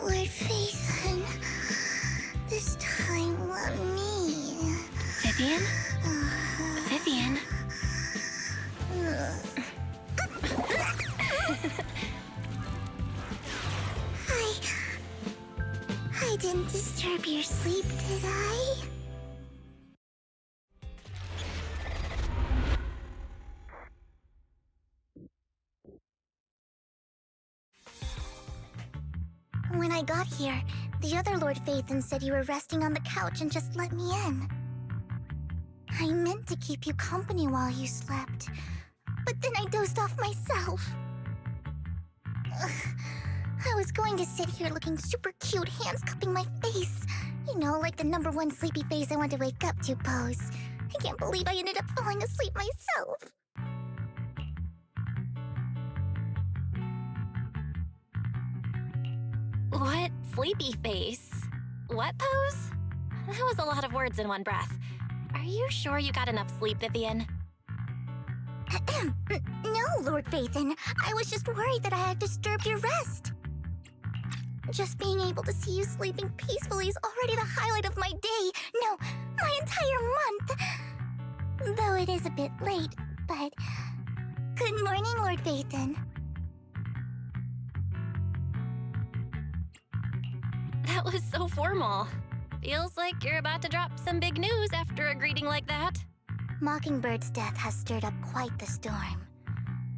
Lord Phaethon, this time let me. Vivian? Vivian? I didn't disturb your sleep, did I? When I got here, the other Lord Phaethon said you were resting on the couch and just let me in. I meant to keep you company while you slept, but then I dozed off myself. Ugh. I was going to sit here looking super cute, hands cupping my face. You know, like the #1 sleepy face I want to wake up to pose. I can't believe I ended up falling asleep myself. What sleepy face? What pose? That was a lot of words in one breath. Are you sure you got enough sleep, Vivian? No, Lord Phaethon. I was just worried that I had disturbed your rest. Just being able to see you sleeping peacefully is already the highlight of my day. No, my entire month. Though it is a bit late, but... Good morning, Lord Phaethon. That was so formal. Feels like you're about to drop some big news after a greeting like that. Mockingbird's death has stirred up quite the storm.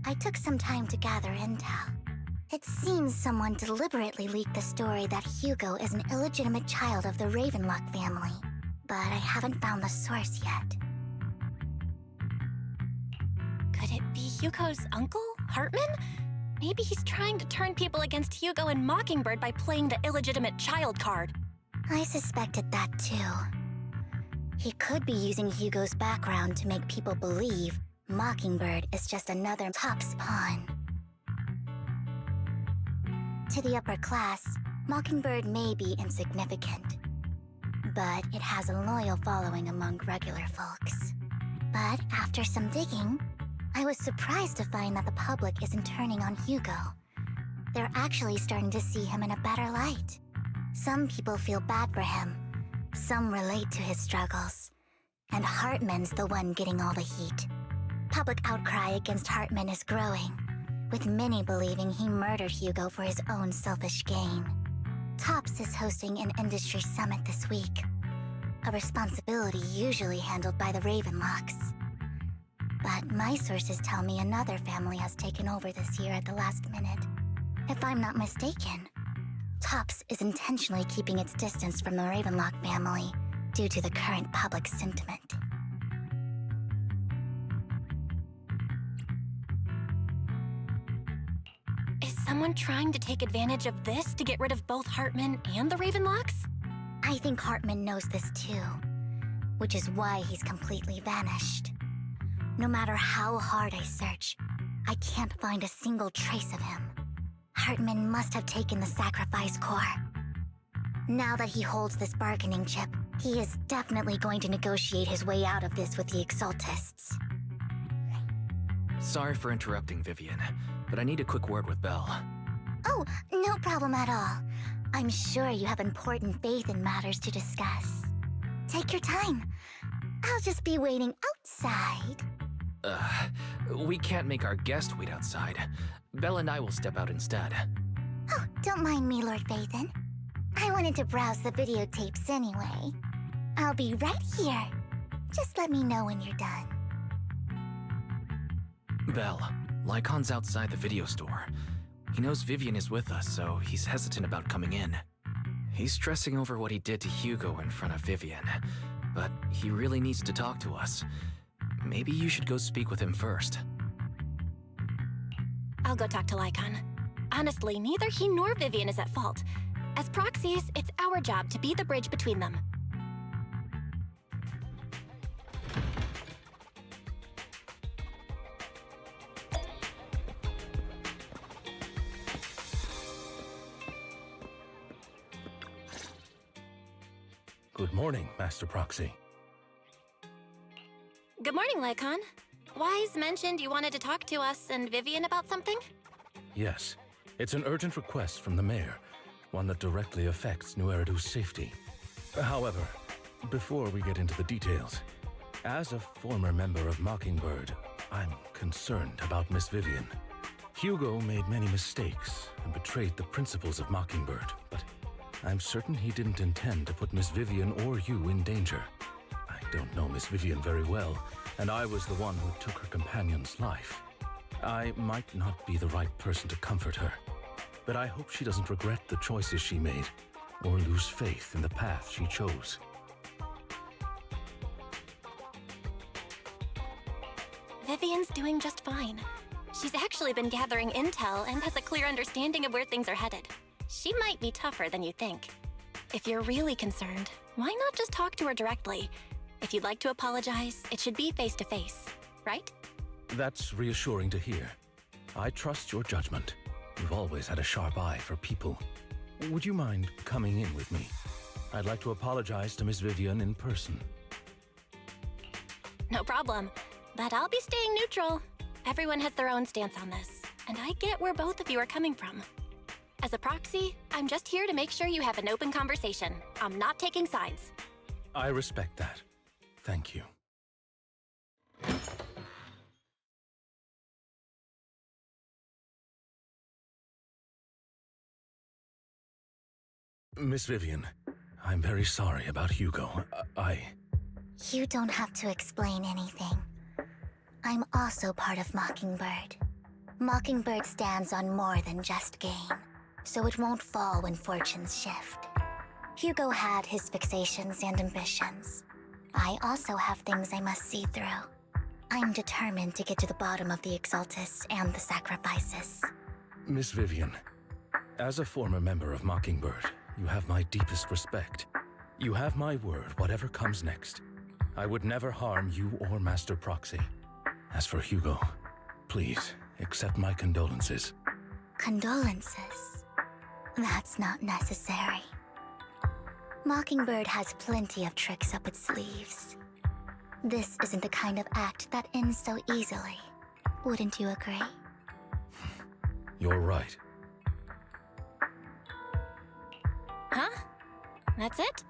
I took some time to gather intel. It seems someone deliberately leaked the story that Hugo is an illegitimate child of the Ravenlock family, but I haven't found the source yet. Could it be Hugo's uncle, Hartman? Maybe he's trying to turn people against Hugo and Mockingbird by playing the illegitimate child card. I suspected that too. He could be using Hugo's background to make people believe Mockingbird is just another Top's pawn. To the upper class, Mockingbird may be insignificant, but it has a loyal following among regular folks. But after some digging, I was surprised to find that the public isn't turning on Hugo. They're actually starting to see him in a better light. Some people feel bad for him, some relate to his struggles, and Hartman's the one getting all the heat. Public outcry against Hartman is growing, with many believing he murdered Hugo for his own selfish gain. Tops is hosting an industry summit this week, a responsibility usually handled by the Ravenlocks. But my sources tell me another family has taken over this year at the last minute. If I'm not mistaken, Tops is intentionally keeping its distance from the Ravenlock family due to the current public sentiment. Is someone trying to take advantage of this to get rid of both Hartman and the Ravenlocks? I think Hartman knows this too, which is why he's completely vanished. No matter how hard I search, I can't find a single trace of him. Hartman must have taken the sacrifice core. Now that he holds this bargaining chip, he is definitely going to negotiate his way out of this with the Exaltists. Sorry for interrupting, Vivian, but I need a quick word with Belle. Oh, no problem at all. I'm sure you have important faith in matters to discuss. Take your time. I'll just be waiting outside. We can't make our guest wait outside. Belle and I will step out instead. Oh, don't mind me, Lord Phaethon. I wanted to browse the videotapes anyway. I'll be right here. Just let me know when you're done. Belle, Lycon's outside the video store. He knows Vivian is with us, so he's hesitant about coming in. He's stressing over what he did to Hugo in front of Vivian, but he really needs to talk to us. Maybe you should go speak with him first. I'll go talk to Lycon. Honestly, neither he nor Vivian is at fault. As proxies, it's our job to be the bridge between them. Good morning, Master Proxy. Good morning, Lycon. Wise mentioned you wanted to talk to us and Vivian about something? Yes. It's an urgent request from the mayor, one that directly affects New Eridu's safety. However, before we get into the details, as a former member of Mockingbird, I'm concerned about Miss Vivian. Hugo made many mistakes and betrayed the principles of Mockingbird, but I'm certain he didn't intend to put Miss Vivian or you in danger. I don't know Miss Vivian very well, and I was the one who took her companion's life. I might not be the right person to comfort her, but I hope she doesn't regret the choices she made or lose faith in the path she chose. Vivian's doing just fine. She's actually been gathering intel and has a clear understanding of where things are headed. She might be tougher than you think. If you're really concerned, why not just talk to her directly? If you'd like to apologize, it should be face to face, right? That's reassuring to hear. I trust your judgment. You've always had a sharp eye for people. Would you mind coming in with me? I'd like to apologize to Miss Vivian in person. No problem. But I'll be staying neutral. Everyone has their own stance on this, and I get where both of you are coming from. As a proxy, I'm just here to make sure you have an open conversation. I'm not taking sides. I respect that. Thank you. Miss Vivian, I'm very sorry about Hugo. You don't have to explain anything. I'm also part of Mockingbird. Mockingbird stands on more than just gain, so it won't fall when fortunes shift. Hugo had his fixations and ambitions. I also have things I must see through. I'm determined to get to the bottom of the Exaltists and the sacrifices. Miss Vivian, as a former member of Mockingbird, you have my deepest respect. You have my word, whatever comes next. I would never harm you or Master Proxy. As for Hugo, please accept my condolences. Condolences? That's not necessary. Mockingbird has plenty of tricks up its sleeves. This isn't the kind of act that ends so easily. Wouldn't you agree? You're right. Huh? That's it?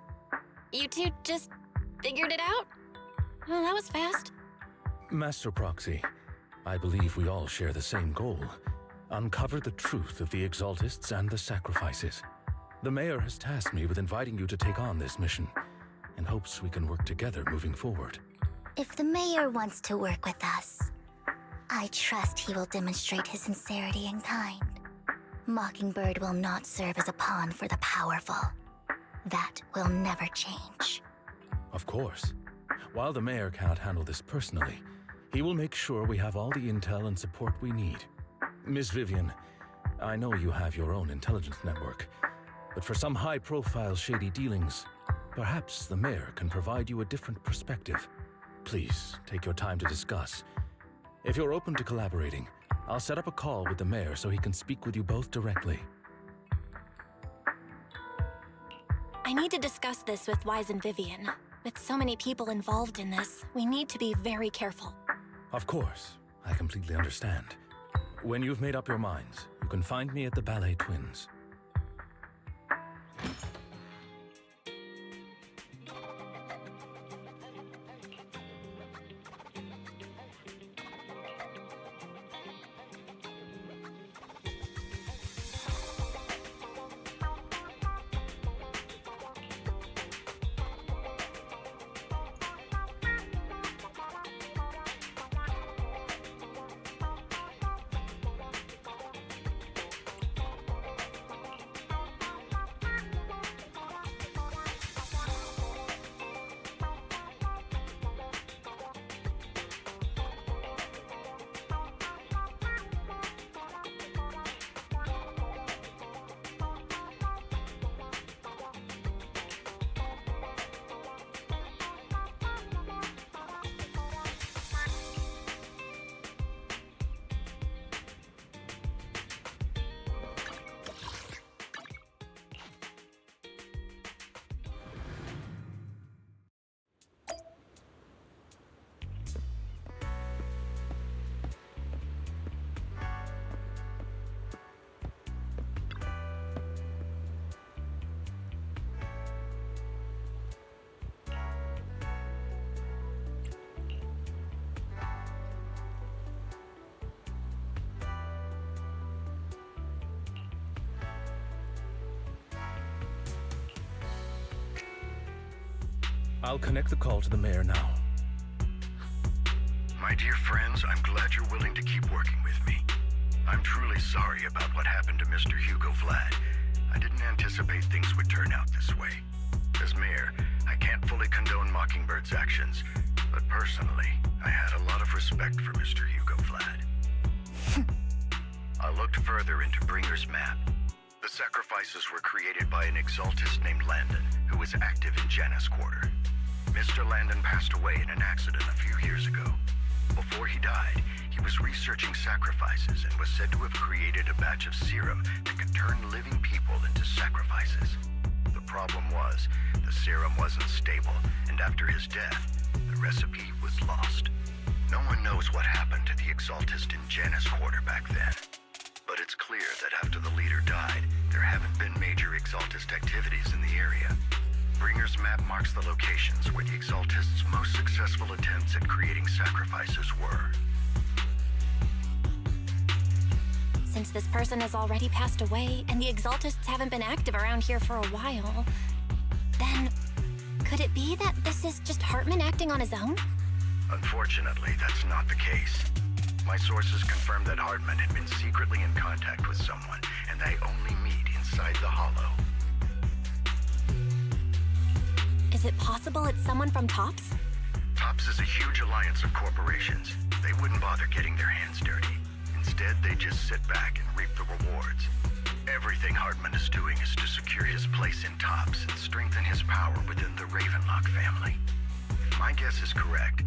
You two just figured it out? Well, that was fast. Master Proxy, I believe we all share the same goal. Uncover the truth of the Exaltists and the sacrifices. The mayor has tasked me with inviting you to take on this mission, and hopes we can work together moving forward. If the mayor wants to work with us, I trust he will demonstrate his sincerity in kind. Mockingbird will not serve as a pawn for the powerful. That will never change. Of course. While the mayor cannot handle this personally, he will make sure we have all the intel and support we need. Miss Vivian, I know you have your own intelligence network, but for some high-profile shady dealings, perhaps the mayor can provide you a different perspective. Please, take your time to discuss. If you're open to collaborating, I'll set up a call with the mayor so he can speak with you both directly. I need to discuss this with Wise and Vivian. With so many people involved in this, we need to be very careful. Of course, I completely understand. When you've made up your minds, you can find me at the Ballet Twins. I'll connect the call to the mayor now. My dear friends, I'm glad you're willing to keep working with me. I'm truly sorry about what happened to Mr. Hugo Vlad. I didn't anticipate things would turn out this way. As mayor, I can't fully condone Mockingbird's actions, but personally, I had a lot of respect for Mr. Hugo Vlad. I looked further into Bringer's map. The sacrifices were created by an exaltist named Landon, who was active in Janus Quarter. Mr. Landon passed away in an accident a few years ago. Before he died, he was researching sacrifices and was said to have created a batch of serum that could turn living people into sacrifices. The problem was, the serum wasn't stable, and after his death, the recipe was lost. No one knows what happened to the exaltist in Janus Quarter back then. But it's clear that after the leader died, there haven't been major exaltist activities in the area. Bringer's map marks the locations where the exaltists' most successful attempts at creating sacrifices were. Since this person has already passed away, and the exaltists haven't been active around here for a while, then could it be that this is just Hartman acting on his own? Unfortunately, that's not the case. My sources confirmed that Hartman had been secretly in contact with someone, and they only meet inside the Hollow. Is it possible it's someone from TOPS? TOPS is a huge alliance of corporations. They wouldn't bother getting their hands dirty. Instead, they just sit back and reap the rewards. Everything Hartman is doing is to secure his place in TOPS and strengthen his power within the Ravenlock family. If my guess is correct,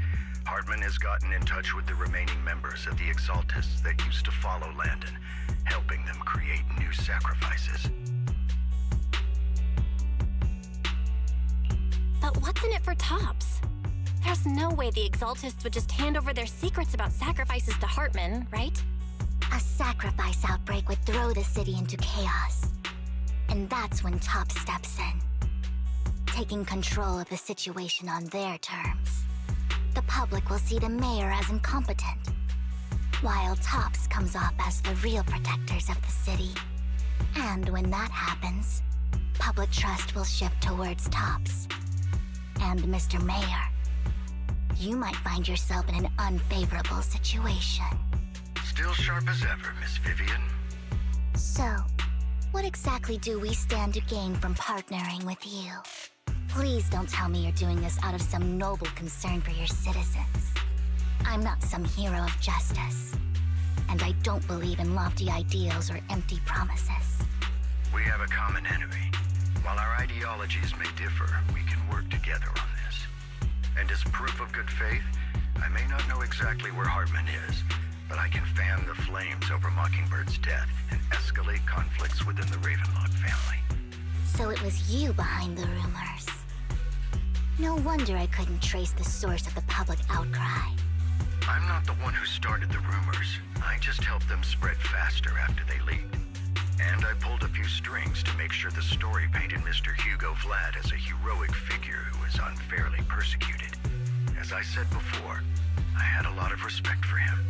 Hartman has gotten in touch with the remaining members of the Exaltists that used to follow Landon, helping them create new sacrifices. But what's in it for TOPS? There's no way the Exaltists would just hand over their secrets about sacrifices to Hartman, right? A sacrifice outbreak would throw the city into chaos. And that's when TOPS steps in, taking control of the situation on their terms. The public will see the mayor as incompetent, while TOPS comes off as the real protectors of the city. And when that happens, public trust will shift towards TOPS. And Mr. Mayor, you might find yourself in an unfavorable situation. Still sharp as ever, Miss Vivian. So, what exactly do we stand to gain from partnering with you? Please don't tell me you're doing this out of some noble concern for your citizens. I'm not some hero of justice, and I don't believe in lofty ideals or empty promises. We have a common enemy. While our ideologies may differ, we can work together on this. And as proof of good faith, I may not know exactly where Hartman is, but I can fan the flames over Mockingbird's death and escalate conflicts within the Ravenlock family. So it was you behind the rumors. No wonder I couldn't trace the source of the public outcry. I'm not the one who started the rumors. I just helped them spread faster after they leaked. And I pulled a few strings to make sure the story painted Mr. Hugo Vlad as a heroic figure who was unfairly persecuted. As I said before, I had a lot of respect for him,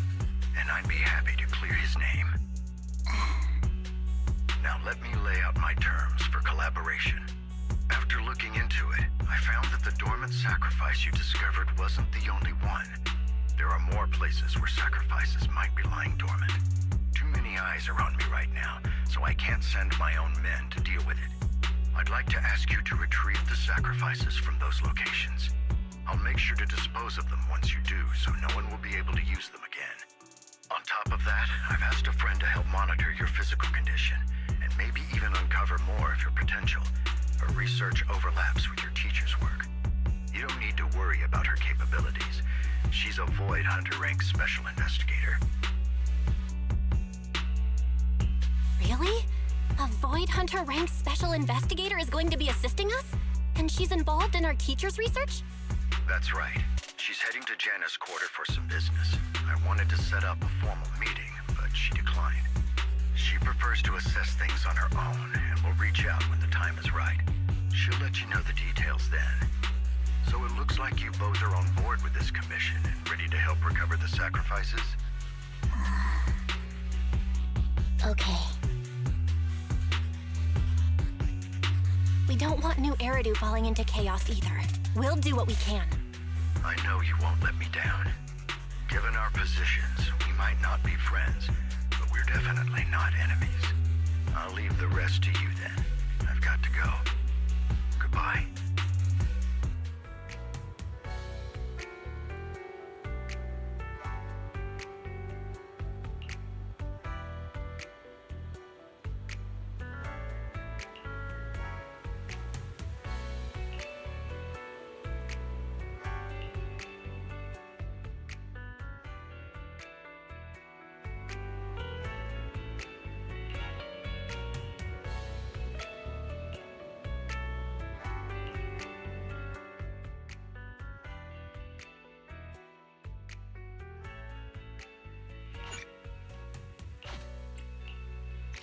and I'd be happy to clear his name. Now let me lay out my terms for collaboration. After looking into it, I found that the dormant sacrifice you discovered wasn't the only one. There are more places where sacrifices might be lying dormant. Too many eyes are on me right now, so I can't send my own men to deal with it. I'd like to ask you to retrieve the sacrifices from those locations. I'll make sure to dispose of them once you do, so no one will be able to use them again. On top of that, I've asked a friend to help monitor your physical condition, and maybe even uncover more of your potential. Her research overlaps with your teacher's work. You don't need to worry about her capabilities. She's a Void Hunter rank special investigator. Really? A Void Hunter ranked special investigator is going to be assisting us? And she's involved in our teacher's research? That's right. She's heading to Janus Quarter for some business. I wanted to set up a formal meeting, but she declined. She prefers to assess things on her own and will reach out when the time is right. She'll let you know the details then. So it looks like you both are on board with this commission and ready to help recover the sacrifices? Okay. We don't want new Eridu falling into chaos either. We'll do what we can. I know you won't let me down. Given our positions, we might not be friends, but we're definitely not enemies. I'll leave the rest to you then. I've got to go. Goodbye.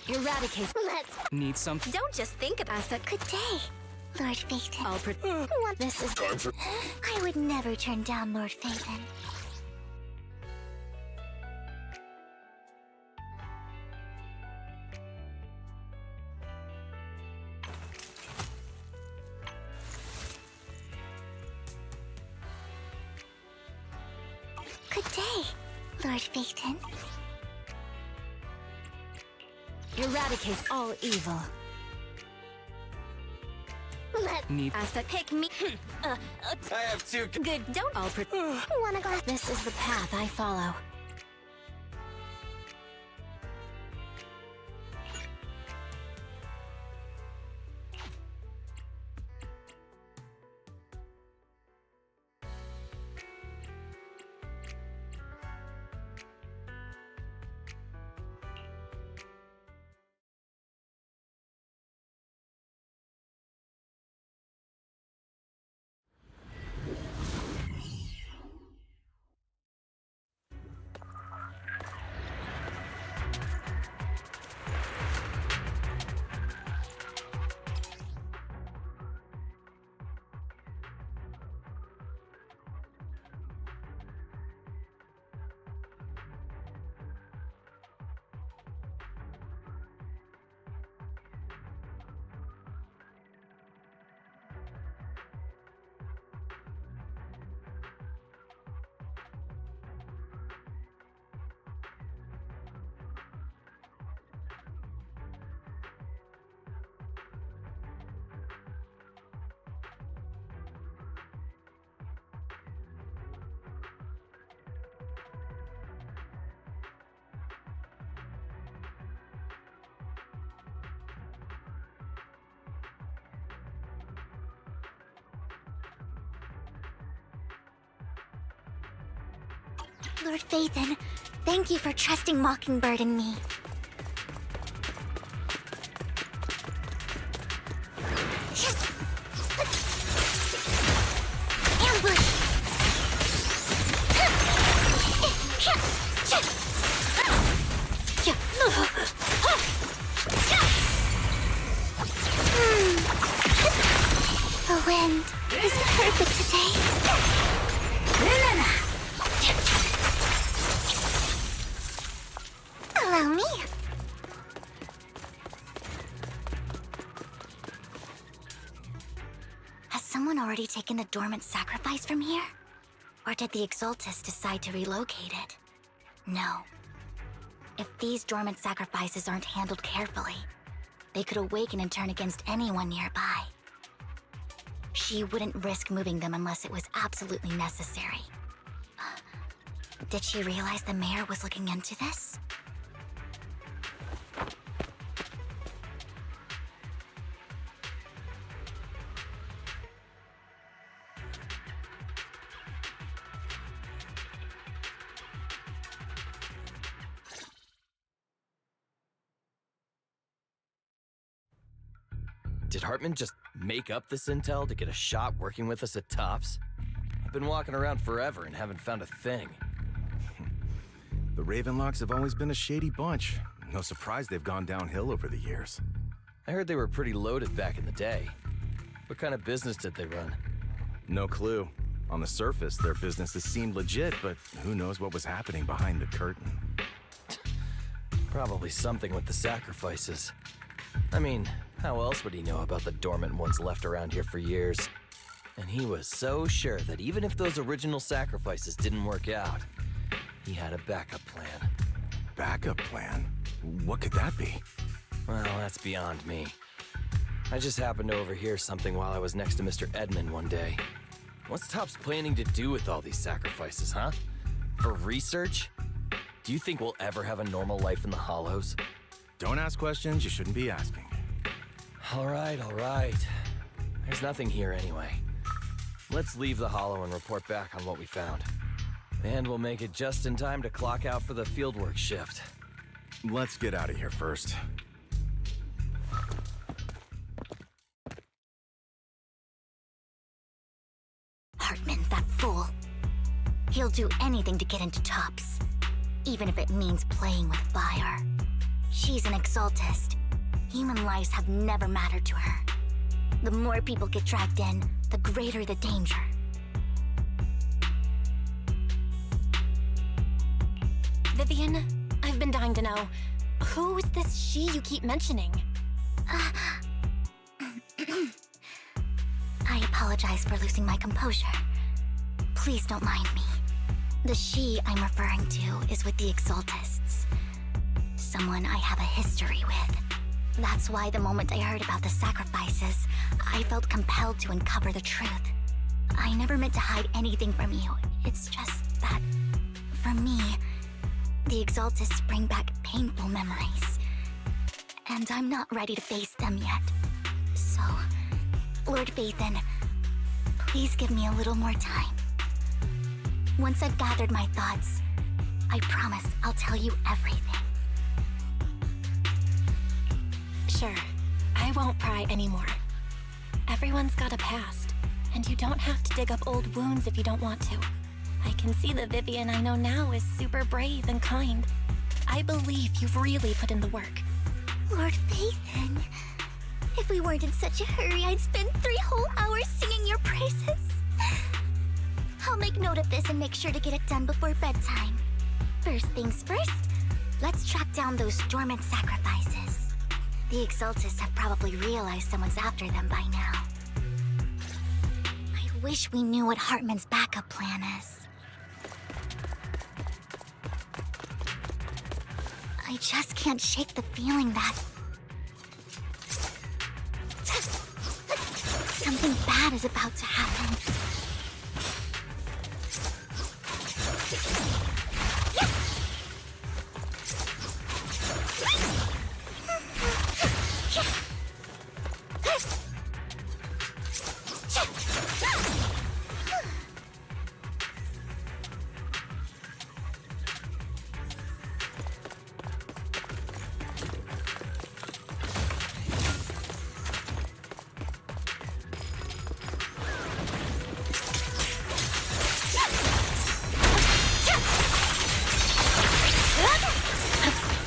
Eradicate. Let's Need something? Don't just think about it. good day, Lord Phaethon. What? This is I would never turn down Lord Phaethon. Good day, Lord Phaethon. eradicate all evil. Let Need Asset pick me. I have two. Good. Don't all. wanna go. This is the path I follow. Lord Phaethon, thank you for trusting Mockingbird and me. Ambush! The wind is perfect today. Allow me. Has someone already taken the dormant sacrifice from here? Or did the Exaltus decide to relocate it? No. If these dormant sacrifices aren't handled carefully, they could awaken and turn against anyone nearby. She wouldn't risk moving them unless it was absolutely necessary. Did she realize the mayor was looking into this? Did Hartman just make up this intel to get a shot working with us at Tops? I've been walking around forever and haven't found a thing. The Ravenlocks have always been a shady bunch. No surprise they've gone downhill over the years. I heard they were pretty loaded back in the day. What kind of business did they run? No clue. On the surface, their businesses seemed legit, but who knows what was happening behind the curtain. Probably something with the sacrifices. I mean, how else would he know about the dormant ones left around here for years? And he was so sure that even if those original sacrifices didn't work out, he had a backup plan. Backup plan? What could that be? Well, that's beyond me. I just happened to overhear something while I was next to Mr. Edmund one day. What's Topps planning to do with all these sacrifices, huh? For research? Do you think we'll ever have a normal life in the Hollows? Don't ask questions you shouldn't be asking. All right. There's nothing here anyway. Let's leave the Hollow and report back on what we found. And we'll make it just in time to clock out for the fieldwork shift. Let's get out of here first. Hartman, that fool. He'll do anything to get into Topps, even if it means playing with fire. She's an exaltist. Human lives have never mattered to her. The more people get dragged in, the greater the danger. Vivian, I've been dying to know, who is this she you keep mentioning? I apologize for losing my composure. Please don't mind me. The she I'm referring to is with the Exaltists. Someone I have a history with. That's why the moment I heard about the sacrifices, I felt compelled to uncover the truth. I never meant to hide anything from you. It's just that, for me, the Exaltists bring back painful memories. And I'm not ready to face them yet. So, Lord Phaethon, please give me a little more time. Once I've gathered my thoughts, I promise I'll tell you everything. Sure, I won't pry anymore. Everyone's got a past, and you don't have to dig up old wounds if you don't want to. I can see the Vivian I know now is super brave and kind. I believe you've really put in the work. Lord Phaethon, if we weren't in such a hurry, I'd spend 3 whole hours singing your praises. I'll make note of this and make sure to get it done before bedtime. First things first, let's track down those dormant sacrifices. The Exaltists have probably realized someone's after them by now. I wish we knew what Hartman's backup plan is. I just can't shake the feeling that something bad is about to happen.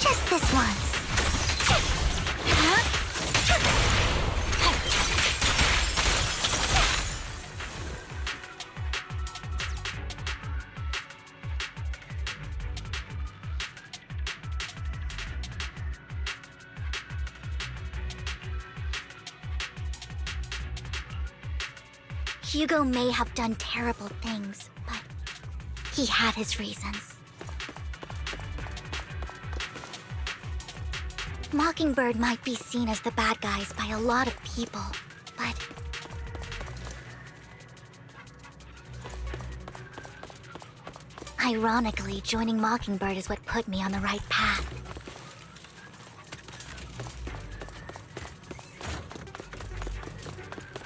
Just this once. Hugo may have done terrible things, but he had his reasons. Mockingbird might be seen as the bad guys by a lot of people, but ironically, joining Mockingbird is what put me on the right path.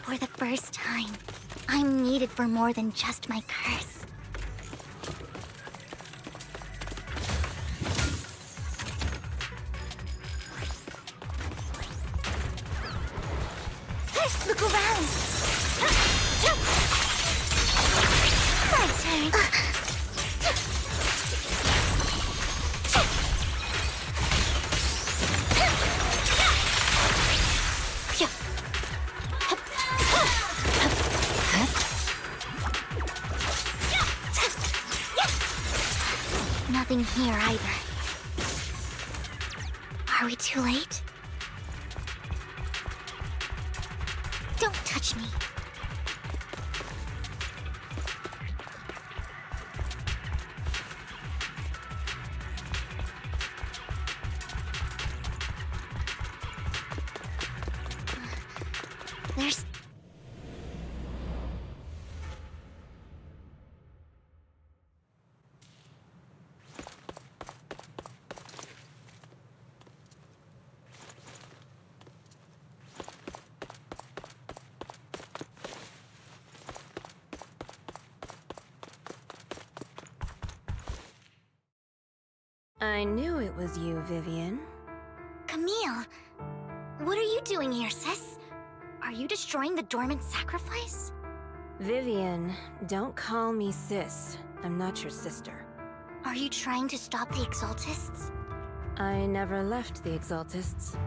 For the first time, I'm needed for more than just my curse. Look around! My turn! Nothing here either. Are we too late? Don't touch me. There's... I knew it was you, Vivian. Camille! What are you doing here, sis? Are you destroying the dormant sacrifice? Vivian, don't call me sis. I'm not your sister. Are you trying to stop the Exaltists? I never left the Exaltists.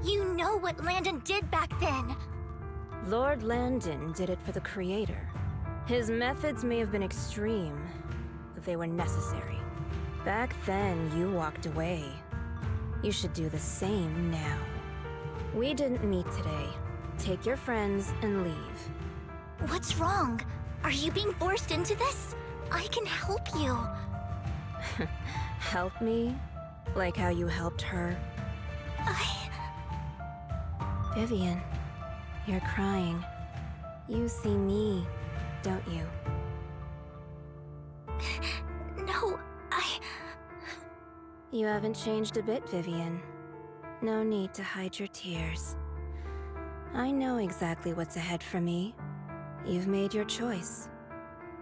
You know what Landon did back then! Lord Landon did it for the Creator. His methods may have been extreme, but they were necessary. Back then, you walked away. You should do the same now. We didn't meet today. Take your friends and leave. What's wrong? Are you being forced into this? I can help you. Help me? Like how you helped her? Vivian, you're crying. You see me, don't you? No, You haven't changed a bit, Vivian. No need to hide your tears. I know exactly what's ahead for me. You've made your choice,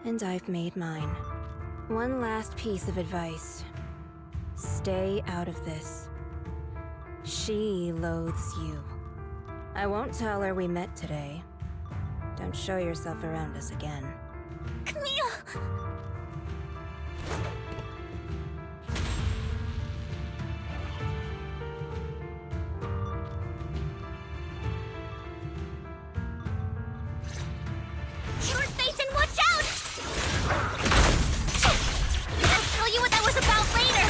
and I've made mine. One last piece of advice. Stay out of this. She loathes you. I won't tell her we met today. Don't show yourself around us again. Camille! Lord Nathan, watch out! I'll tell you what that was about later!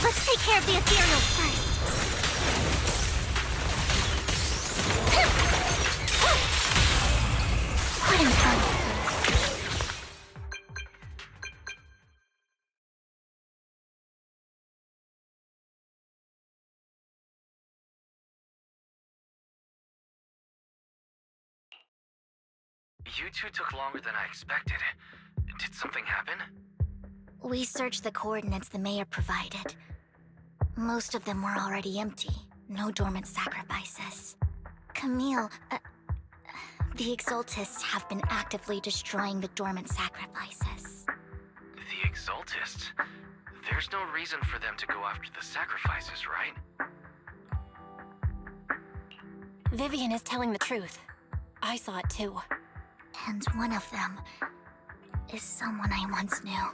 Let's take care of the ethereal first. What in front of you? You two took longer than I expected. Did something happen? We searched the coordinates the mayor provided. Most of them were already empty. No dormant sacrifices. Camille, the Exaltists have been actively destroying the dormant sacrifices. The Exaltists? There's no reason for them to go after the sacrifices, right? Vivian is telling the truth. I saw it too. And one of them is someone I once knew.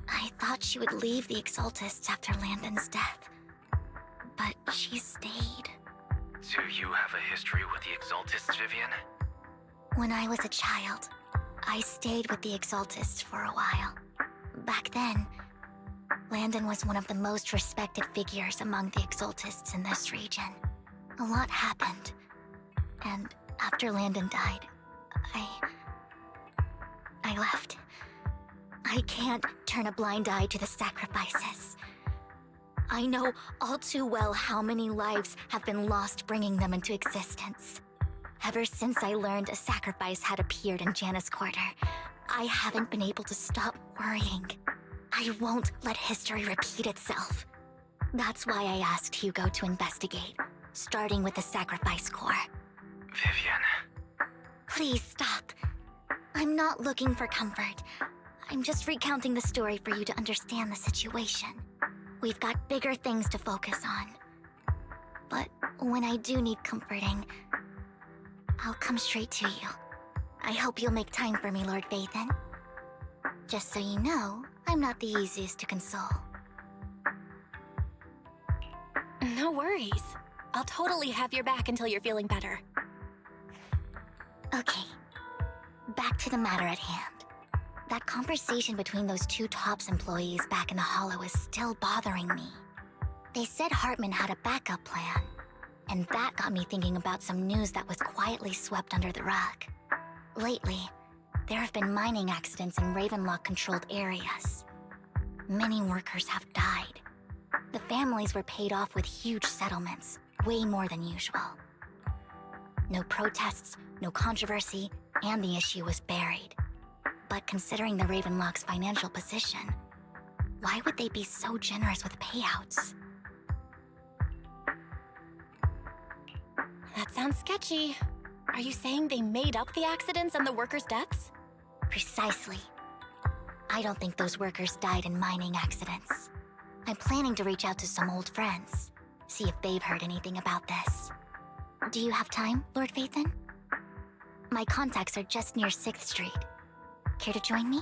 I thought she would leave the Exaltists after Landon's death. But she stayed. Do you have a history with the Exaltists, Vivian? When I was a child, I stayed with the Exaltists for a while. Back then, Landon was one of the most respected figures among the Exaltists in this region. A lot happened. And after Landon died, I left. I can't turn a blind eye to the sacrifices. I know all too well how many lives have been lost bringing them into existence. Ever since I learned a sacrifice had appeared in Janus Quarter, I haven't been able to stop worrying. I won't let history repeat itself. That's why I asked Hugo to investigate, starting with the Sacrifice Corps. Vivian. Please stop. I'm not looking for comfort. I'm just recounting the story for you to understand the situation. We've got bigger things to focus on. But when I do need comforting, I'll come straight to you. I hope you'll make time for me, Lord Vathan. Just so you know, I'm not the easiest to console. No worries. I'll totally have your back until you're feeling better. Okay, back to the matter at hand. That conversation between those two TOPS employees back in the Hollow is still bothering me. They said Hartman had a backup plan, and that got me thinking about some news that was quietly swept under the rug. Lately, there have been mining accidents in Ravenlock-controlled areas. Many workers have died. The families were paid off with huge settlements, way more than usual. No protests, no controversy, and the issue was buried. But considering the Ravenlock's financial position, why would they be so generous with payouts? That sounds sketchy. Are you saying they made up the accidents and the workers' deaths? Precisely. I don't think those workers died in mining accidents. I'm planning to reach out to some old friends, see if they've heard anything about this. Do you have time, Lord Phaethon? My contacts are just near 6th Street. Care to join me?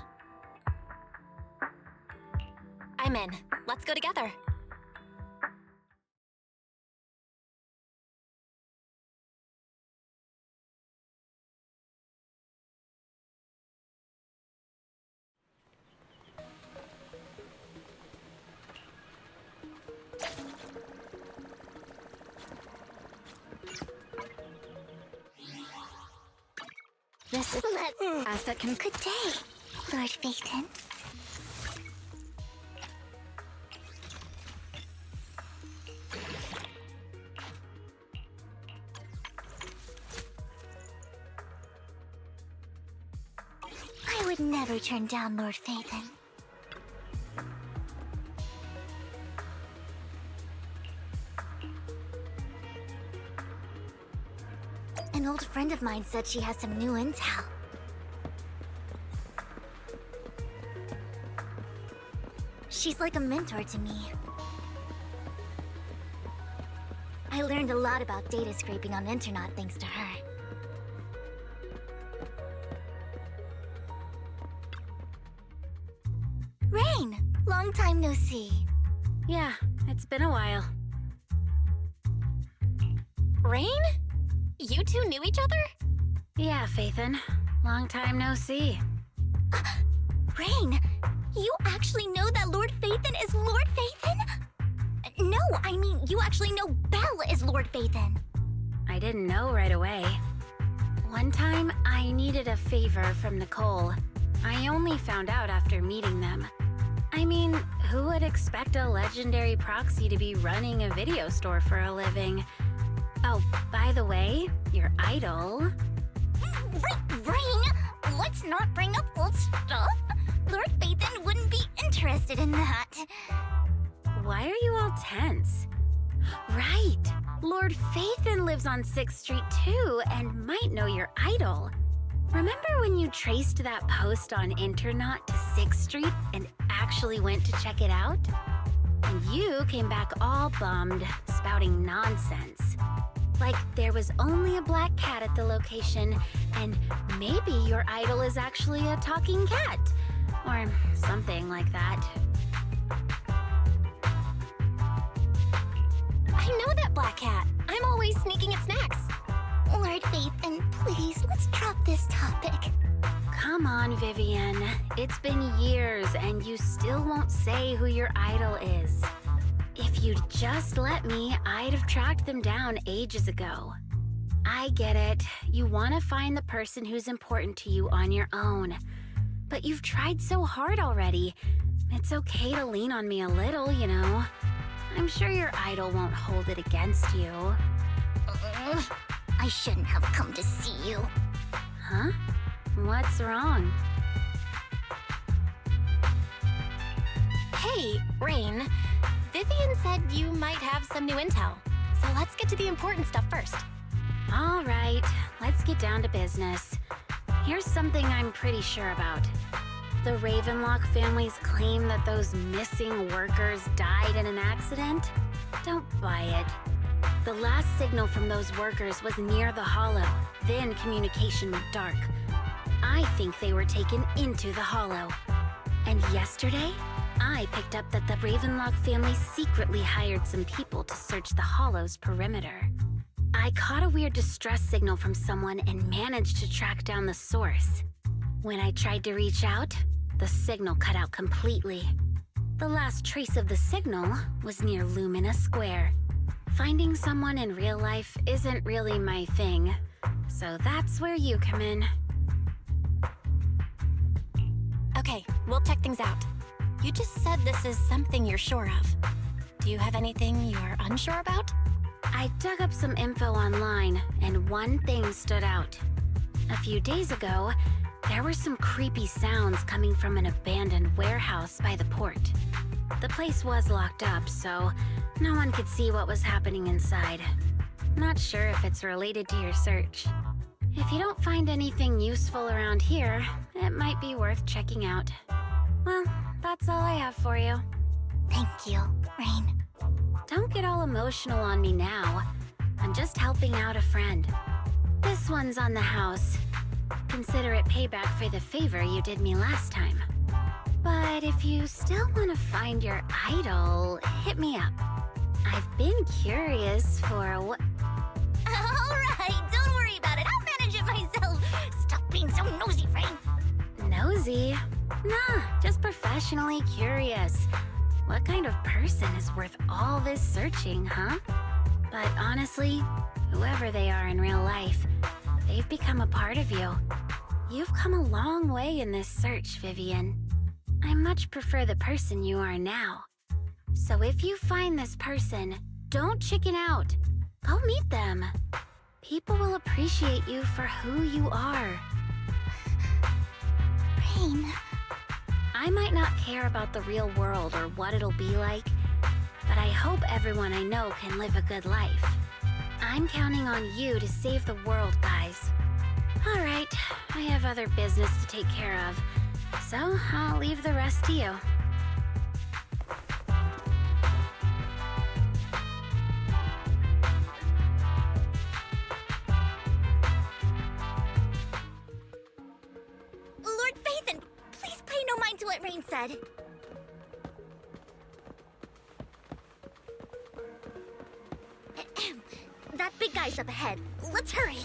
I'm in. Let's go together. This is Asset can. Good day, Lord Phaethon. I would never turn down Lord Phaethon. An old friend of mine said she has some new intel. She's like a mentor to me. I learned a lot about data scraping on Internet thanks to her. Rain! Long time no see. Yeah, it's been a while. Rain? You two knew each other? Yeah, Phaethon. Long time no see. Rain! You actually know that Lord Phaethon is Lord Phaethon? No, I mean, you actually know Belle is Lord Phaethon. I didn't know right away. One time, I needed a favor from Nicole. I only found out after meeting them. I mean, who would expect a legendary proxy to be running a video store for a living? Oh, by the way, your idol... Rain! Let's not bring up old stuff. Lord Phaethon wouldn't be interested in that. Why are you all tense? Right! Lord Phaethon lives on 6th Street too, and might know your idol. Remember when you traced that post on Internet to 6th Street and actually went to check it out? And you came back all bummed, spouting nonsense. Like there was only a black cat at the location, and maybe your idol is actually a talking cat. Or something like that. I know that black cat. I'm always sneaking at snacks. Lord Phaethon, please, let's drop this topic. Come on, Vivian. It's been years, and you still won't say who your idol is. If you'd just let me, I'd have tracked them down ages ago. I get it. You want to find the person who's important to you on your own. But you've tried so hard already. It's okay to lean on me a little, you know. I'm sure your idol won't hold it against you. I shouldn't have come to see you. Huh? What's wrong? Hey, Rain. Vivian said you might have some new intel. So let's get to the important stuff first. All right, let's get down to business. Here's something I'm pretty sure about. The Ravenlock family's claim that those missing workers died in an accident? Don't buy it. The last signal from those workers was near the Hollow. Then communication went dark. I think they were taken into the Hollow. And yesterday, I picked up that the Ravenlock family secretly hired some people to search the Hollow's perimeter. I caught a weird distress signal from someone and managed to track down the source. When I tried to reach out, the signal cut out completely. The last trace of the signal was near Lumina Square. Finding someone in real life isn't really my thing, so that's where you come in. Okay, we'll check things out. You just said this is something you're sure of. Do you have anything you're unsure about? I dug up some info online, and one thing stood out. A few days ago, there were some creepy sounds coming from an abandoned warehouse by the port. The place was locked up, so no one could see what was happening inside. Not sure if it's related to your search. If you don't find anything useful around here, it might be worth checking out. Well, that's all I have for you. Thank you, Rain. Don't get all emotional on me now. I'm just helping out a friend. This one's on the house. Consider it payback for the favor you did me last time. But if you still want to find your idol, hit me up. I've been curious for what... Alright, don't worry about it. I'll manage it myself. Stop being so nosy, Rain. Nosy? Nah, just professionally curious. What kind of person is worth all this searching, huh? But honestly, whoever they are in real life, they've become a part of you. You've come a long way in this search, Vivian. I much prefer the person you are now. So if you find this person, don't chicken out. Go meet them. People will appreciate you for who you are. Rain. I might not care about the real world or what it'll be like, but I hope everyone I know can live a good life. I'm counting on you to save the world, guys. All right, I have other business to take care of, so I'll leave the rest to you. Lord Phaethon, please pay no mind to what Rain said. That big guy's up ahead. Let's hurry.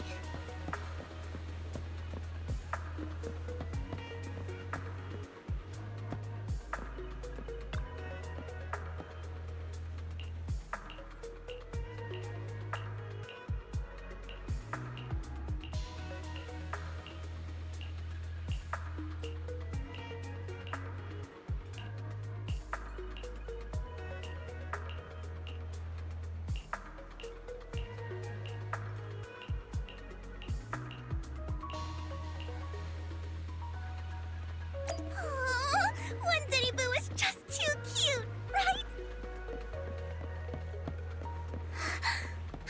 One Diddy Boo is just too cute, right?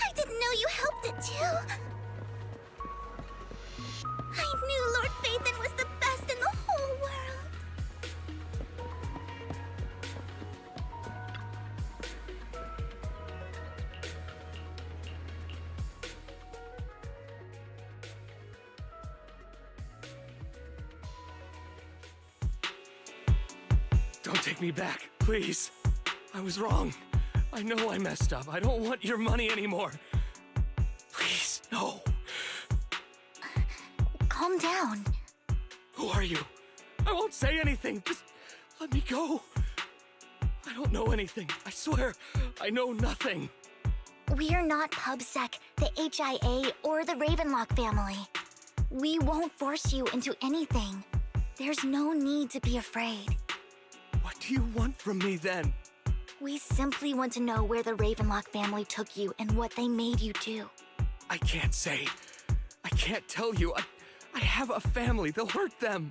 I didn't know you helped it too. I knew Lord Phaethon was the best in the whole world. Don't take me back, please. I was wrong. I know I messed up. I don't want your money anymore. Please, no. Calm down. Who are you? I won't say anything. Just let me go. I don't know anything. I swear, I know nothing. We're not PubSec, the HIA, or the Ravenlock family. We won't force you into anything. There's no need to be afraid. What do you want from me then? We simply want to know where the Ravenlock family took you and what they made you do. I can't say. I can't tell you. I have a family. They'll hurt them.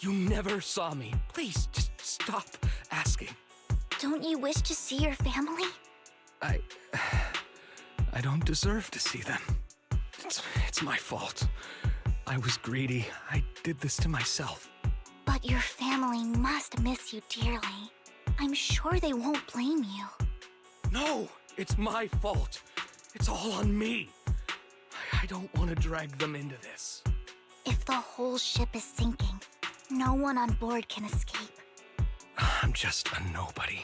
You never saw me. Please, just stop asking. Don't you wish to see your family? I don't deserve to see them. It's my fault. I was greedy. I did this to myself. But your family must miss you dearly. I'm sure they won't blame you. No, it's my fault. It's all on me. I don't want to drag them into this. If the whole ship is sinking, no one on board can escape. I'm just a nobody.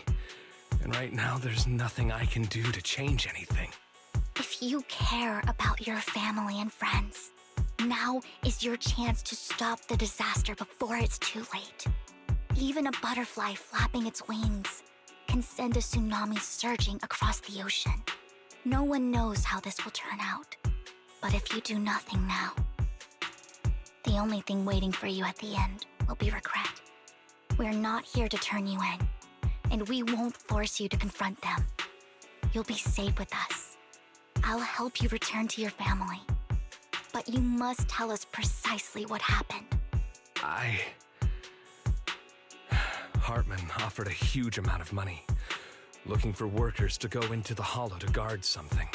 And right now, there's nothing I can do to change anything. If you care about your family and friends, now is your chance to stop the disaster before it's too late. Even a butterfly flapping its wings can send a tsunami surging across the ocean. No one knows how this will turn out. But if you do nothing now, the only thing waiting for you at the end will be regret. We're not here to turn you in. and we won't force you to confront them. You'll be safe with us. I'll help you return to your family. But you must tell us precisely what happened. Hartman offered a huge amount of money, looking for workers to go into the Hollow to guard something.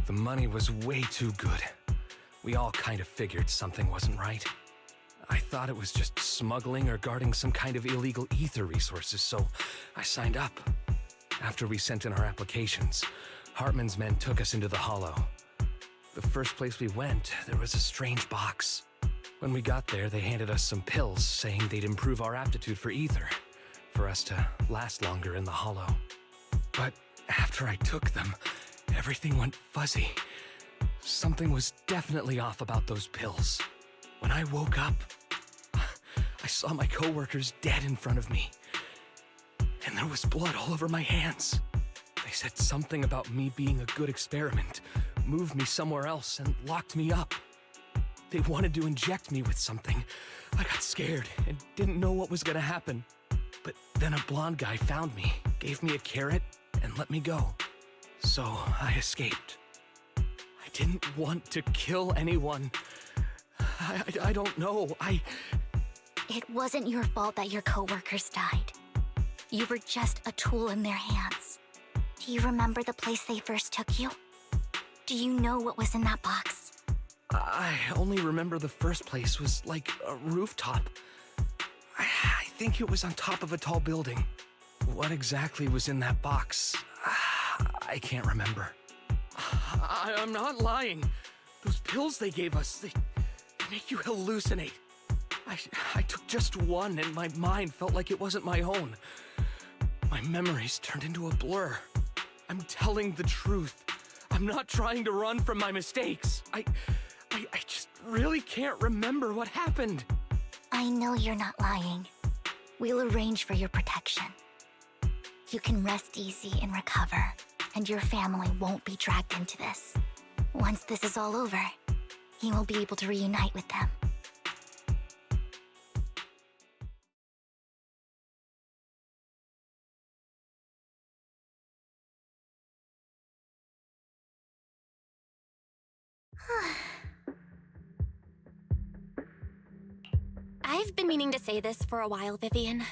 The money was way too good. We all kind of figured something wasn't right. I thought it was just smuggling or guarding some kind of illegal ether resources, so I signed up. After we sent in our applications, Hartman's men took us into the Hollow. The first place we went, there was a strange box. When we got there, they handed us some pills saying they'd improve our aptitude for ether, for us to last longer in the Hollow. But after I took them, everything went fuzzy. Something was definitely off about those pills. When I woke up, I saw my coworkers dead in front of me. And there was blood all over my hands. They said something about me being a good experiment, moved me somewhere else, and locked me up. They wanted to inject me with something. I got scared and didn't know what was gonna happen. But then a blonde guy found me, gave me a carrot, and let me go. So I escaped. I didn't want to kill anyone. I don't know. It wasn't your fault that your coworkers died. You were just a tool in their hands. Do you remember the place they first took you? Do you know what was in that box? I only remember the first place was like a rooftop. I think it was on top of a tall building. What exactly was in that box? I can't remember. I'm not lying. Those pills they gave us, they make you hallucinate. I took just one and my mind felt like it wasn't my own. My memories turned into a blur. I'm telling the truth. I'm not trying to run from my mistakes. I just really can't remember what happened. I know you're not lying. We'll arrange for your protection. You can rest easy and recover, and your family won't be dragged into this. Once this is all over, you will be able to reunite with them. I've been meaning to say this for a while, Vivian.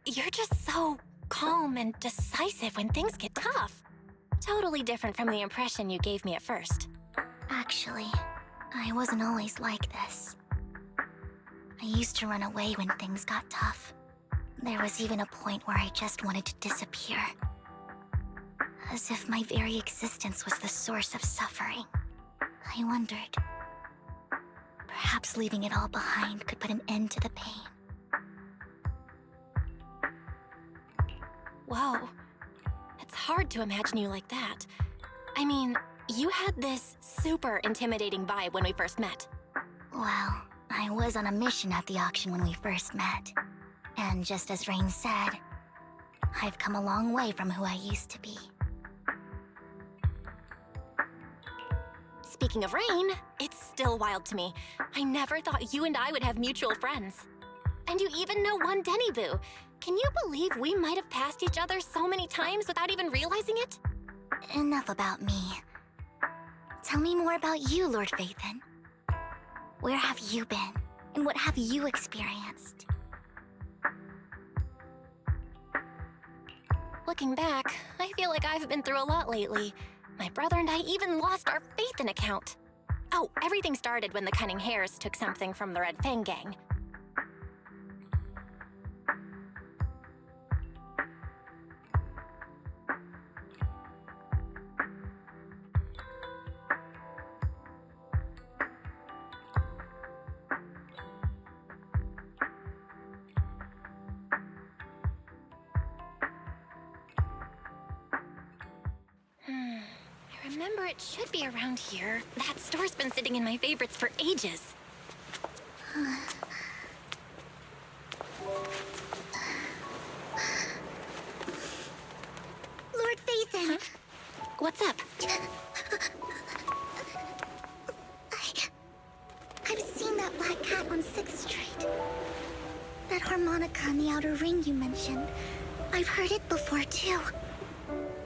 You're just so calm and decisive when things get tough. Totally different from the impression you gave me at first. Actually, I wasn't always like this. I used to run away when things got tough. There was even a point where I just wanted to disappear. As if my very existence was the source of suffering. I wondered, perhaps leaving it all behind could put an end to the pain. Whoa. It's hard to imagine you like that. I mean, you had this super intimidating vibe when we first met. Well, I was on a mission at the auction when we first met. And just as Rain said, I've come a long way from who I used to be. Speaking of Rain, it's still wild to me. I never thought you and I would have mutual friends. And you even know one Denny Boo. Can you believe we might have passed each other so many times without even realizing it? Enough about me. Tell me more about you, Lord Phaethon. Where have you been? And what have you experienced? Looking back, I feel like I've been through a lot lately. My brother and I even lost our Phaethon account. Oh, everything started when the Cunning Hares took something from the Red Fang gang. I remember it should be around here. That store's been sitting in my favorites for ages. Lord Phaethon! Huh? What's up? I've seen that black cat on 6th Street. That harmonica in the outer ring you mentioned. I've heard it before, too.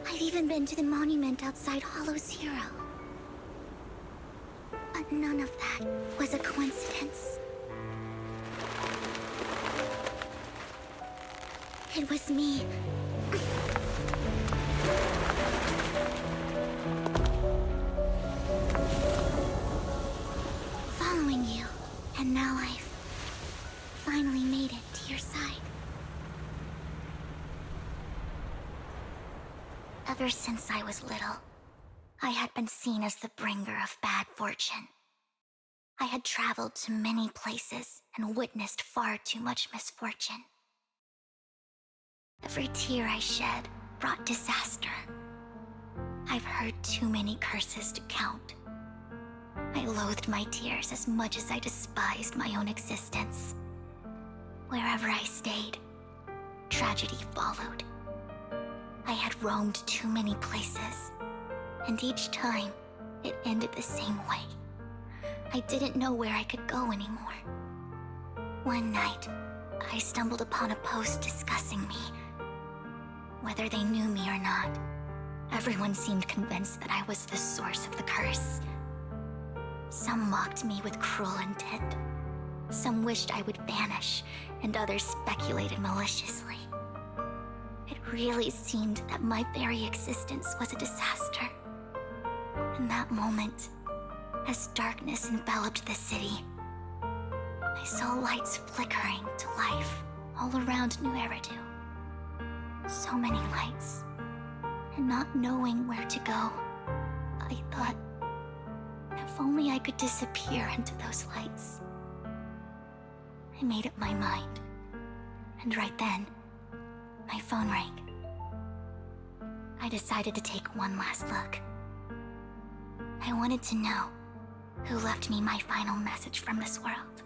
I've even been to the monument outside Hollow Zero. But none of that was a coincidence. It was me. Following you, and now I've finally made it to your side. Ever since I was little, I had been seen as the bringer of bad fortune. I had traveled to many places and witnessed far too much misfortune. Every tear I shed brought disaster. I've heard too many curses to count. I loathed my tears as much as I despised my own existence. Wherever I stayed, tragedy followed. I had roamed too many places, and each time, it ended the same way. I didn't know where I could go anymore. One night, I stumbled upon a post discussing me. Whether they knew me or not, everyone seemed convinced that I was the source of the curse. Some mocked me with cruel intent. Some wished I would vanish, and others speculated maliciously. It really seemed that my very existence was a disaster. In that moment, as darkness enveloped the city, I saw lights flickering to life all around New Eridu. So many lights, and not knowing where to go, I thought, if only I could disappear into those lights. I made up my mind, and right then, my phone rang. I decided to take one last look. I wanted to know who left me my final message from this world.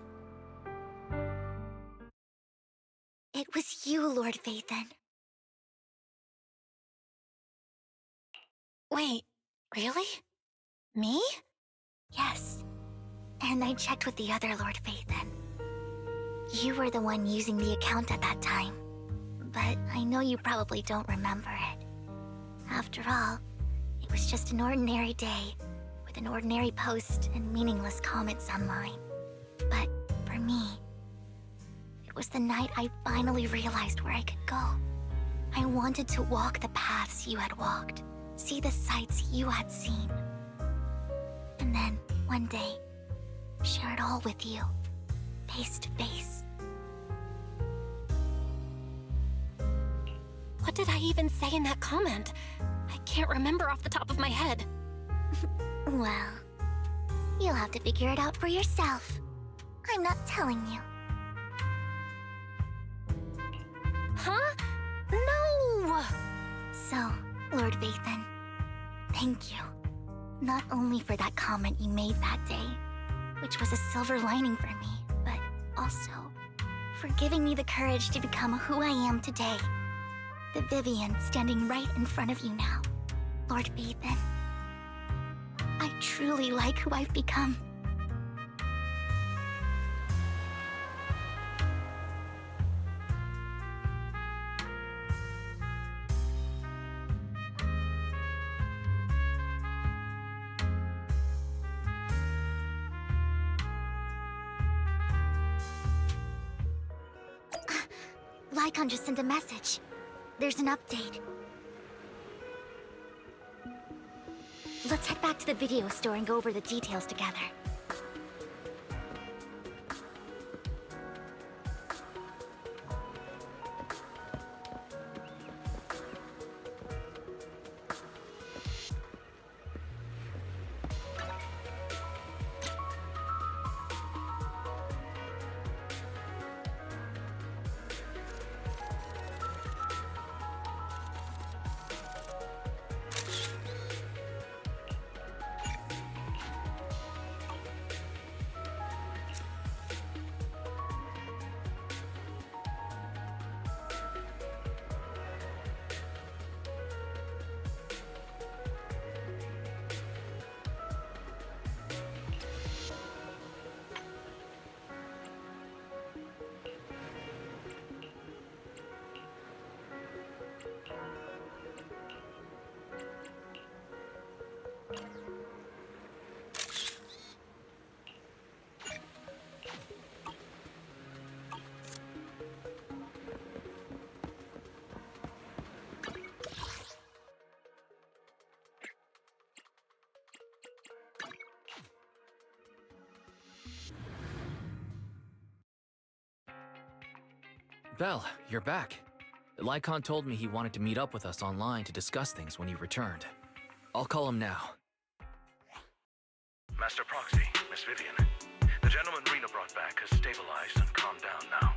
It was you, Lord Vathan. Wait, really? Me? Yes. And I checked with the other Lord Vathan. You were the one using the account at that time. But I know you probably don't remember it. After all, it was just an ordinary day, with an ordinary post and meaningless comments online. But for me, it was the night I finally realized where I could go. I wanted to walk the paths you had walked, see the sights you had seen. And then, one day, share it all with you, face to face. What did I even say in that comment? I can't remember off the top of my head. Well, you'll have to figure it out for yourself. I'm not telling you. Huh? No! So, Lord Vathan, thank you. Not only for that comment you made that day, which was a silver lining for me, but also for giving me the courage to become who I am today. The Vivian standing right in front of you now, Lord Vathan. I truly like who I've become. Lycon just sent a message. There's an update. Let's head back to the video store and go over the details together. Belle, you're back. Lycon told me he wanted to meet up with us online to discuss things when he returned. I'll call him now. Master Proxy, Miss Vivian. The gentleman Rena brought back has stabilized and calmed down now.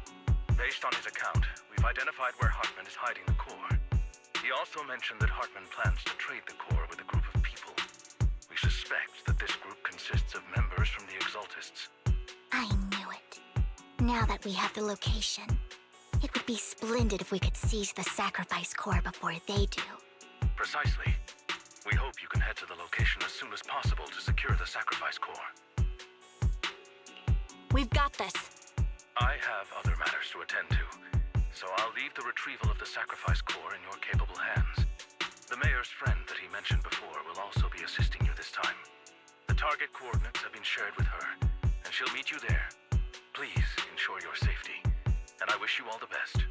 Based on his account, we've identified where Hartman is hiding the core. He also mentioned that Hartman plans to trade the core with a group of people. We suspect that this group consists of members from the Exaltists. I knew it. Now that we have the location, it would be splendid if we could seize the sacrifice core before they do. Precisely. We hope you can head to the location as soon as possible to secure the sacrifice core. We've got this. I have other matters to attend to, so I'll leave the retrieval of the sacrifice core in your capable hands. The mayor's friend that he mentioned before will also be assisting you this time. The target coordinates have been shared with her, and she'll meet you there. Please ensure your safety, and I wish you all the best.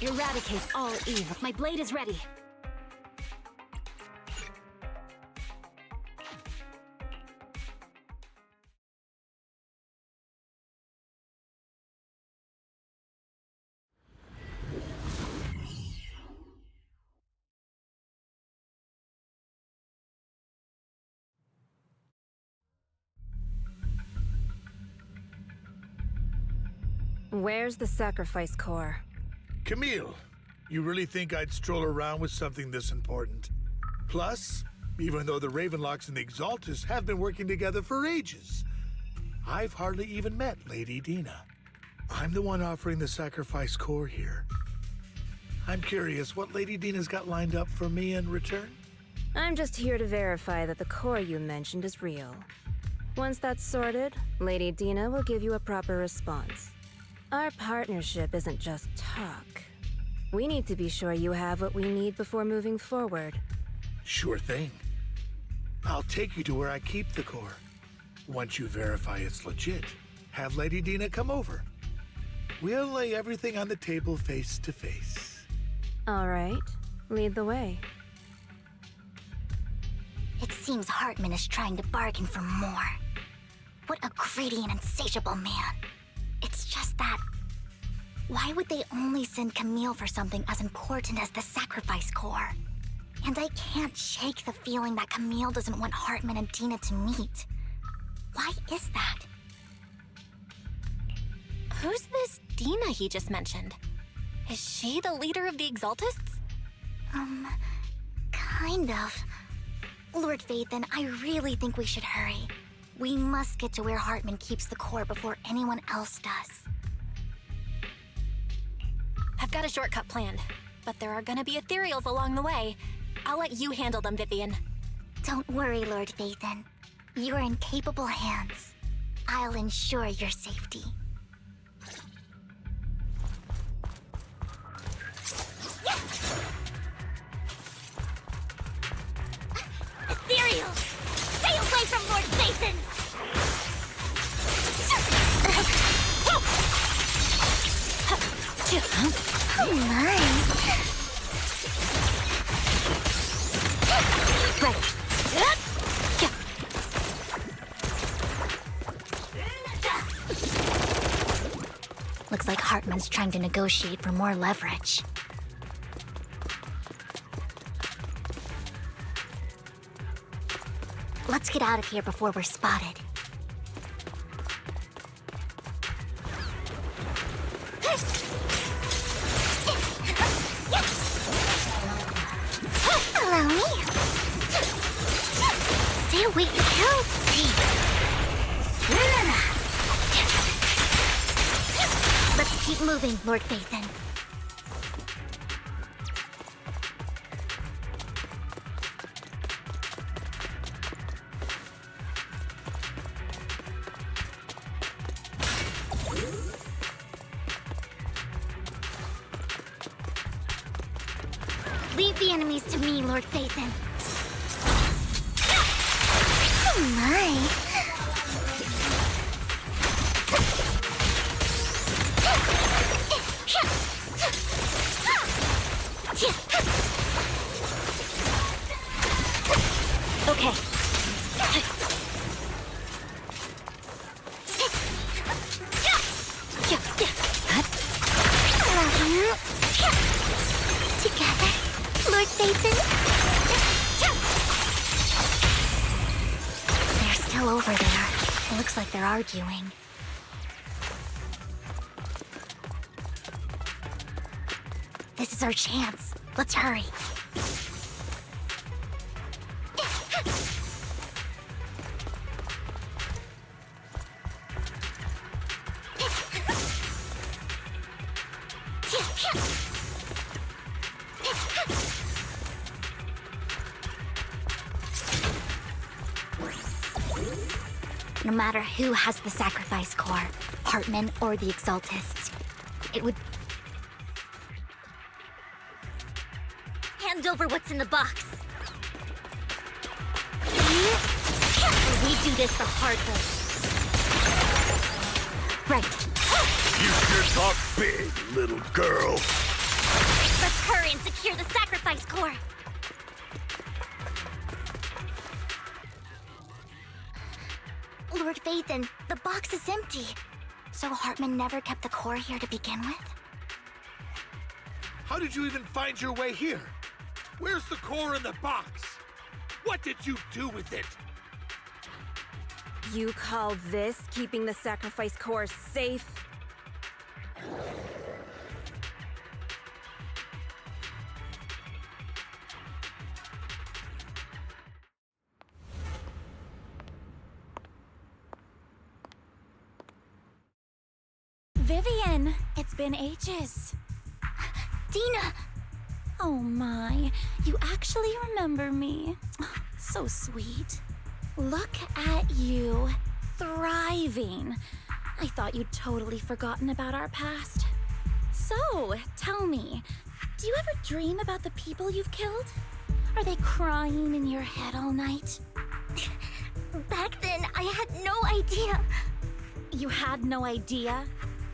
Eradicate all evil. My blade is ready. Where's the sacrifice core? Camille, you really think I'd stroll around with something this important? Plus, even though the Ravenlocks and the Exaltus have been working together for ages, I've hardly even met Lady Dina. I'm the one offering the sacrifice core here. I'm curious what Lady Dina's got lined up for me in return? I'm just here to verify that the core you mentioned is real. Once that's sorted, Lady Dina will give you a proper response. Our partnership isn't just talk. We need to be sure you have what we need before moving forward. Sure thing. I'll take you to where I keep the core. Once you verify it's legit, have Lady Dina come over. We'll lay everything on the table face to face. All right, lead the way. It seems Hartman is trying to bargain for more. What a greedy and insatiable man. It's just that... why would they only send Camille for something as important as the sacrifice core? And I can't shake the feeling that Camille doesn't want Hartman and Dina to meet. Why is that? Who's this Dina he just mentioned? Is she the leader of the Exaltists? Kind of. Lord Vathan, I really think we should hurry. We must get to where Hartman keeps the core before anyone else does. I've got a shortcut planned, but there are gonna be ethereals along the way. I'll let you handle them, Vivian. Don't worry, Lord Vathan. You're in capable hands. I'll ensure your safety. Ethereal! Stay away from Lord Vathan! Oh my! Right. Looks like Hartman's trying to negotiate for more leverage. Let's get out of here before we're spotted. Allow me. Stay away from help. Let's keep moving, Lord Vathan. Leave the enemies to me, Lord Vathan. Oh my. Okay. Together, Lord Vathan. They're still over there. It looks like they're arguing. This is our chance. Let's hurry. No matter who has the sacrifice core, Hartman or the Exaltists, it would... Hand over what's in the box. We do this the hard way. Right. You sure talk big, little girl. Hurry and secure the sacrifice core! Lord Vathan, the box is empty. So Hartman never kept the core here to begin with? How did you even find your way here? Where's the core in the box? What did you do with it? You call this keeping the sacrifice core safe? Vivian, it's been ages. Dina! Oh my, you actually remember me. So sweet. Look at you, thriving. I thought you'd totally forgotten about our past. So, tell me, do you ever dream about the people you've killed? Are they crying in your head all night? Back then, I had no idea. You had no idea?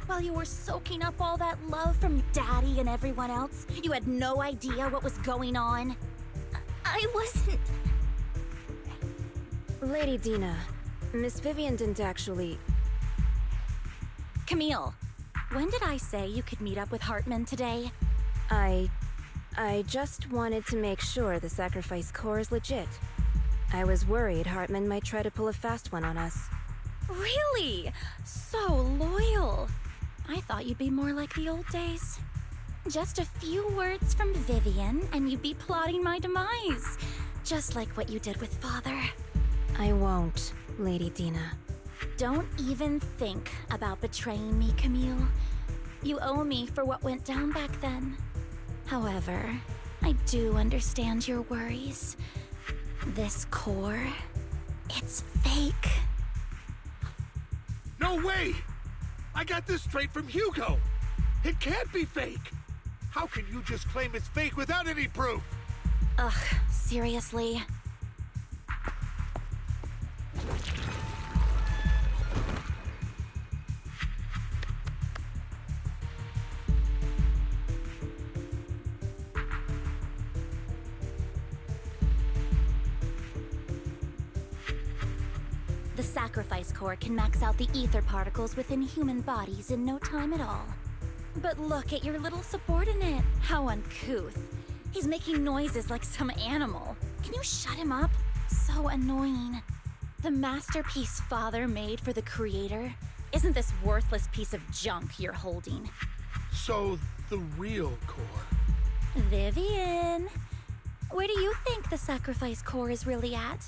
While you were soaking up all that love from Daddy and everyone else, you had no idea what was going on? I wasn't... Lady Dina, Miss Vivian didn't actually... Camille, when did I say you could meet up with Hartman today? I just wanted to make sure the sacrifice core is legit. I was worried Hartman might try to pull a fast one on us. Really? So loyal. I thought you'd be more like the old days. Just a few words from Vivian, and you'd be plotting my demise. Just like what you did with Father. I won't, Lady Dina. Don't even think about betraying me, Camille. You owe me for what went down back then. However, I do understand your worries. This core, it's fake. No way! I got this straight from Hugo! It can't be fake! How can you just claim it's fake without any proof? Ugh, seriously? The sacrifice core can max out the ether particles within human bodies in no time at all. But look at your little subordinate. How uncouth. He's making noises like some animal. Can you shut him up? So annoying. The masterpiece Father made for the Creator isn't this worthless piece of junk you're holding. So, the real core. Vivian, where do you think the sacrifice core is really at?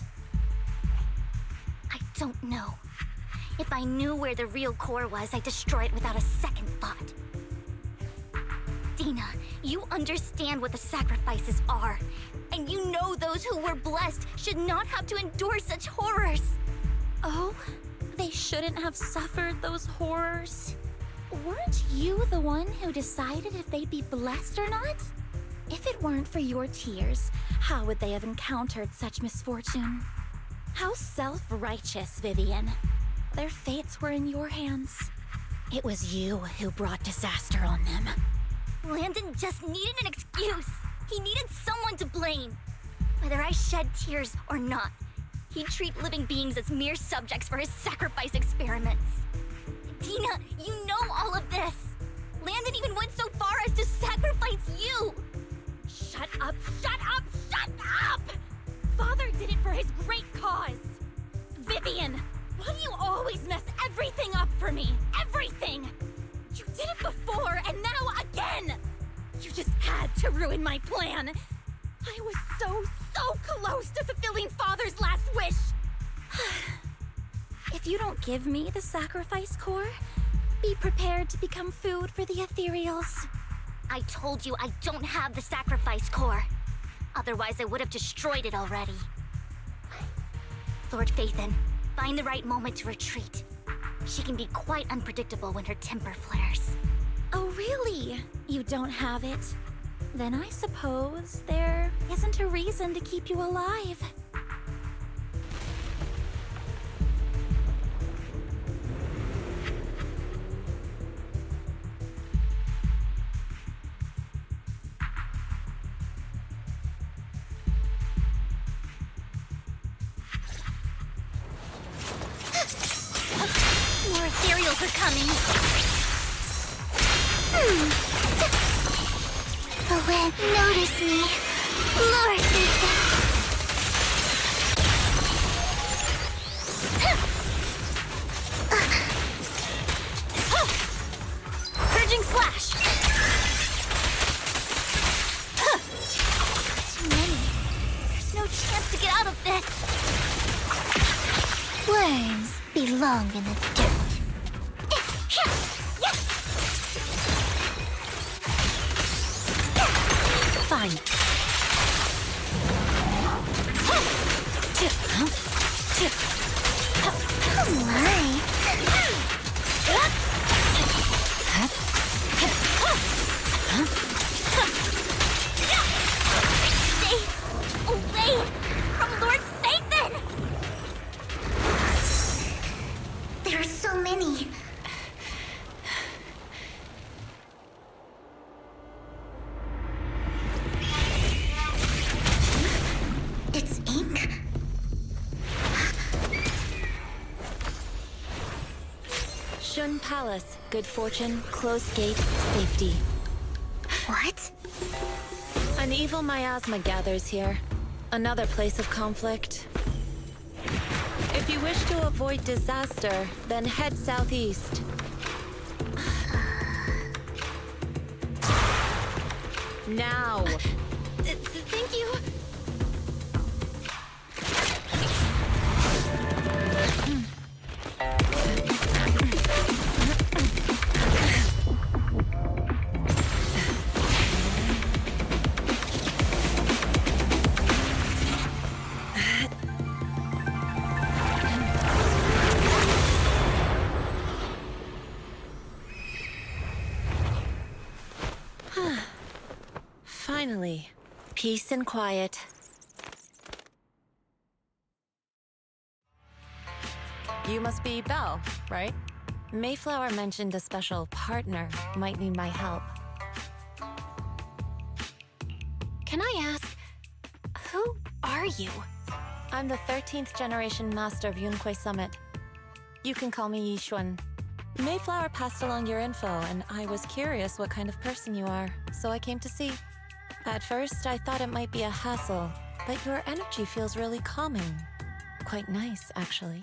I don't know. If I knew where the real core was, I'd destroy it without a second thought. Dina, you understand what the sacrifices are. And you know those who were blessed should not have to endure such horrors. Oh, they shouldn't have suffered those horrors. Weren't you the one who decided if they'd be blessed or not? If it weren't for your tears, how would they have encountered such misfortune? How self-righteous, Vivian. Their fates were in your hands. It was you who brought disaster on them. Landon just needed an excuse. He needed someone to blame. Whether I shed tears or not, he'd treat living beings as mere subjects for his sacrifice experiments. Dina, you know all of this. Landon even went so far as to sacrifice you. Shut up, shut up, shut up! Father did it for his great cause. Vivian, why do you always mess everything up for me? Everything! You did it before, and now again! You just had to ruin my plan. I was so close to fulfilling Father's last wish. If you don't give me the sacrifice core, be prepared to become food for the ethereals. I told you I don't have the sacrifice core. Otherwise, I would have destroyed it already. Lord Vathan, find the right moment to retreat. She can be quite unpredictable when her temper flares. Oh, really? You don't have it? Then I suppose there isn't a reason to keep you alive. angels are coming! The wind noticed me. Lord Vivian. Purging slash! Too many. There's no chance to get out of this. Worms belong in the dirt. Fine. Oh my. Stay away from Lord Sathan! There are so many. It's ink. Shun Palace. Good fortune, closed gate, safety. What? An evil miasma gathers here. Another place of conflict. If you wish to avoid disaster, then head southeast. Now! Thank you. Finally, peace and quiet. You must be Belle, right? Mayflower mentioned a special partner might need my help. Can I ask, who are you? I'm the 13th generation master of Yunque Summit. You can call me Yishuan. Mayflower passed along your info, and I was curious what kind of person you are, so I came to see. At first, I thought it might be a hassle, but your energy feels really calming. Quite nice, actually.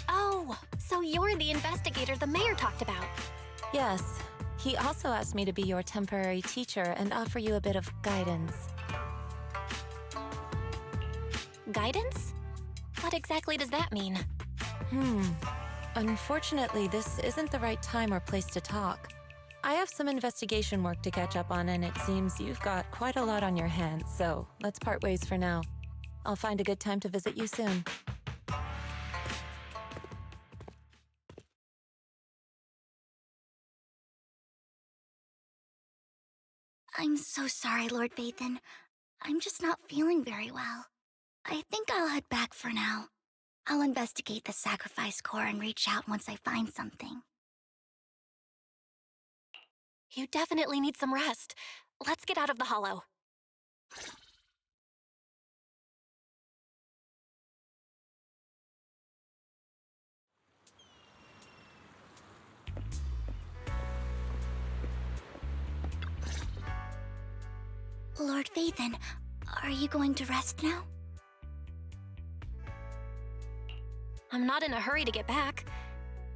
Oh, so you're the investigator the mayor talked about. Yes. He also asked me to be your temporary teacher and offer you a bit of guidance. Guidance? What exactly does that mean? Unfortunately, this isn't the right time or place to talk. I have some investigation work to catch up on, and it seems you've got quite a lot on your hands, so let's part ways for now. I'll find a good time to visit you soon. I'm so sorry, Lord Vathan. I'm just not feeling very well. I think I'll head back for now. I'll investigate the sacrifice core and reach out once I find something. You definitely need some rest. Let's get out of the hollow. Lord Vathan, are you going to rest now? I'm not in a hurry to get back.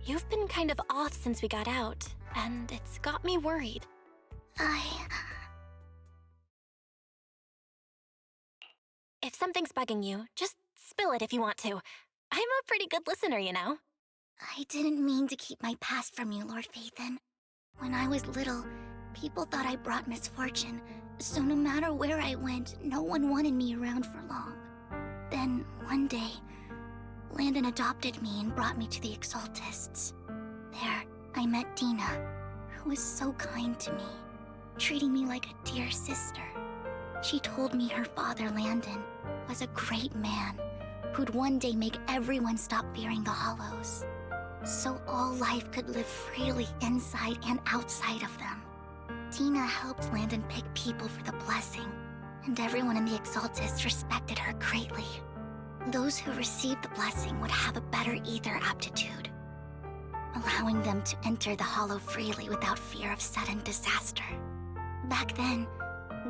You've been kind of off since we got out, and it's got me worried. If something's bugging you, just spill it if you want to. I'm a pretty good listener, you know. I didn't mean to keep my past from you, Lord Vathan. When I was little, people thought I brought misfortune, so no matter where I went, no one wanted me around for long. Then, one day, Landon adopted me and brought me to the Exaltists. There, I met Dina, who was so kind to me, treating me like a dear sister. She told me her father, Landon, was a great man who'd one day make everyone stop fearing the Hollows, so all life could live freely inside and outside of them. Dina helped Landon pick people for the blessing, and everyone in the Exaltists respected her greatly. those who received the blessing would have a better ether aptitude, allowing them to enter the hollow freely without fear of sudden disaster. Back then,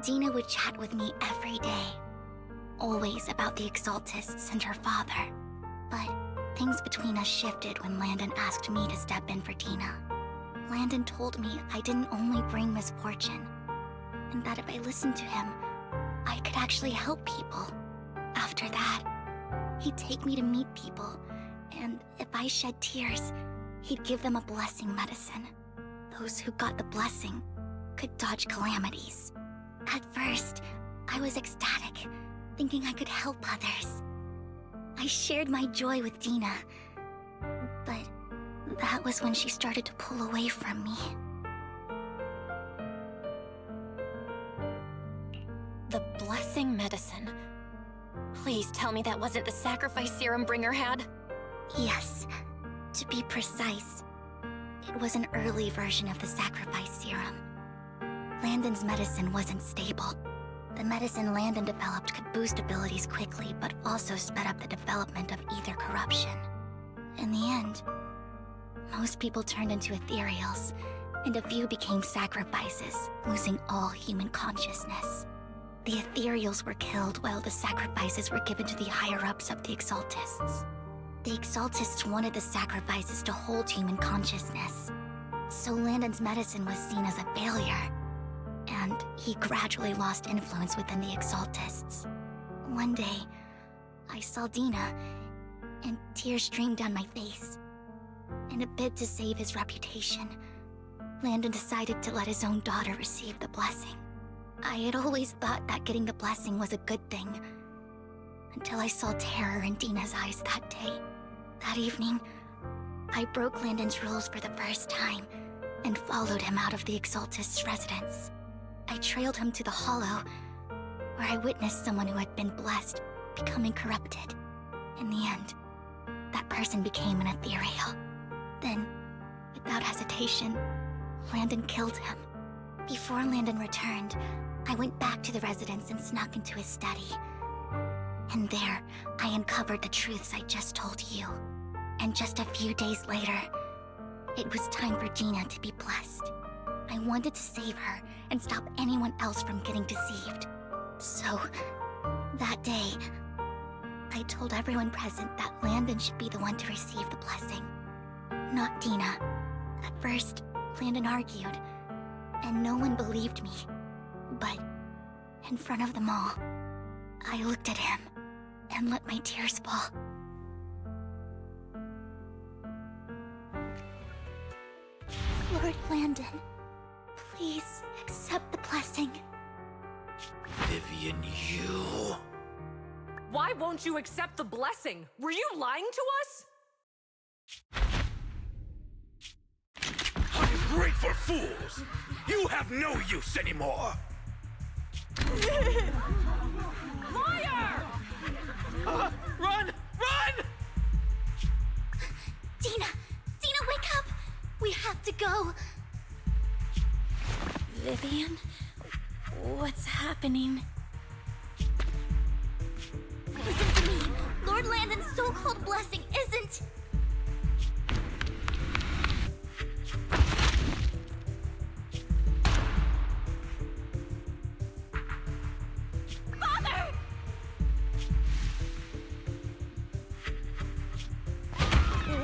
Dina would chat with me every day, always about the Exaltists and her father. But things between us shifted when Landon asked me to step in for Dina. Landon told me I didn't only bring misfortune, and that if I listened to him, I could actually help people. After that, he'd take me to meet people, and if I shed tears, he'd give them a blessing medicine. Those who got the blessing could dodge calamities. At first, I was ecstatic, thinking I could help others. I shared my joy with Dina, but that was when she started to pull away from me. The blessing medicine. Please tell me that wasn't the sacrifice serum Bringer had. Yes, to be precise, it was an early version of the sacrifice serum. Landon's medicine wasn't stable. The medicine Landon developed could boost abilities quickly, but also sped up the development of ether corruption. In the end, most people turned into ethereals, and a few became sacrifices, losing all human consciousness. The ethereals were killed while the sacrifices were given to the higher-ups of the Exaltists. The Exaltists wanted the sacrifices to hold human consciousness, so Landon's medicine was seen as a failure, and he gradually lost influence within the Exaltists. One day, I saw Dina, and tears streamed down my face. In a bid to save his reputation, Landon decided to let his own daughter receive the blessing. I had always thought that getting the blessing was a good thing, until I saw terror in Dina's eyes that day. That evening, I broke Landon's rules for the first time, and followed him out of the Exaltist's residence. I trailed him to the Hollow, where I witnessed someone who had been blessed becoming corrupted. In the end, that person became an ethereal. Then, without hesitation, Landon killed him. Before Landon returned, I went back to the residence and snuck into his study. And there, I uncovered the truths I just told you. And just a few days later, it was time for Dina to be blessed. I wanted to save her and stop anyone else from getting deceived. So, that day, I told everyone present that Landon should be the one to receive the blessing, not Dina. At first, Landon argued, and no one believed me. But, in front of them all, I looked at him and let my tears fall. Lord Landon, please accept the blessing. Vivian, you... Why won't you accept the blessing? Were you lying to us? Ungrateful fools! You have no use anymore! Liar! Run! Run! Dina! Dina, wake up! We have to go! Vivian? What's happening? Listen to me! Lord Landon's so-called blessing isn't... Father!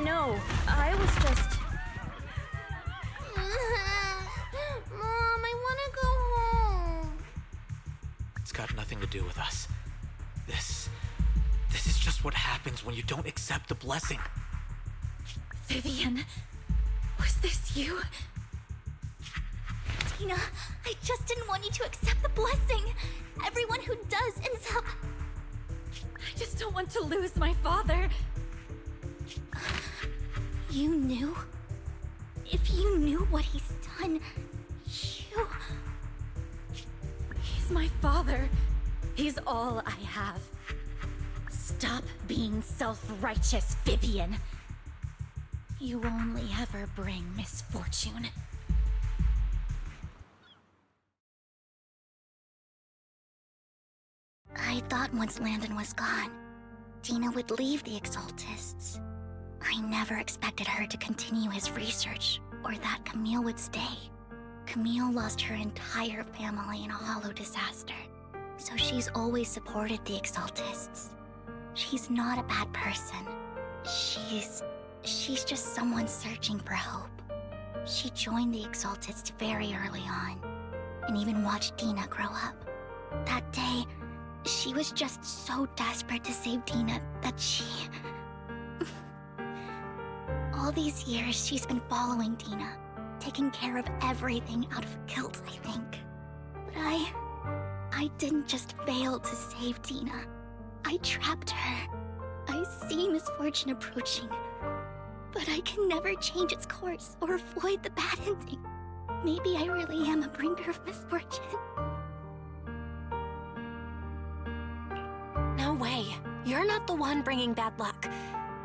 No, I was just... Mom, I want to go home. It's got nothing to do with us. This is just what happens when you don't accept the blessing. Vivian, was this you? Dina, I just didn't want you to accept the blessing. Everyone who does ends up... I just don't want to lose my father. You knew? If you knew what he's done, you... He's my father. He's all I have. Stop being self-righteous, Vivian. You only ever bring misfortune. I thought once Landon was gone, Dina would leave the Exaltists. I never expected her to continue his research, or that Camille would stay. Camille lost her entire family in a hollow disaster, so she's always supported the Exaltists. She's not a bad person. She's just someone searching for hope. She joined the Exaltists very early on, and even watched Dina grow up. That day, she was just so desperate to save Dina that she... All these years, she's been following Dina, taking care of everything out of guilt, I think. But I didn't just fail to save Dina. I trapped her. I see misfortune approaching, but I can never change its course or avoid the bad ending. Maybe I really am a bringer of misfortune. No way. You're not the one bringing bad luck.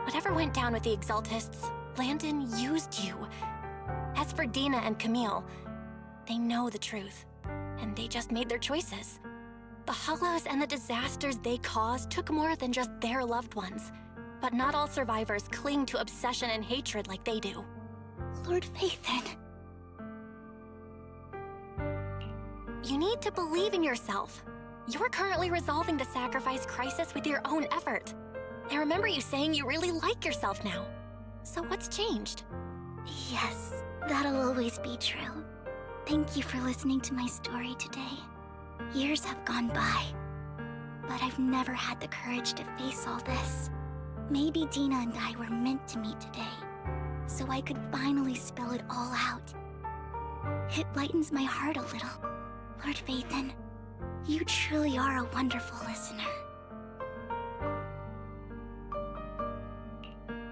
Whatever went down with the Exaltists, Landon used you. As for Dina and Camille, they know the truth, and they just made their choices. The Hollows and the disasters they caused took more than just their loved ones. But not all survivors cling to obsession and hatred like they do. Lord Phaethon. You need to believe in yourself. You're currently resolving the sacrifice crisis with your own effort. I remember you saying you really like yourself now. So what's changed? Yes, that'll always be true. Thank you for listening to my story today. Years have gone by, but I've never had the courage to face all this. Maybe Dina and I were meant to meet today, so I could finally spill it all out. It lightens my heart a little. Lord Phaethon, you truly are a wonderful listener.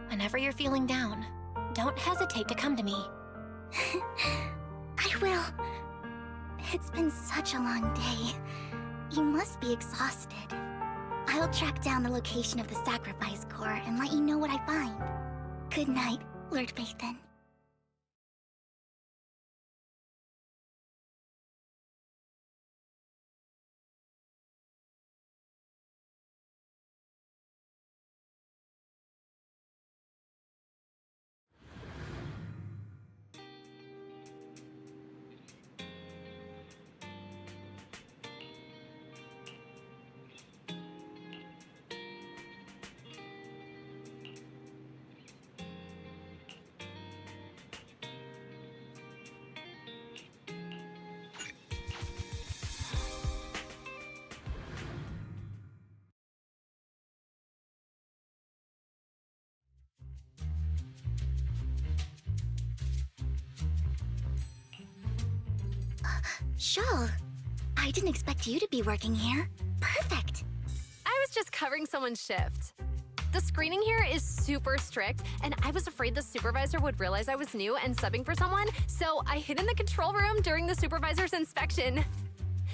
Whenever you're feeling down, don't hesitate to come to me. I will. It's been such a long day. You must be exhausted. I'll track down the location of the sacrifice core and let you know what I find. Good night, Lord Phaethon. Shul, I didn't expect you to be working here. Perfect. I was just covering someone's shift. The screening here is super strict, and I was afraid the supervisor would realize I was new and subbing for someone, so I hid in the control room during the supervisor's inspection.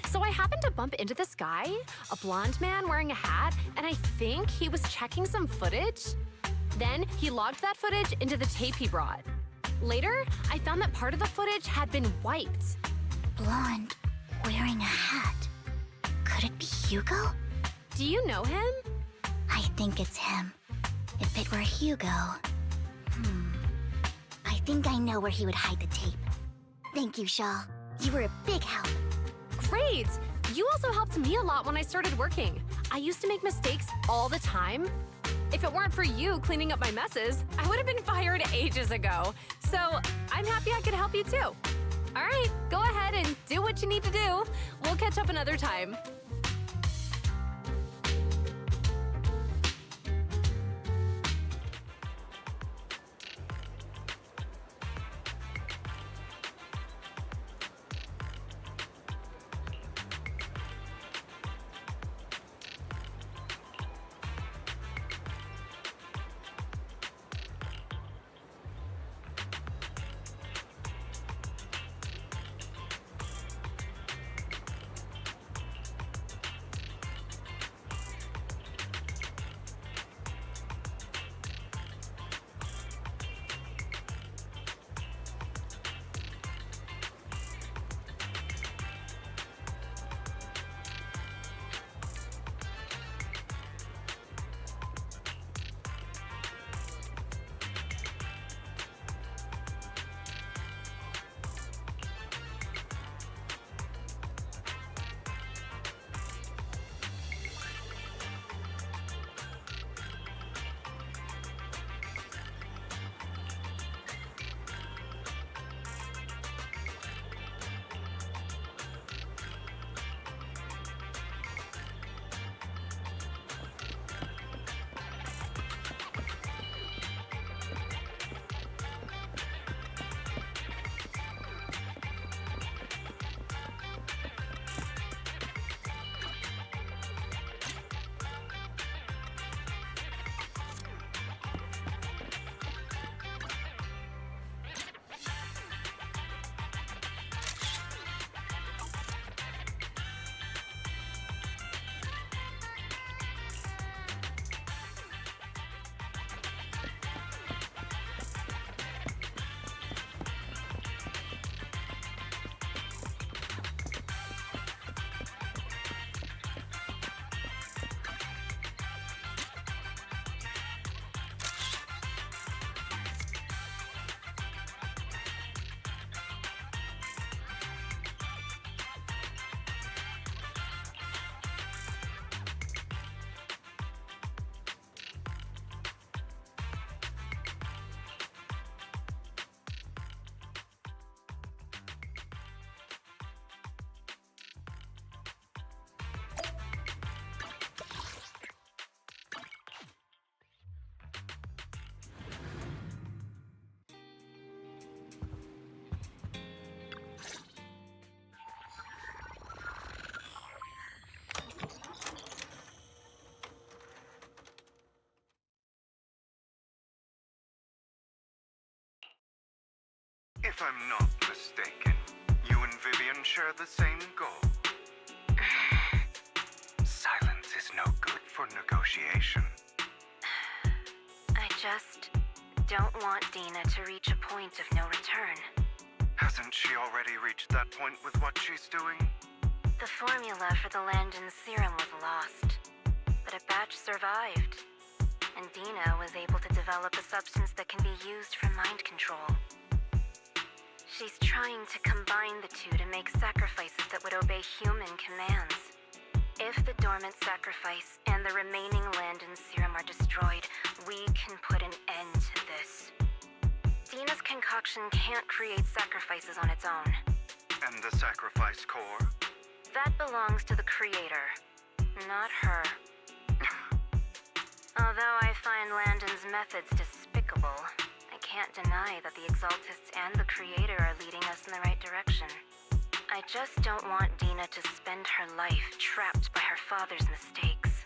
So I happened to bump into this guy, a blonde man wearing a hat, and I think he was checking some footage. Then he logged that footage into the tape he brought. Later, I found that part of the footage had been wiped. Blonde, wearing a hat. Could it be Hugo? Do you know him? I think it's him. If it were Hugo... I think I know where he would hide the tape. Thank you, Shaw. You were a big help. Great! You also helped me a lot when I started working. I used to make mistakes all the time. If it weren't for you cleaning up my messes, I would have been fired ages ago. So I'm happy I could help you too. All right, go ahead and do what you need to do. We'll catch up another time. If I'm not mistaken, you and Vivian share the same goal. Silence is no good for negotiation. I just don't want Dina to reach a point of no return. Hasn't she already reached that point with what she's doing? The formula for the Landon serum was lost, but a batch survived, and Dina was able to develop a substance that can be used for mind control. She's trying to combine the two to make sacrifices that would obey human commands. If the dormant sacrifice and the remaining Landon serum are destroyed, we can put an end to this. Dina's concoction can't create sacrifices on its own. And the sacrifice core? That belongs to the creator, not her. Although I find Landon's methods despicable, I can't deny that the Exaltists and the creator are leading us in the right direction. I just don't want Dina to spend her life trapped by her father's mistakes.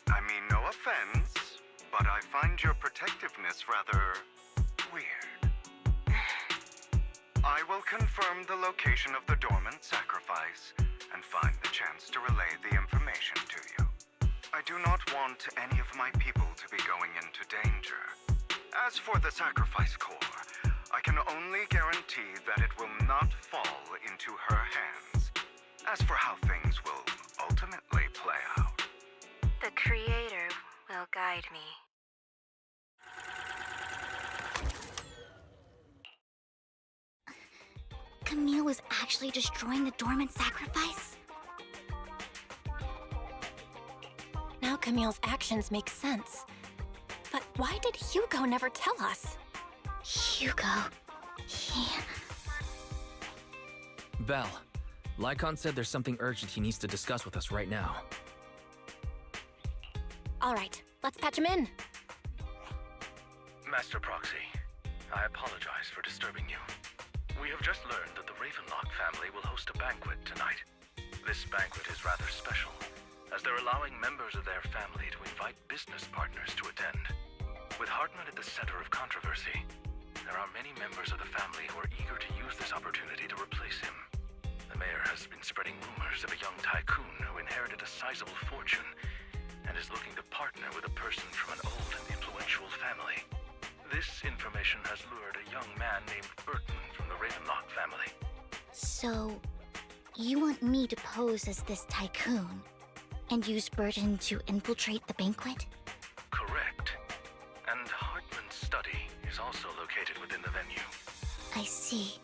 I mean, no offense, but I find your protectiveness rather weird. I will confirm the location of the dormant sacrifice and find the chance to relay the information to you. I do not want any of my people to be going into danger. As for the sacrifice core, I can only guarantee that it will not fall into her hands. As for how things will ultimately play out, The creator will guide me. Camille was actually destroying the dormant sacrifice? Now Camille's actions make sense. But why did Hugo never tell us? Hugo... he... Belle, Lycon said there's something urgent he needs to discuss with us right now. All right, let's patch him in. Master Proxy, I apologize for disturbing you. We have just learned that the Ravenlock family will host a banquet tonight. This banquet is rather special, as they're allowing members of their family to invite business partners to attend. With Hartman at the center of controversy, there are many members of the family who are eager to use this opportunity to replace him. The mayor has been spreading rumors of a young tycoon who inherited a sizable fortune and is looking to partner with a person from an old and influential family. This information has lured a young man named Burton from the Ravenlock family. So, you want me to pose as this tycoon and use Burton to infiltrate the banquet? Correct. And Hartman's study is also located within the venue. I see.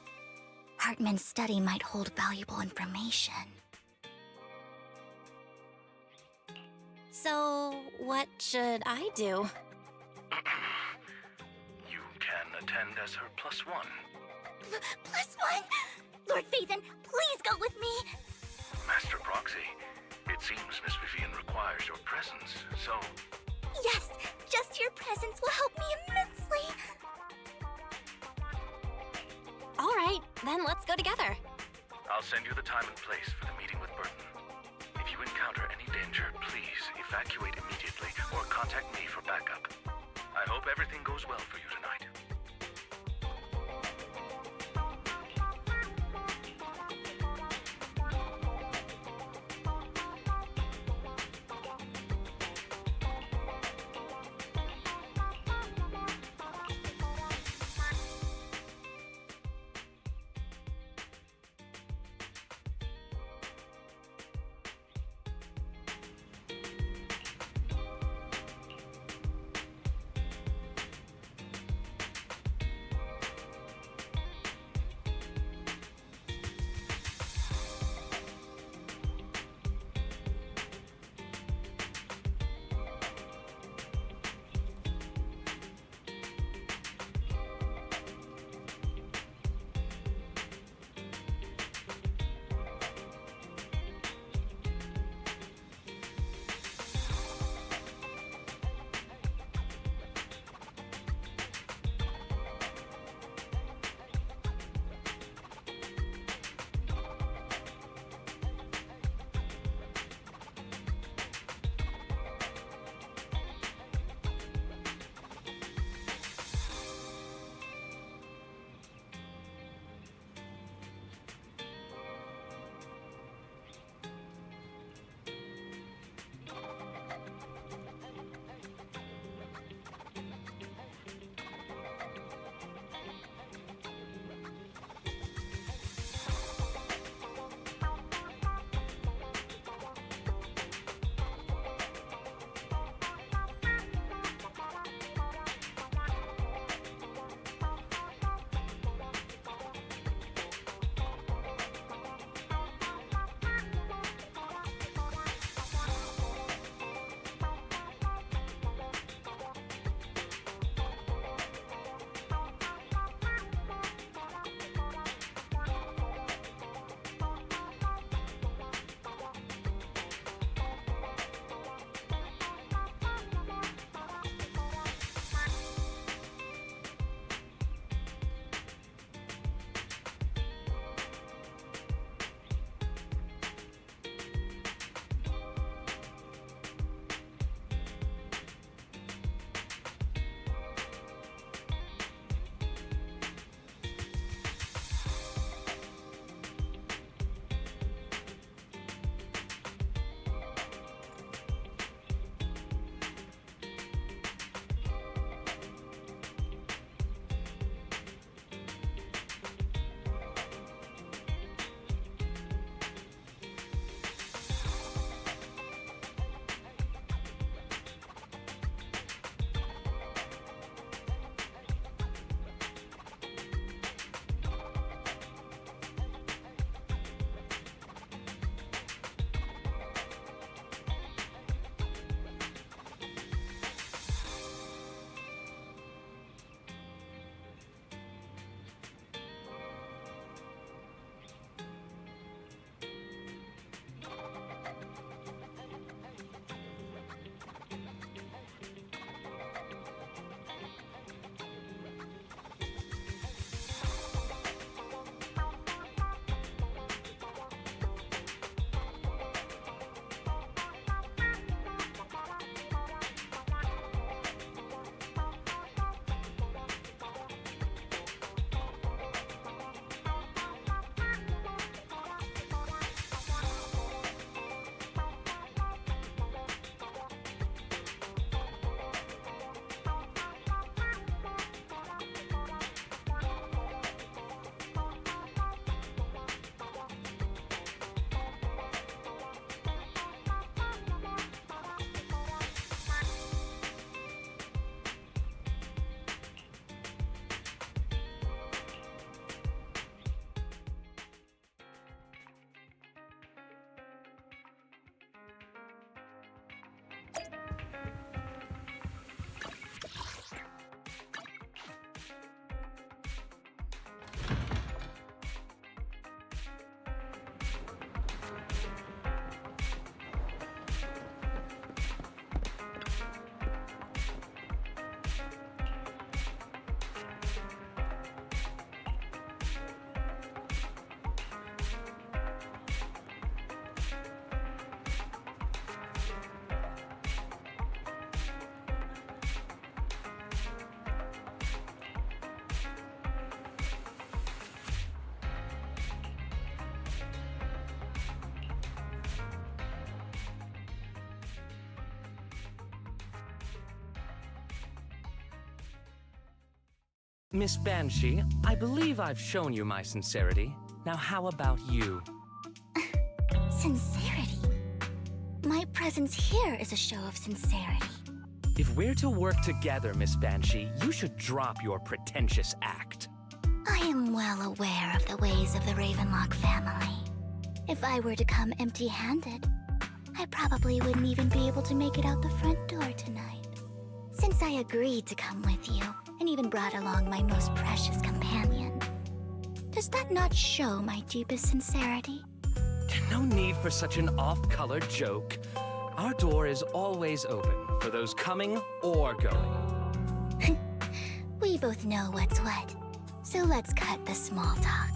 Hartman's study might hold valuable information. So, what should I do? You can attend as her +1. +1? Lord Phaethon, please go with me! Master Proxy, it seems Miss Vivian requires your presence, so... Yes, just your presence will help me immensely! All right, then let's go together. I'll send you the time and place for the meeting with Burton. If you encounter any danger, please evacuate immediately or contact me for backup. I hope everything goes well for you tonight. Miss Banshee, I believe I've shown you my sincerity. Now how about you? Sincerity? My presence here is a show of sincerity. If we're to work together, Miss Banshee, you should drop your pretentious act. I am well aware of the ways of the Ravenlock family. If I were to come empty-handed, I probably wouldn't even be able to make it out the front door tonight. Since I agreed to come with you, and even brought along my most precious companion, does that not show my deepest sincerity? No need for such an off-color joke. Our door is always open for those coming or going. We both know what's what, so let's cut the small talk.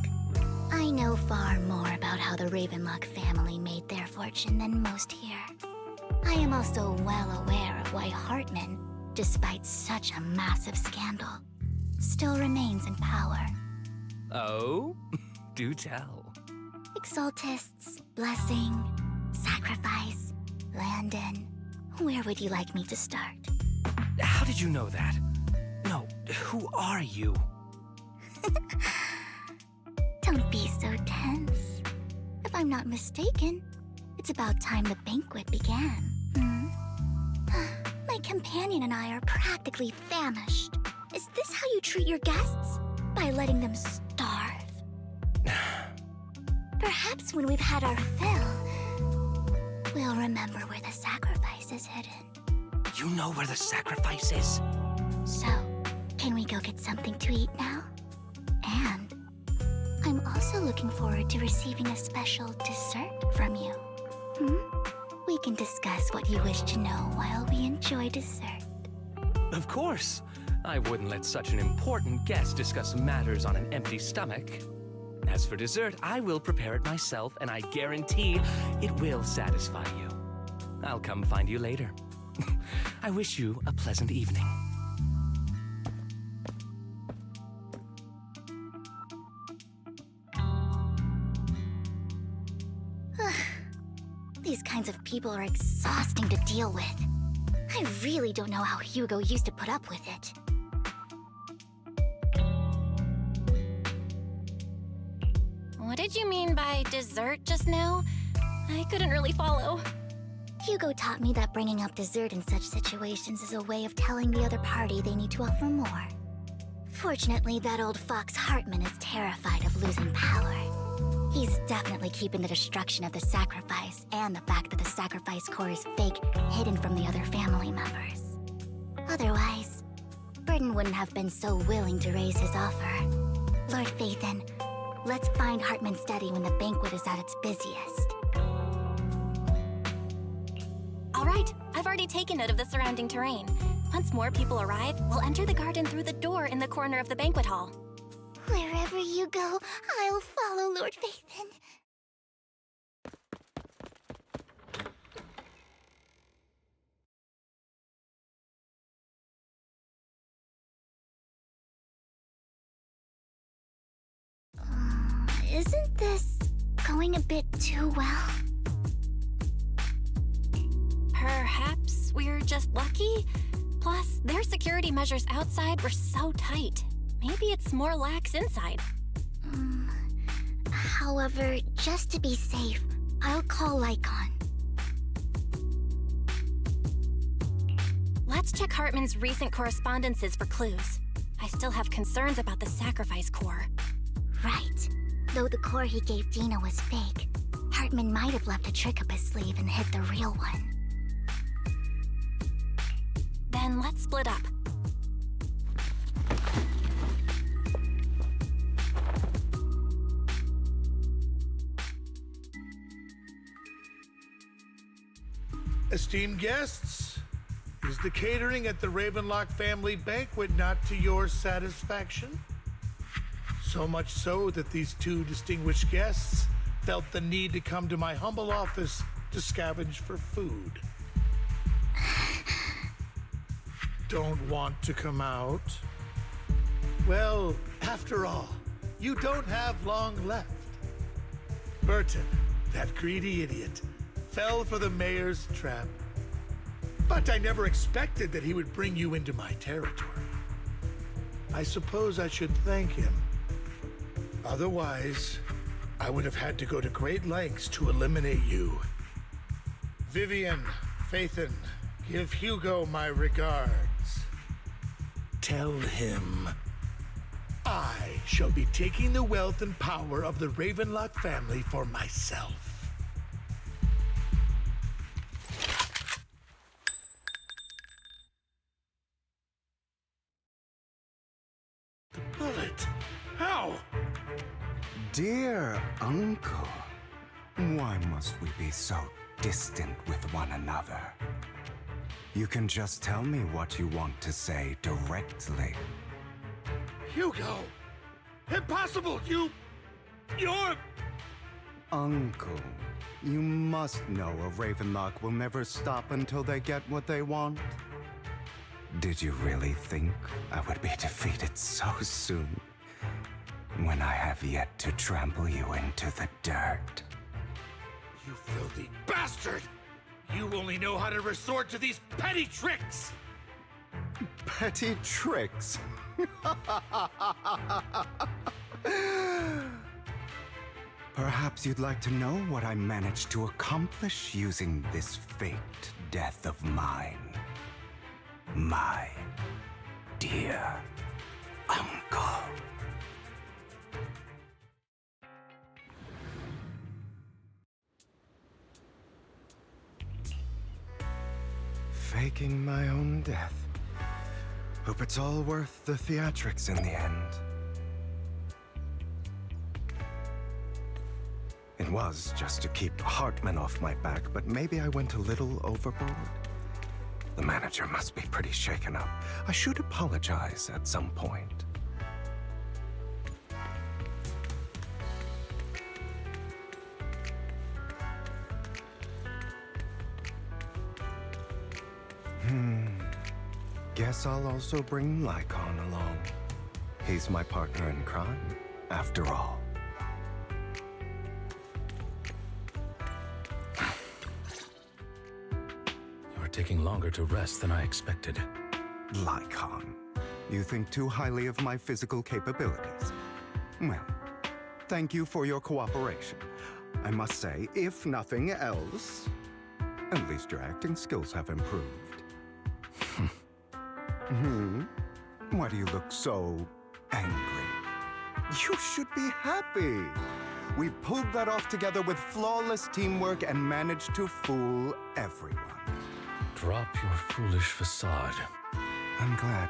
I know far more about how the Ravenlock family made their fortune than most here. I am also well aware of why Hartman, despite such a massive scandal, still remains in power. Oh? Do tell. Exaltists, blessing, sacrifice, Landon. Where would you like me to start? How did you know that? No, who are you? Don't be so tense. If I'm not mistaken, it's about time the banquet began. My companion and I are practically famished. Is this how you treat your guests? By letting them starve? Perhaps when we've had our fill, we'll remember where the sacrifice is hidden. You know where the sacrifice is? So, can we go get something to eat now? And I'm also looking forward to receiving a special dessert from you. We can discuss what you wish to know while we enjoy dessert. Of course. I wouldn't let such an important guest discuss matters on an empty stomach. As for dessert, I will prepare it myself, and I guarantee it will satisfy you. I'll come find you later. I wish you a pleasant evening. These kinds of people are exhausting to deal with. I really don't know how Hugo used to put up with it. What did you mean by dessert just now? I couldn't really follow. Hugo taught me that bringing up dessert in such situations is a way of telling the other party they need to offer more. Fortunately, that old fox Hartman is terrified of losing power. He's definitely keeping the destruction of the sacrifice and the fact that the sacrifice core is fake hidden from the other family members. Otherwise, Burden wouldn't have been so willing to raise his offer. Lord Phaethon, let's find Hartman's study when the banquet is at its busiest. All right, I've already taken note of the surrounding terrain. Once more people arrive, we'll enter the garden through the door in the corner of the banquet hall. Wherever you go, I'll follow, Lord Phaethon. Isn't this going a bit too well? Perhaps we're just lucky? Plus, their security measures outside were so tight. Maybe it's more lax inside. However, just to be safe, I'll call Lycon. Let's check Hartman's recent correspondences for clues. I still have concerns about the sacrifice core. Right. Though the core he gave Dina was fake, Hartman might have left a trick up his sleeve and hid the real one. Then let's split up. Esteemed guests, is the catering at the Ravenlock family banquet not to your satisfaction? So much so that these two distinguished guests felt the need to come to my humble office to scavenge for food. Don't want to come out? Well, after all, you don't have long left. Burton, that greedy idiot, fell for the mayor's trap. But I never expected that he would bring you into my territory. I suppose I should thank him. Otherwise, I would have had to go to great lengths to eliminate you. Vivian, Phaethon, give Hugo my regards. Tell him I shall be taking the wealth and power of the Ravenlock family for myself. The bullet? How? Dear Uncle, why must we be so distant with one another? You can just tell me what you want to say directly. Hugo! Impossible! You're... Uncle, you must know a Ravenlock will never stop until they get what they want. Did you really think I would be defeated so soon? When I have yet to trample you into the dirt. You filthy bastard! You only know how to resort to these petty tricks! Petty tricks? Perhaps you'd like to know what I managed to accomplish using this faked death of mine. My dear uncle. Faking my own death. Hope it's all worth the theatrics in the end. It was just to keep Hartman off my back, but maybe I went a little overboard. The manager must be pretty shaken up. I should apologize at some point. Guess I'll also bring Lycon along. He's my partner in crime, after all. You're taking longer to rest than I expected. Lycon, you think too highly of my physical capabilities. Well, thank you for your cooperation. I must say, if nothing else, at least your acting skills have improved. Why do you look so angry? You should be happy. We pulled that off together with flawless teamwork and managed to fool everyone. Drop your foolish facade. I'm glad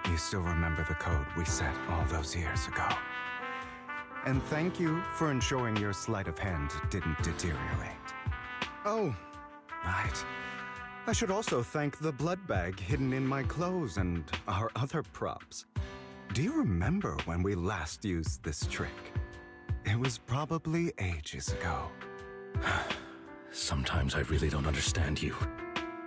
you still remember the code we set all those years ago. And thank you for ensuring your sleight of hand didn't deteriorate. Oh, right. I should also thank the blood bag hidden in my clothes and our other props. Do you remember when we last used this trick? It was probably ages ago. Sometimes I really don't understand you.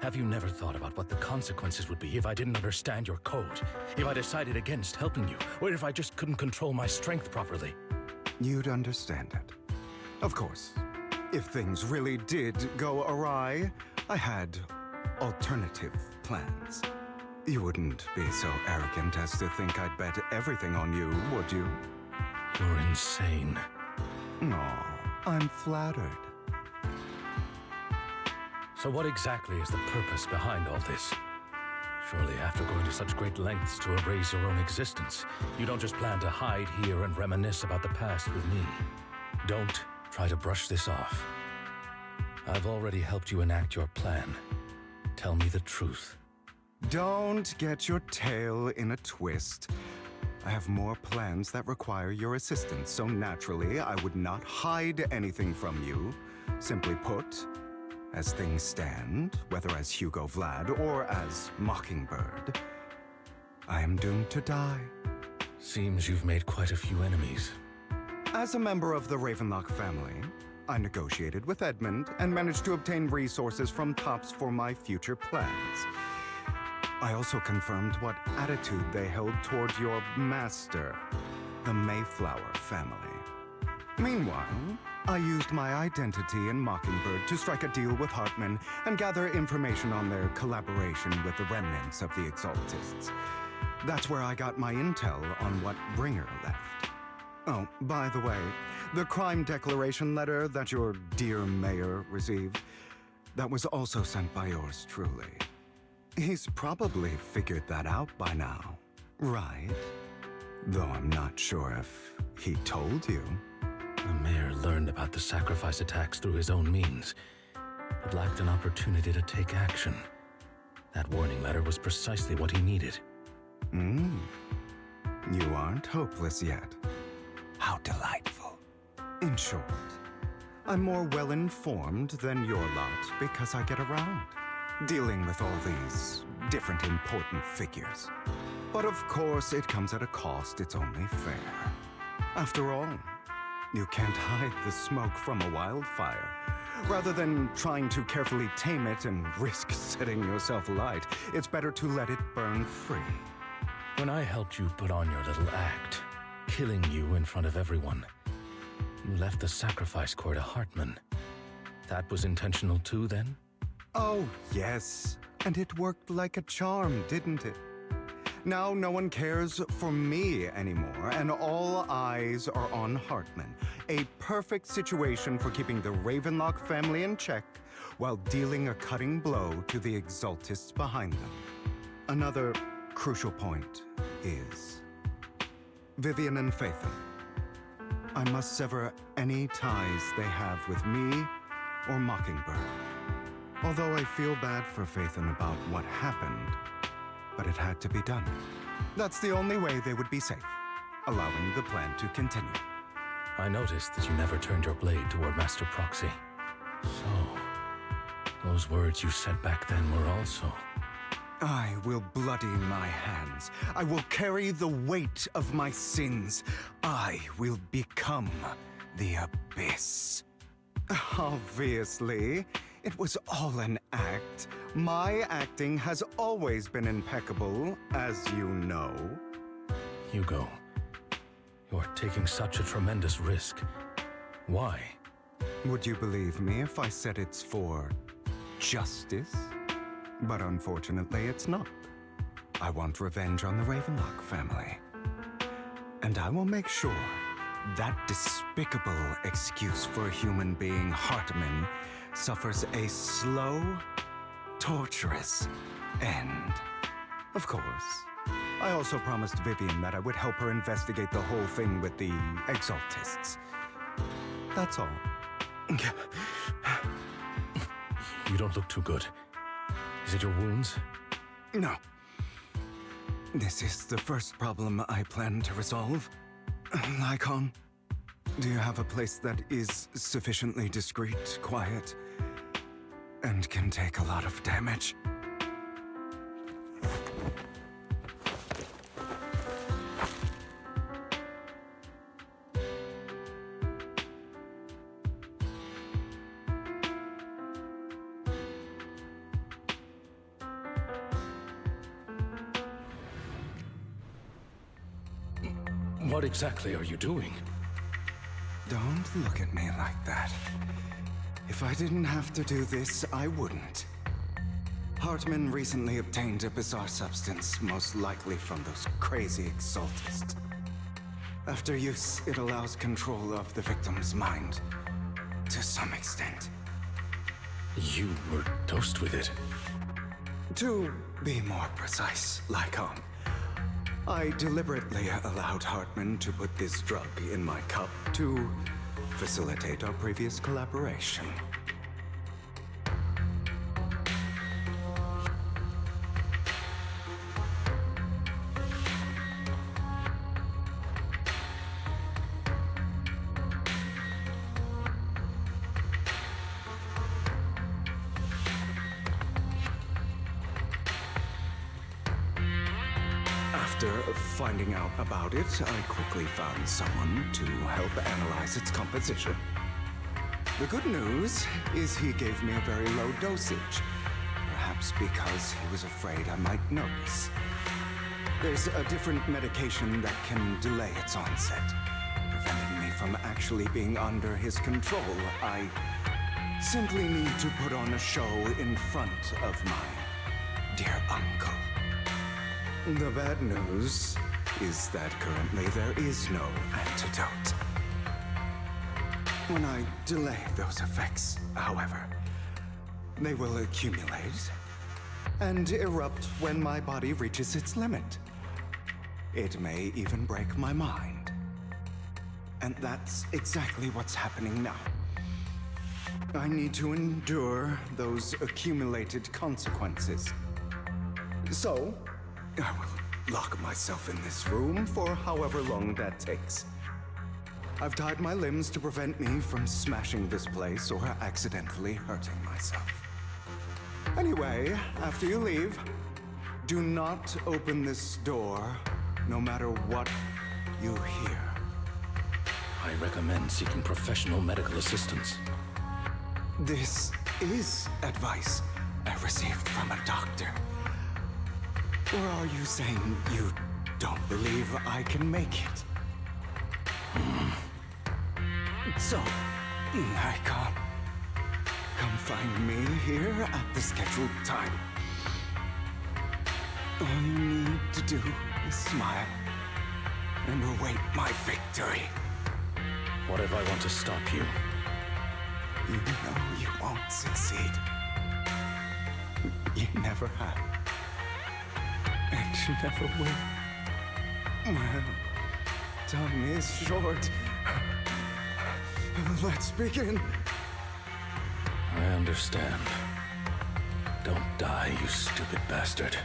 Have you never thought about what the consequences would be if I didn't understand your code? If I decided against helping you? Or if I just couldn't control my strength properly? You'd understand it. Of course, if things really did go awry, I had alternative plans. You wouldn't be so arrogant as to think I'd bet everything on you, would you? You're insane. Aw, I'm flattered. So what exactly is the purpose behind all this? Surely after going to such great lengths to erase your own existence, you don't just plan to hide here and reminisce about the past with me. Don't try to brush this off. I've already helped you enact your plan. Tell me the truth. Don't get your tail in a twist. I have more plans that require your assistance, so naturally I would not hide anything from you. Simply put, as things stand, whether as Hugo Vlad or as Mockingbird, I am doomed to die. Seems you've made quite a few enemies. As a member of the Ravenlock family, I negotiated with Edmund and managed to obtain resources from Tops for my future plans. I also confirmed what attitude they held toward your master, the Mayflower family. Meanwhile, I used my identity in Mockingbird to strike a deal with Hartman and gather information on their collaboration with the remnants of the Exaltists. That's where I got my intel on what Bringer left. Oh, by the way, the crime declaration letter that your dear mayor received, that was also sent by yours truly. He's probably figured that out by now, right? Though I'm not sure if he told you. The mayor learned about the sacrifice attacks through his own means, but lacked an opportunity to take action. That warning letter was precisely what he needed. You aren't hopeless yet. How delightful. In short, I'm more well-informed than your lot because I get around, dealing with all these different important figures. But of course, it comes at a cost. It's only fair. After all, you can't hide the smoke from a wildfire. Rather than trying to carefully tame it and risk setting yourself alight, it's better to let it burn free. When I helped you put on your little act, killing you in front of everyone, you left the sacrifice core to Hartman. That was intentional too, then? Oh, yes. And it worked like a charm, didn't it? Now no one cares for me anymore, and all eyes are on Hartman. A perfect situation for keeping the Ravenlock family in check while dealing a cutting blow to the Exaltists behind them. Another crucial point is Vivian and Phaethon. I must sever any ties they have with me or Mockingbird. Although I feel bad for Phaethon about what happened, but it had to be done. That's the only way they would be safe, allowing the plan to continue. I noticed that you never turned your blade toward Master Proxy. So, those words you said back then were also... I will bloody my hands. I will carry the weight of my sins. I will become the Abyss. Obviously, it was all an act. My acting has always been impeccable, as you know. Hugo, you're taking such a tremendous risk. Why? Would you believe me if I said it's for justice? But unfortunately, it's not. I want revenge on the Ravenlock family. And I will make sure that despicable excuse for a human being, Hartman, suffers a slow, torturous end. Of course, I also promised Vivian that I would help her investigate the whole thing with the Exaltists. That's all. You don't look too good. Is it your wounds? No. This is the first problem I plan to resolve. Lycon, do you have a place that is sufficiently discreet, quiet, and can take a lot of damage? What exactly are you doing? Don't look at me like that. If I didn't have to do this, I wouldn't. Hartman recently obtained a bizarre substance, most likely from those crazy Exaltists. After use, it allows control of the victim's mind, to some extent. You were dosed with it? To be more precise, Lycon, I deliberately allowed Hartman to put this drug in my cup to facilitate our previous collaboration. After finding out about it, I quickly found someone to help analyze its composition. The good news is he gave me a very low dosage, perhaps because he was afraid I might notice. There's a different medication that can delay its onset, preventing me from actually being under his control. I simply need to put on a show in front of my dear uncle. The bad news is that currently there is no antidote. When I delay those effects, however, they will accumulate and erupt when my body reaches its limit. It may even break my mind. And that's exactly what's happening now. I need to endure those accumulated consequences. So, I will lock myself in this room for however long that takes. I've tied my limbs to prevent me from smashing this place or accidentally hurting myself. Anyway, after you leave, do not open this door, no matter what you hear. I recommend seeking professional medical assistance. This is advice I received from a doctor. Or are you saying you don't believe I can make it? So, Icon, come find me here at the scheduled time. All you need to do is smile and await my victory. What if I want to stop you? You know you won't succeed. You never have. And you never will. Well, time is short. Let's begin. I understand. Don't die, you stupid bastard.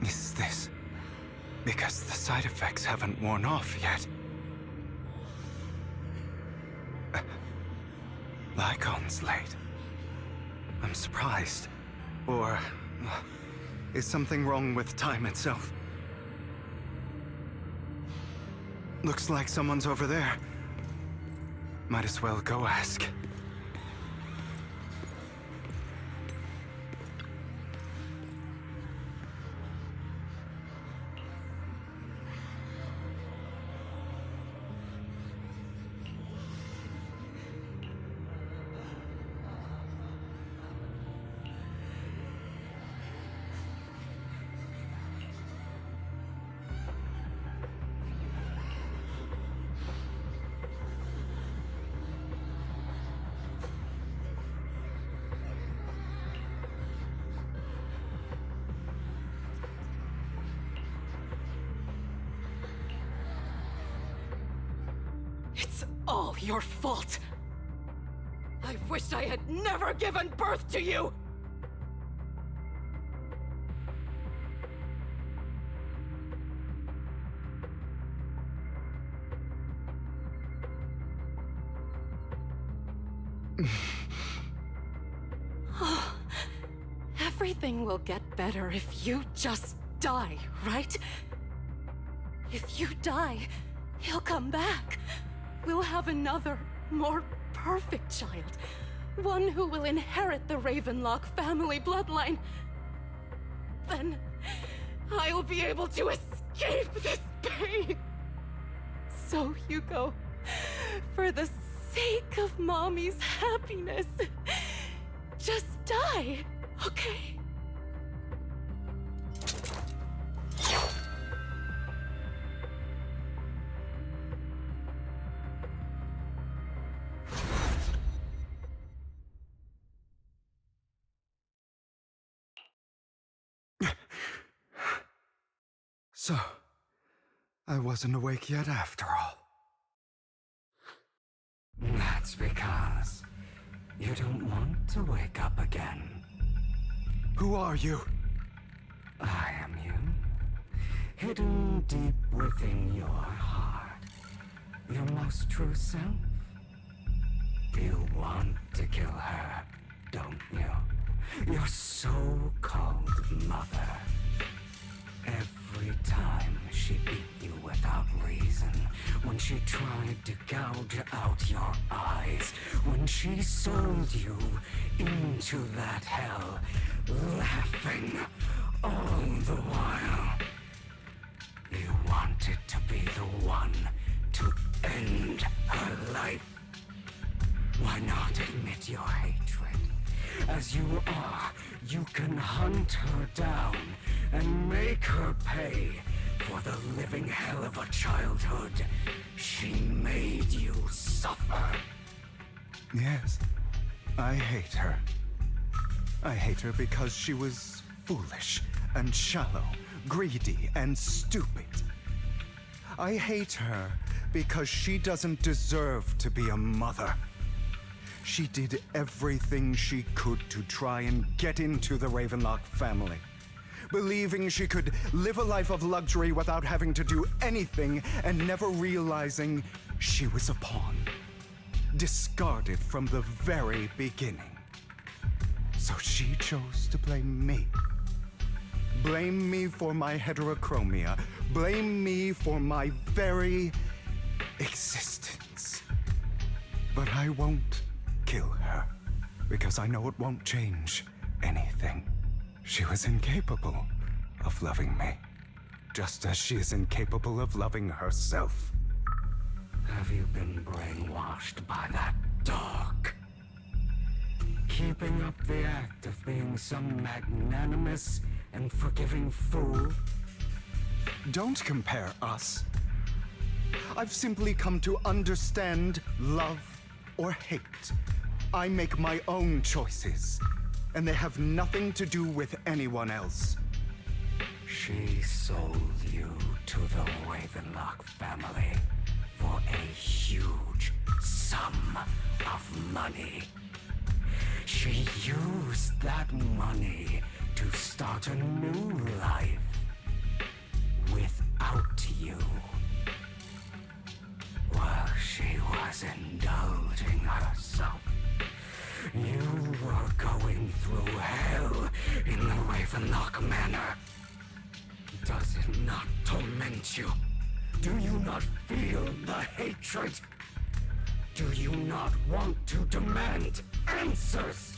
Is this because the side effects haven't worn off yet? Lycon's late. I'm surprised. Or is something wrong with time itself? Looks like someone's over there. Might as well go ask. It's all your fault. I wish I had never given birth to you! Everything will get better if you just die, right? If you die, he'll come back. We'll have another, more perfect child. One who will inherit the Ravenlock family bloodline. Then I will be able to escape this pain. So, Hugo, for the sake of Mommy's happiness, just die, okay? So, I wasn't awake yet after all. That's because you don't want to wake up again. Who are you? I am you. Hidden deep within your heart. Your most true self. You want to kill her, don't you? Your so-called mother. Every Every time she beat you without reason, when she tried to gouge out your eyes, when she sold you into that hell, laughing all the while. You wanted to be the one to end her life. Why not admit your hatred? As you are, you can hunt her down and make her pay for the living hell of a childhood she made you suffer. Yes, I hate her. I hate her because she was foolish and shallow, greedy and stupid. I hate her because she doesn't deserve to be a mother. She did everything she could to try and get into the Ravenlock family, believing she could live a life of luxury without having to do anything and never realizing she was a pawn, discarded from the very beginning. So she chose to blame me. Blame me for my heterochromia. Blame me for my very existence. But I won't kill her, because I know it won't change anything. She was incapable of loving me, just as she is incapable of loving herself. Have you been brainwashed by that dog? Keeping up the act of being some magnanimous and forgiving fool? Don't compare us. I've simply come to understand love or hate. I make my own choices, and they have nothing to do with anyone else. She sold you to the Ravenlock family for a huge sum of money. She used that money to start a new life without you. While she was indulging herself, you were going through hell in the Ravenlock Manor. Does it not torment you? Do you not feel the hatred? Do you not want to demand answers?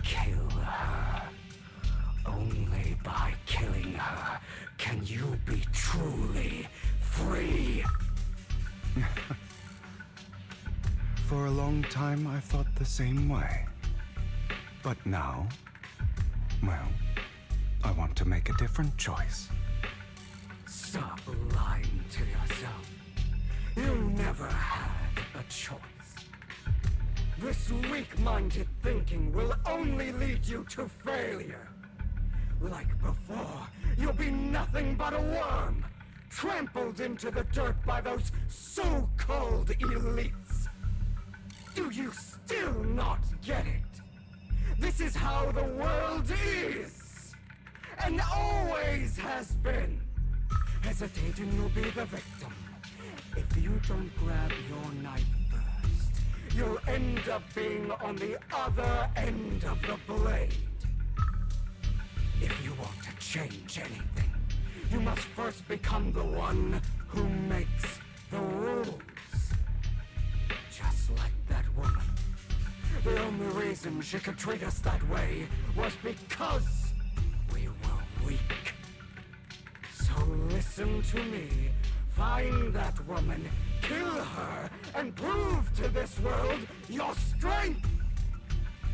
Kill her. Only by killing her can you be truly free. For a long time, I thought the same way. But now, well, I want to make a different choice. Stop lying to yourself. You never had a choice. This weak-minded thinking will only lead you to failure. Like before, you'll be nothing but a worm, trampled into the dirt by those so-called elites. Do you still not get it? This is how the world is, and always has been. Hesitate and you'll be the victim. If you don't grab your knife first, you'll end up being on the other end of the blade. If you want to change anything, you must first become the one who makes the rules. Just like that woman. The only reason she could treat us that way was because we were weak. So listen to me. Find that woman, kill her, and prove to this world your strength.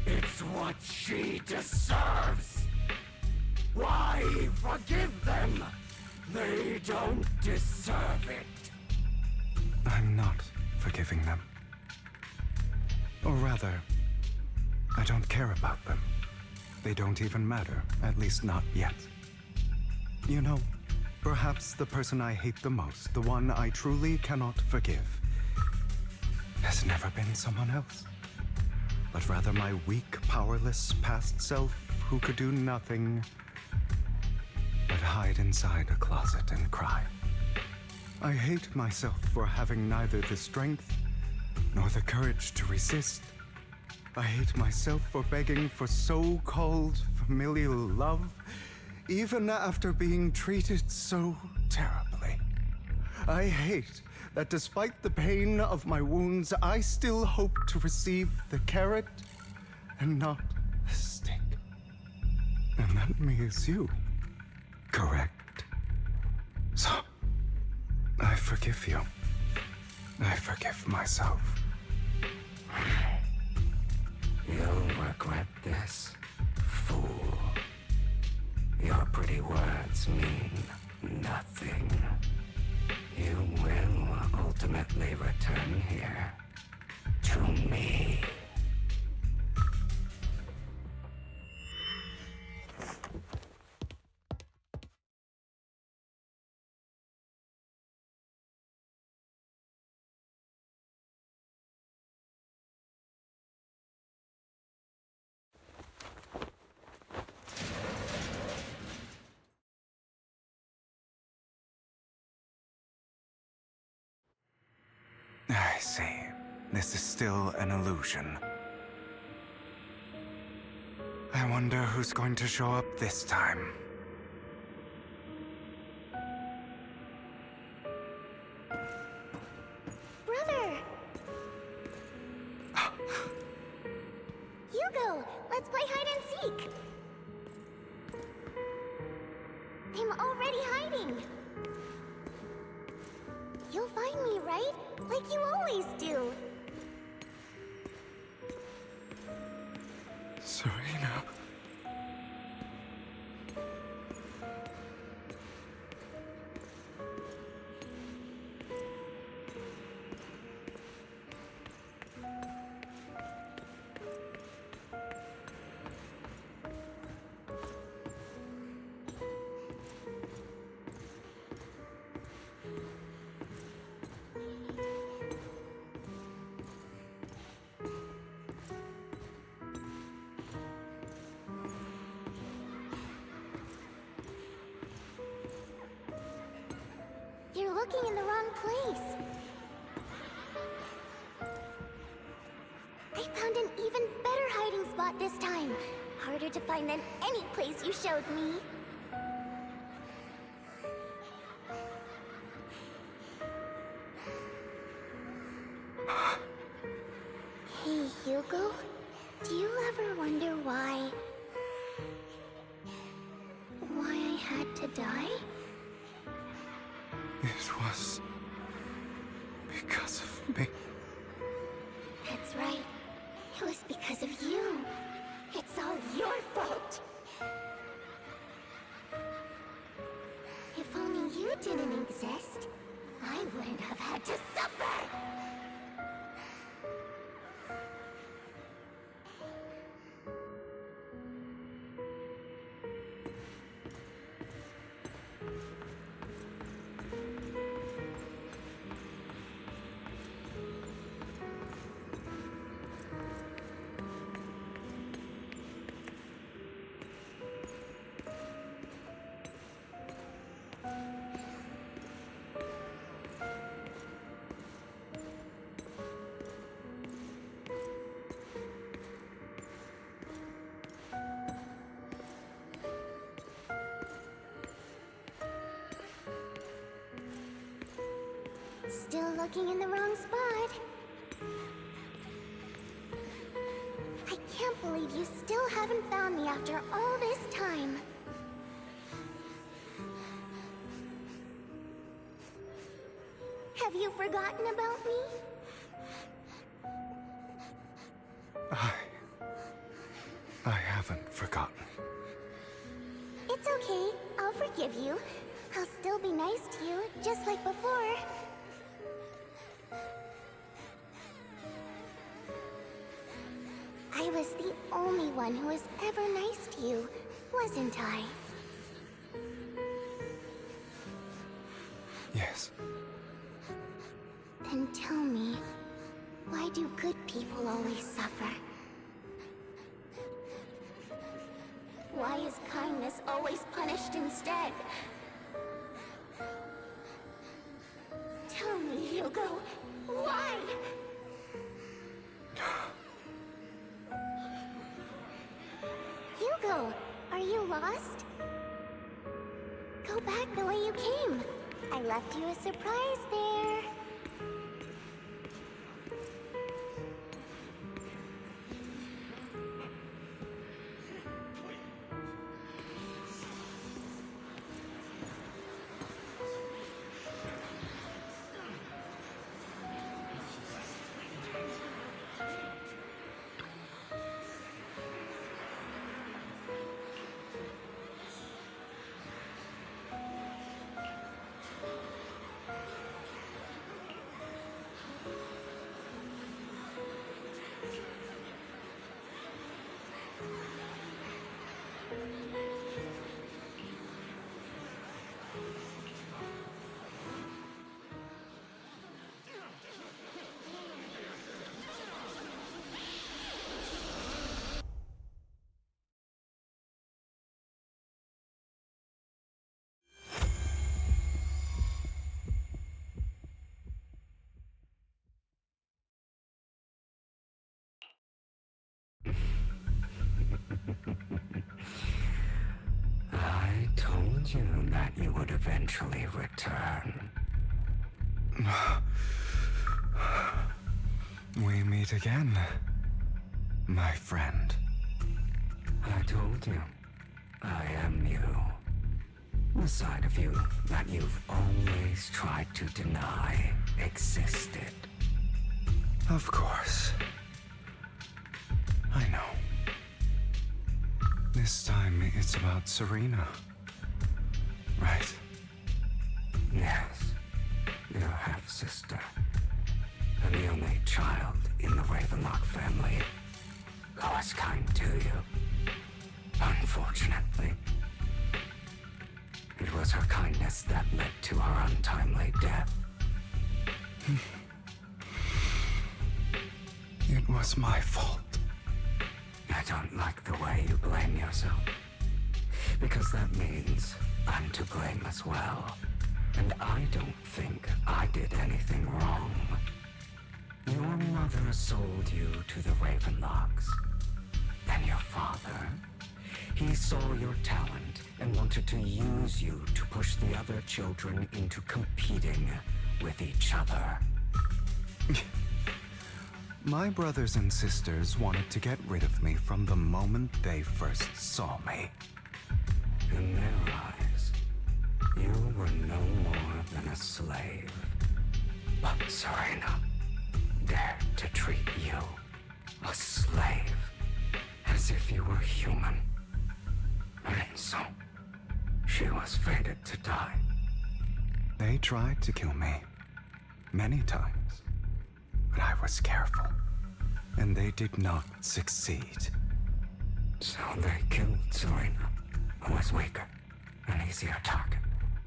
It's what she deserves. Why forgive them? They don't deserve it. I'm not forgiving them. Or rather, I don't care about them. They don't even matter, at least not yet. You know, perhaps the person I hate the most, the one I truly cannot forgive, has never been someone else, but rather my weak, powerless past self who could do nothing but hide inside a closet and cry. I hate myself for having neither the strength nor the courage to resist. I hate myself for begging for so-called familial love, even after being treated so terribly. I hate that despite the pain of my wounds, I still hope to receive the carrot and not the stick. And that means you, correct? So, I forgive you. I forgive myself. You'll regret this, fool. Your pretty words mean nothing. You will ultimately return here to me. I see. This is still an illusion. I wonder who's going to show up this time. Brother! Hugo, let's play hide and seek! I'm already hiding! You'll find me, right? Like you always do! Serena. You're looking in the wrong place. I found an even better hiding spot this time. Harder to find than any place you showed me. Hey, Hugo. Do you ever wonder why I had to die? It was because of me. That's right. It was because of you. It's all your fault. If only you didn't exist, I wouldn't have had to suffer. Still looking in the wrong spot. I can't believe you still haven't found me after all this time. Have you forgotten about me? I haven't forgotten. It's okay. I'll forgive you. I'll still be nice to you, just like before. I was the only one who was ever nice to you, wasn't I? Yes. Then tell me, why do good people always suffer? Why is kindness always punished instead? Tell me, Hugo, why? Hugo, are you lost? you came. I left you a surprise there. I told you that you would eventually return. We meet again, my friend. I told you, I am you. The side of you that you've always tried to deny existed. Of course. I know. This time it's about Serena. Right? Yes, your half-sister. And the only child in the Ravenlock family who was kind to you. Unfortunately, it was her kindness that led to her untimely death. It was my fault. I don't like the way you blame yourself. Because that means I'm to blame as well. And I don't think I did anything wrong. Your mother sold you to the Ravenlocks. And your father, he saw your talent and wanted to use you to push the other children into competing with each other. My brothers and sisters wanted to get rid of me from the moment they first saw me. In their eyes, you were no more than a slave. But Serena dared to treat you, a slave, as if you were human. And so, she was fated to die. They tried to kill me many times, but I was careful, and they did not succeed. So they killed Serena, who was weaker, an easier target,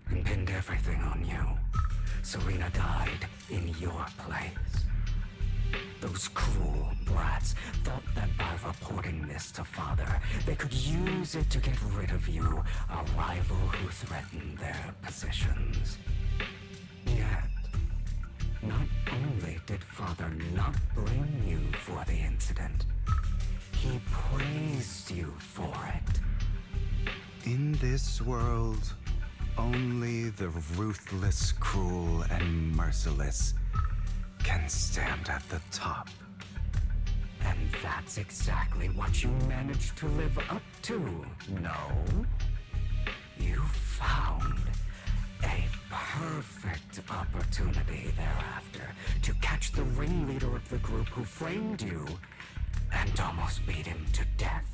and pinned everything on you. Serena died in your place. Those cruel brats thought that by reporting this to Father, they could use it to get rid of you, a rival who threatened their positions. Yet, not only did Father not blame you for the incident, he praised you for it. In this world, only the ruthless, cruel, and merciless can stand at the top. And that's exactly what you managed to live up to, no? You found a perfect opportunity thereafter to catch the ringleader of the group who framed you and almost beat him to death.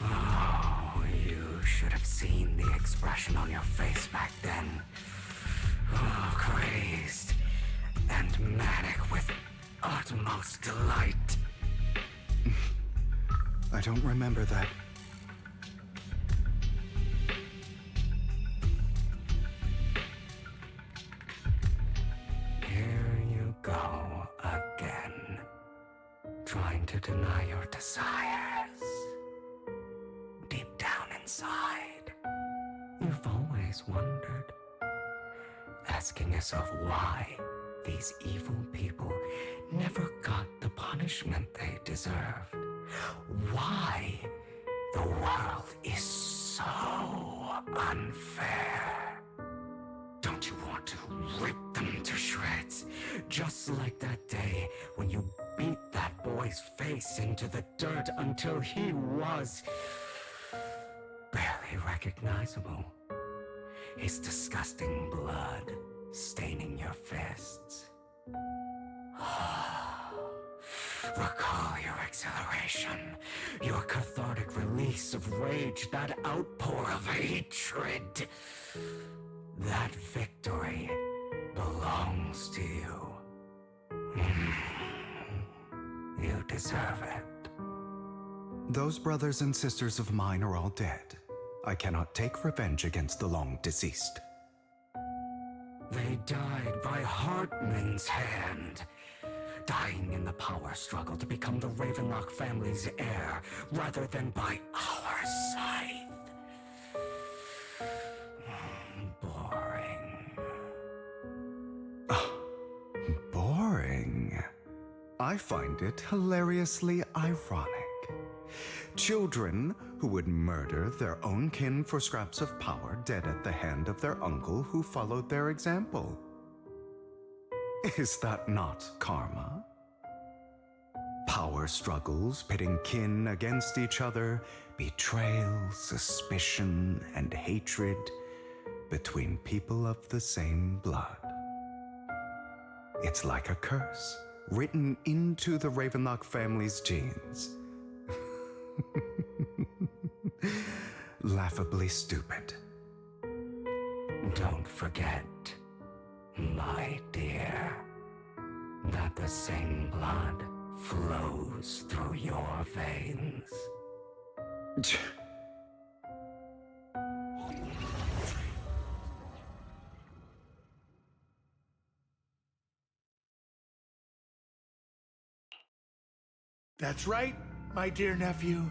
Oh, you should have seen the expression on your face back then. Oh, crazed and manic with utmost delight. I don't remember that. Here you go again, trying to deny your desires. Deep down inside, you've always wondered, asking yourself why these evil people never got the punishment they deserved. Why the world is so unfair. Don't you want to rip them to shreds? Just like that day when you beat that boy's face into the dirt until he was barely recognizable. His disgusting blood staining your fists. Recall your exhilaration, your cathartic release of rage, that outpour of hatred. That victory belongs to you. You deserve it. Those brothers and sisters of mine are all dead. I cannot take revenge against the long deceased. They died by Hartman's hand, dying in the power struggle to become the Ravenlock family's heir, rather than by our scythe. Boring. I find it hilariously ironic. Children who would murder their own kin for scraps of power dead at the hand of their uncle who followed their example. Is that not karma? Power struggles pitting kin against each other, betrayal, suspicion, and hatred between people of the same blood. It's like a curse written into the Ravenlock family's genes. Laughably stupid. Don't forget, my dear, that the same blood flows through your veins. That's right, my dear nephew.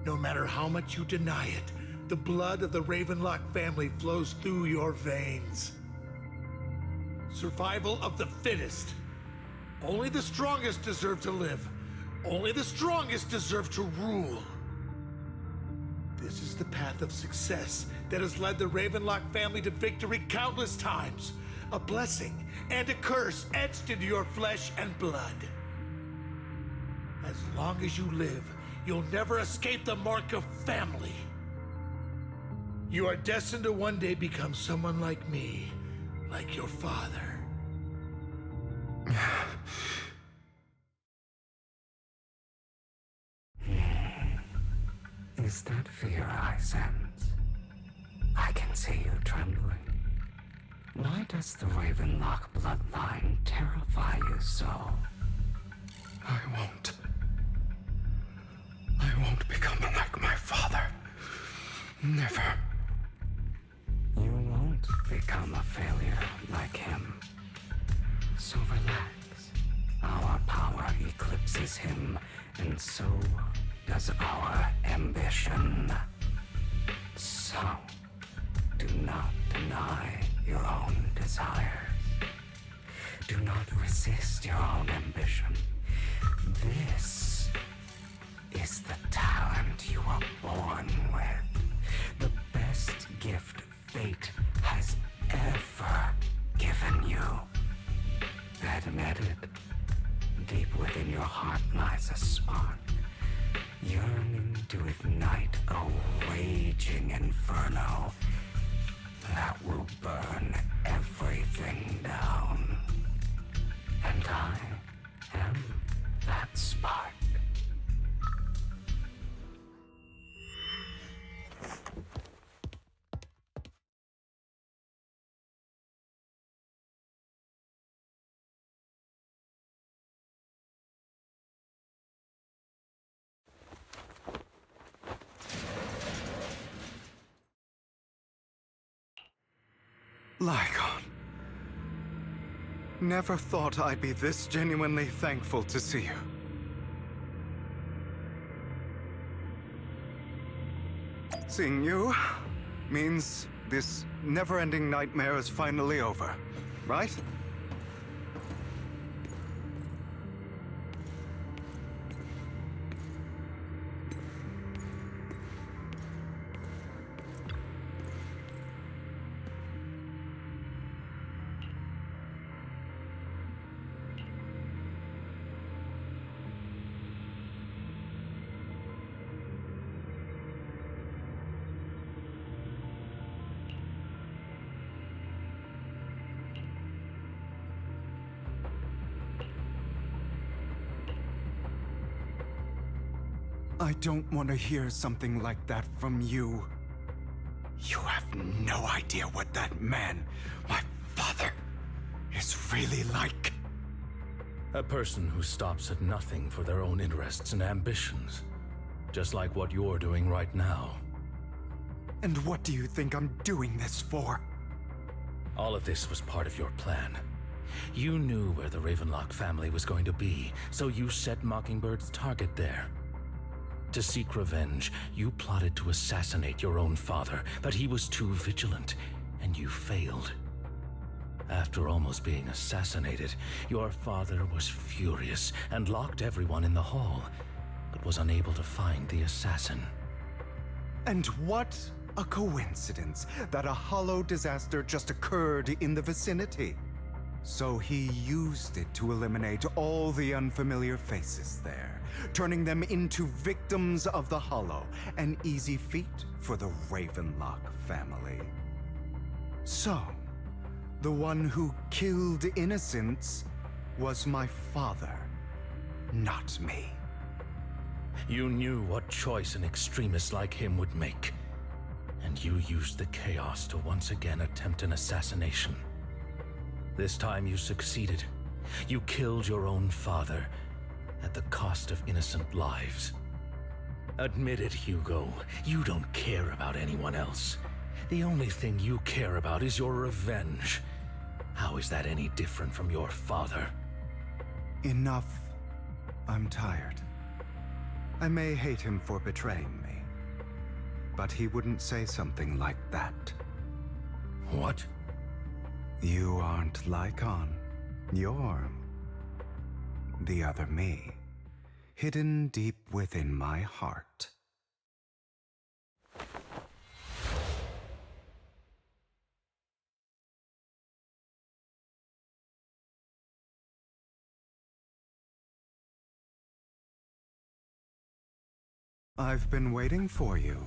No matter how much you deny it, the blood of the Ravenlock family flows through your veins. Survival of the fittest. Only the strongest deserve to live. Only the strongest deserve to rule. This is the path of success that has led the Ravenlock family to victory countless times. A blessing and a curse etched into your flesh and blood. As long as you live, you'll never escape the mark of family. You are destined to one day become someone like me, like your father. Is that fear I sense? I can see you trembling. Why does the Ravenlock bloodline terrify you so? I won't become like my father. Never. You won't become a failure like him. So relax. Our power eclipses him, and so does our ambition. So, do not deny your own desires. Do not resist your own ambition. This is the talent you were born with. The best gift fate has ever given you. Admit it. Deep within your heart lies a spark, yearning to ignite a raging inferno that will burn everything down. And I am that spark. Lygon. Never thought I'd be this genuinely thankful to see you. Seeing you means this never-ending nightmare is finally over, right? I don't want to hear something like that from you. You have no idea what that man, my father, is really like. A person who stops at nothing for their own interests and ambitions. Just like what you're doing right now. And what do you think I'm doing this for? All of this was part of your plan. You knew where the Ravenlock family was going to be, so you set Mockingbird's target there. To seek revenge, you plotted to assassinate your own father, but he was too vigilant, and you failed. After almost being assassinated, your father was furious and locked everyone in the hall, but was unable to find the assassin. And what a coincidence that a hollow disaster just occurred in the vicinity. So he used it to eliminate all the unfamiliar faces there, turning them into victims of the hollow, an easy feat for the Ravenlock family. So, the one who killed innocents was my father, not me. You knew what choice an extremist like him would make, and you used the chaos to once again attempt an assassination. This time you succeeded. You killed your own father at the cost of innocent lives. Admit it, Hugo. You don't care about anyone else. The only thing you care about is your revenge. How is that any different from your father? Enough. I'm tired. I may hate him for betraying me, but he wouldn't say something like that. What? You aren't Lycon. You're the other me, hidden deep within my heart. I've been waiting for you,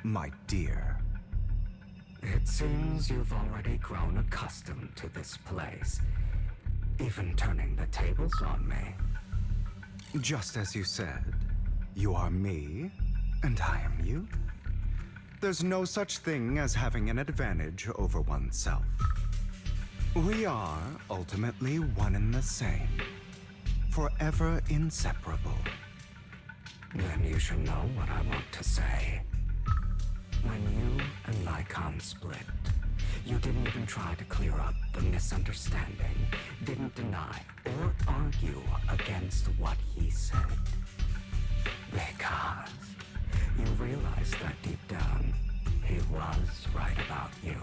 my dear. It seems you've already grown accustomed to this place, even turning the tables on me. Just as you said, you are me, and I am you. There's no such thing as having an advantage over oneself. We are ultimately one and the same, forever inseparable. Then you should know what I want to say. When you and Lycon split, you didn't even try to clear up the misunderstanding, didn't deny or argue against what he said. Because you realized that deep down, he was right about you.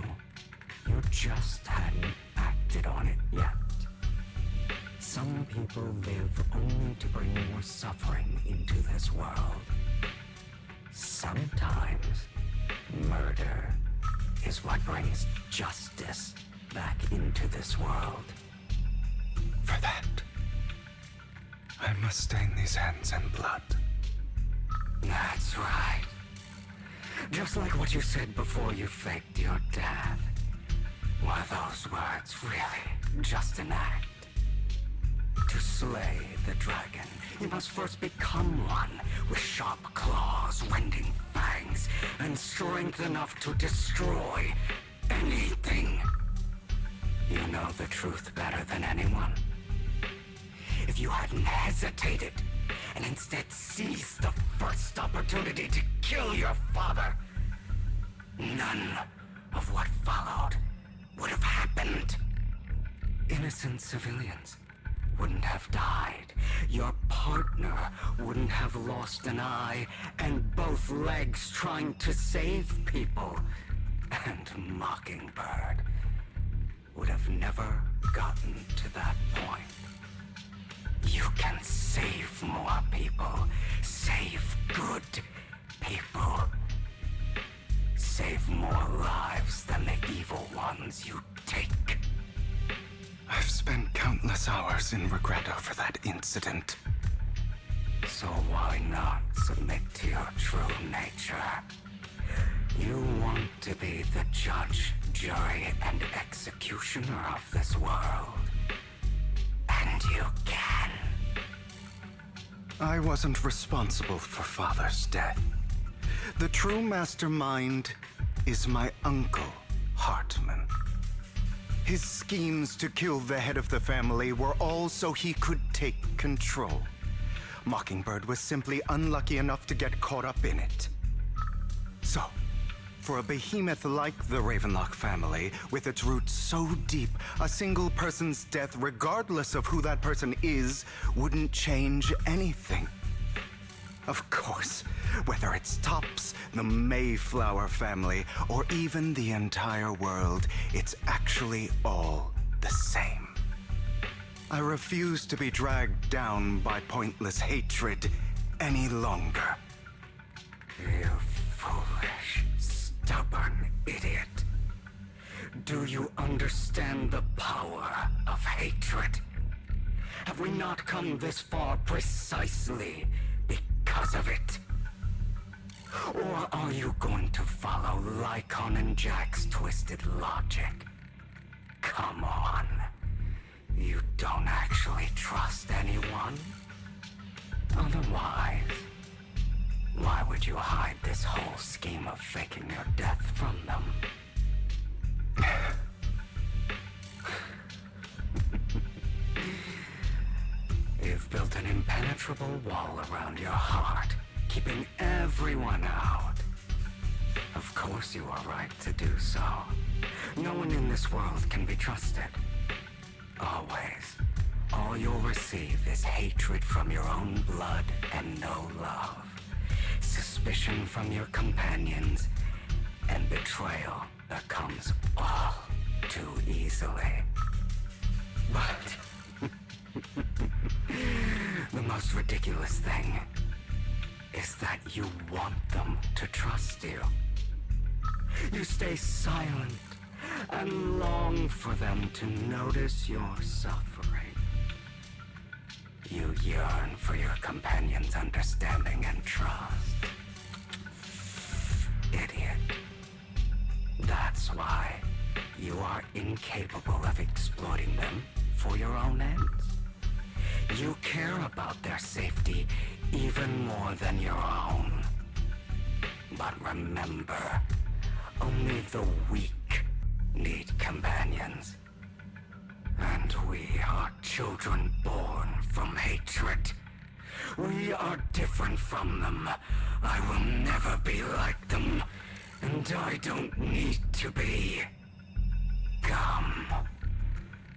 You just hadn't acted on it yet. Some people live only to bring more suffering into this world. Sometimes, murder is what brings justice back into this world. For that, I must stain these hands in blood. That's right. Just like what you said before you faked your death. Were those words really just an act? To slay the dragon, you must first become one with sharp claws, rending fangs, and strength enough to destroy anything. You know the truth better than anyone. If you hadn't hesitated, and instead seized the first opportunity to kill your father, none of what followed would have happened. Innocent civilians wouldn't have died. Your partner wouldn't have lost an eye and both legs trying to save people. And Mockingbird would have never gotten to that point. You can save more people. Save good people. Save more lives than the evil ones you take. I've spent countless hours in regret over that incident. So why not submit to your true nature? You want to be the judge, jury, and executioner of this world. And you can. I wasn't responsible for Father's death. The true mastermind is my uncle, Hartman. His schemes to kill the head of the family were all so he could take control. Mockingbird was simply unlucky enough to get caught up in it. So, for a behemoth like the Ravenlock family, with its roots so deep, a single person's death, regardless of who that person is, wouldn't change anything. Of course, whether it's Tops, the Mayflower family, or even the entire world, it's actually all the same. I refuse to be dragged down by pointless hatred any longer. You foolish, stubborn idiot. Do you understand the power of hatred? Have we not come this far precisely because of it? Or are you going to follow Lycon and Jack's twisted logic? Come on. You don't actually trust anyone? Otherwise, why would you hide this whole scheme of faking your death from them? You've built an impenetrable wall around your heart, keeping everyone out. Of course you are right to do so. No one in this world can be trusted. Always. All you'll receive is hatred from your own blood and no love. Suspicion from your companions, and betrayal that comes all too easily. But the most ridiculous thing is that you want them to trust you. You stay silent and long for them to notice your suffering. You yearn for your companion's understanding and trust. Idiot. That's why you are incapable of exploiting them for your own ends. You care about their safety even more than your own. But remember, only the weak need companions. And we are children born from hatred. We are different from them. I will never be like them, and I don't need to be. Come.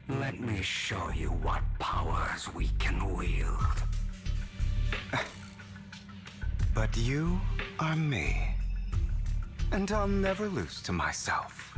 Let me show you what powers we can wield. But you are me, and I'll never lose to myself.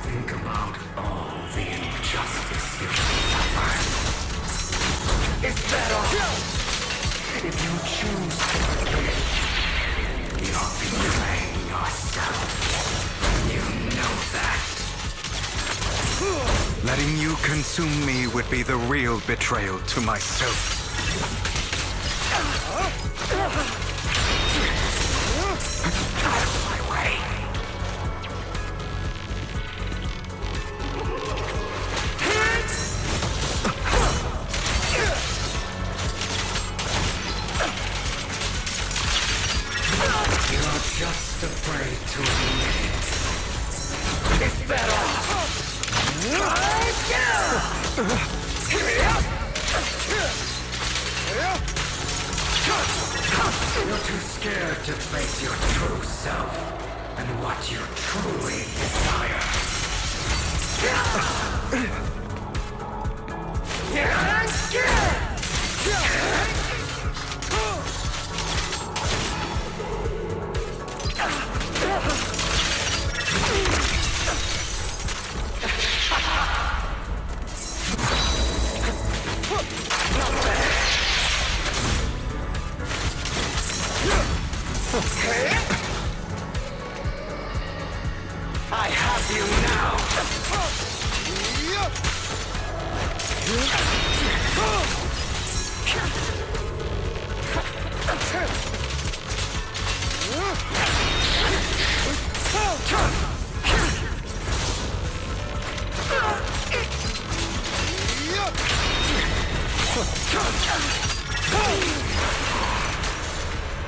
Think about all the injustice you suffered. Is that all? If you choose to forgive, you're betraying yourself. You know that. Letting you consume me would be the real betrayal to myself. Out of my way. You're just afraid to admit it. Is that all? You're too scared to face your true self. and what you truly desire. I have you now!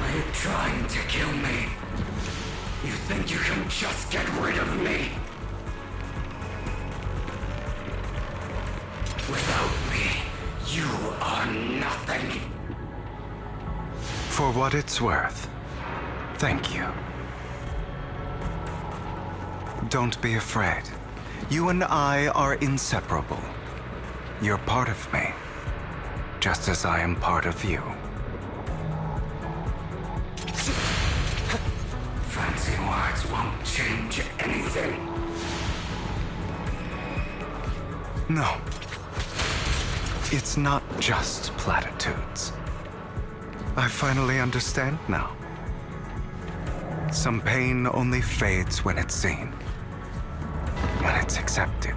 Are you trying to kill me? You think you can just get rid of me? Without me, you are nothing. For what it's worth, thank you. Don't be afraid. You and I are inseparable. You're part of me, just as I am part of you. Fancy words won't change anything. No. It's not just platitudes. I finally understand now. Some pain only fades when it's seen, when it's accepted.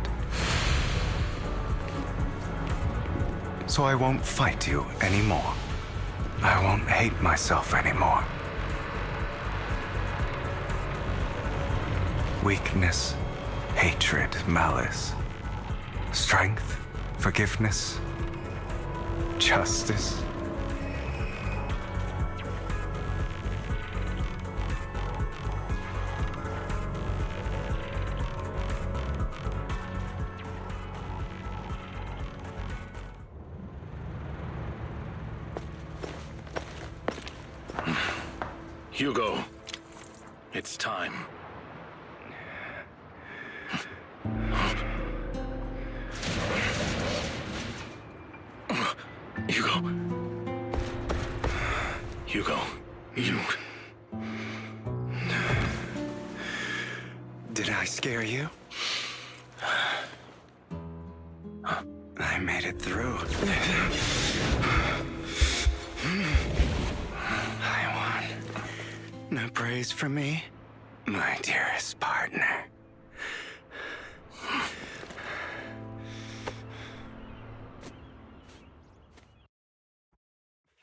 So I won't fight you anymore. I won't hate myself anymore. Weakness, hatred, malice, strength, forgiveness, justice. Hugo, it's time. Hugo, you... Did I scare you? I made it through. I won. No praise from me, my dearest partner.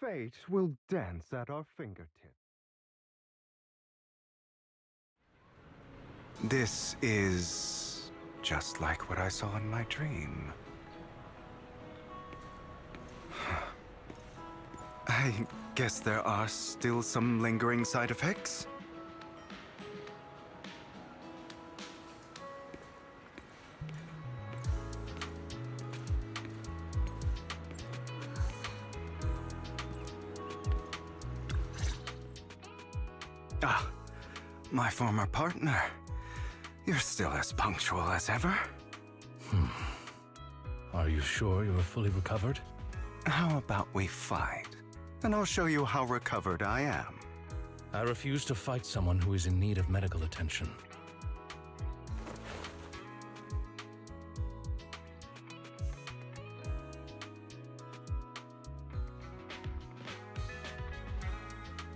Fate will dance at our fingertips. This is just like what I saw in my dream. I guess there are still some lingering side effects. Ah, my former partner. You're still as punctual as ever. Are you sure you are fully recovered? How about we fight? And I'll show you how recovered I am. I refuse to fight someone who is in need of medical attention.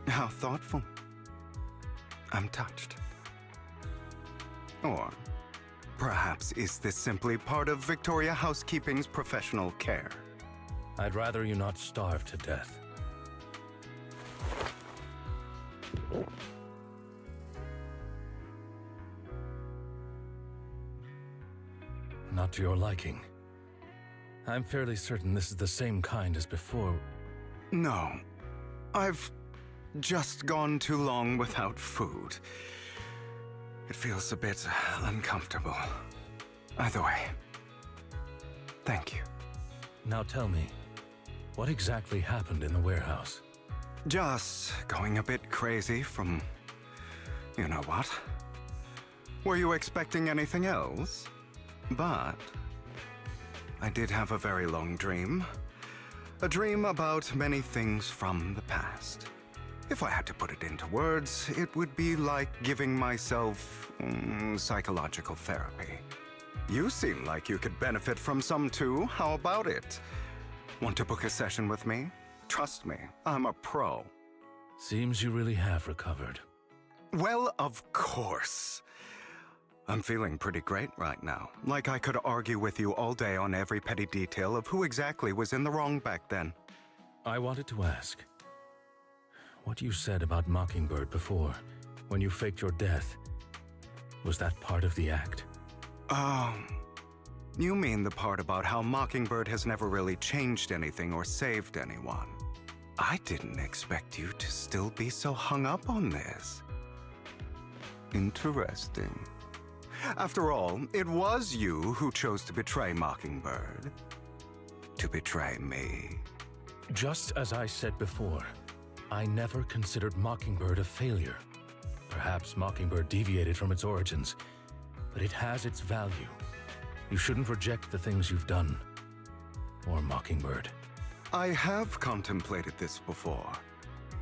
How thoughtful. I'm touched. Or perhaps is this simply part of Victoria Housekeeping's professional care? I'd rather you not starve to death. Not to your liking. I'm fairly certain this is the same kind as before. No. I've just gone too long without food. It feels a bit uncomfortable. Either way, thank you. Now tell me, what exactly happened in the warehouse? Just going a bit crazy from... you know what? Were you expecting anything else? But I did have a very long dream. A dream about many things from the past. If I had to put it into words, it would be like giving myself psychological therapy. You seem like you could benefit from some too. How about it? Want to book a session with me? Trust me, I'm a pro. Seems you really have recovered. Well, of course. I'm feeling pretty great right now. Like I could argue with you all day on every petty detail of who exactly was in the wrong back then. I wanted to ask, what you said about Mockingbird before, when you faked your death, was that part of the act? You mean the part about how Mockingbird has never really changed anything or saved anyone. I didn't expect you to still be so hung up on this. Interesting. After all, it was you who chose to betray Mockingbird. To betray me. Just as I said before, I never considered Mockingbird a failure. Perhaps Mockingbird deviated from its origins, but it has its value. You shouldn't reject the things you've done. Or Mockingbird. I have contemplated this before.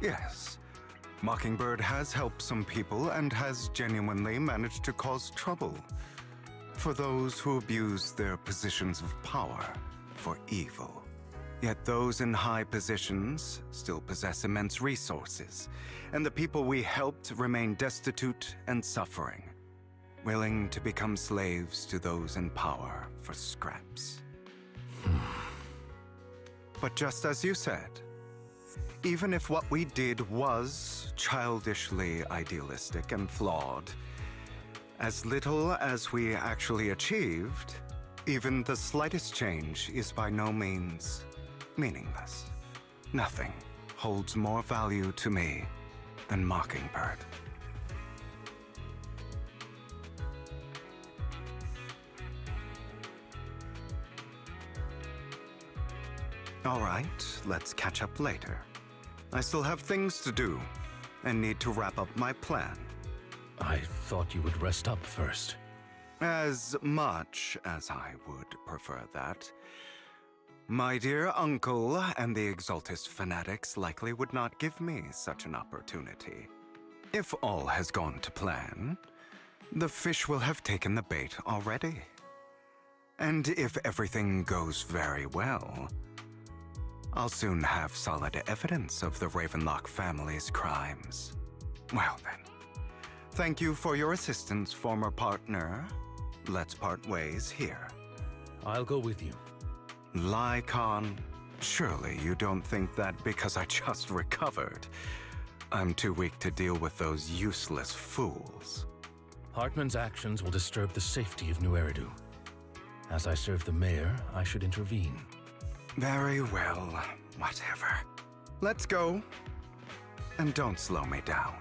Yes. Mockingbird has helped some people and has genuinely managed to cause trouble for those who abuse their positions of power for evil. Yet those in high positions still possess immense resources, and the people we helped remain destitute and suffering, willing to become slaves to those in power for scraps. But just as you said, even if what we did was childishly idealistic and flawed, as little as we actually achieved, even the slightest change is by no means meaningless. Nothing holds more value to me than Mockingbird. All right, let's catch up later. I still have things to do, and need to wrap up my plan. I thought you would rest up first. As much as I would prefer that. My dear uncle and the Exaltist fanatics likely would not give me such an opportunity. If all has gone to plan, the fish will have taken the bait already. And if everything goes very well, I'll soon have solid evidence of the Ravenlock family's crimes. Well then, thank you for your assistance, former partner. Let's part ways here. I'll go with you. Lycon, surely you don't think that because I just recovered, I'm too weak to deal with those useless fools. Hartman's actions will disturb the safety of New Eridu. As I serve the mayor, I should intervene. Very well, whatever. Let's go. And don't slow me down.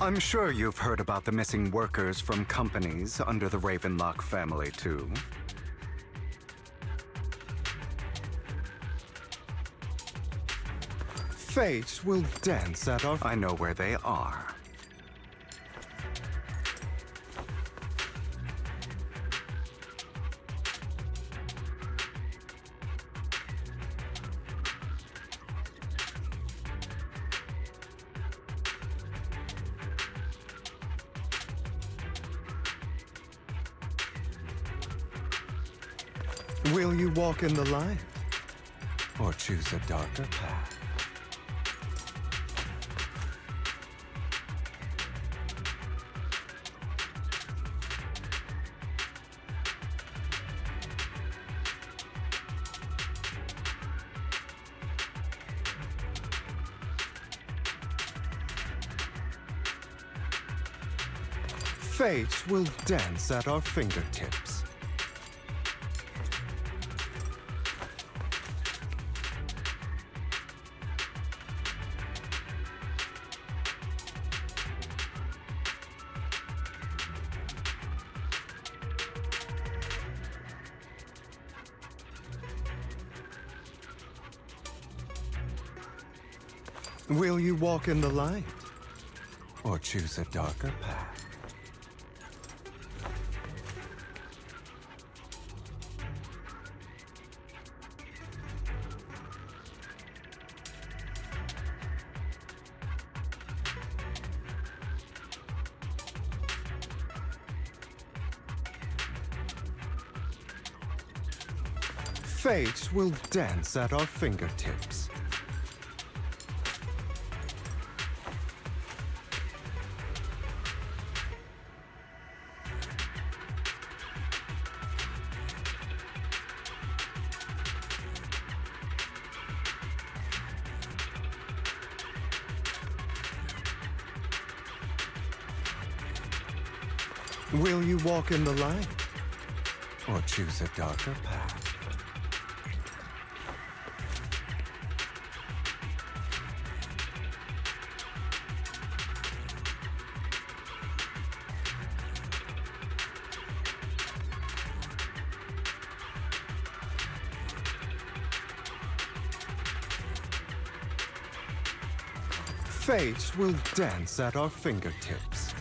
I'm sure you've heard about the missing workers from companies under the Ravenlock family, too. Fate will dance at our... I know where they are. Will you walk in the light? Or choose a darker path? Fate will dance at our fingertips. Will you walk in the light? Or choose a darker path? Fate will dance at our fingertips. Will you walk in the light? Or choose a darker path? Fate will dance at our fingertips.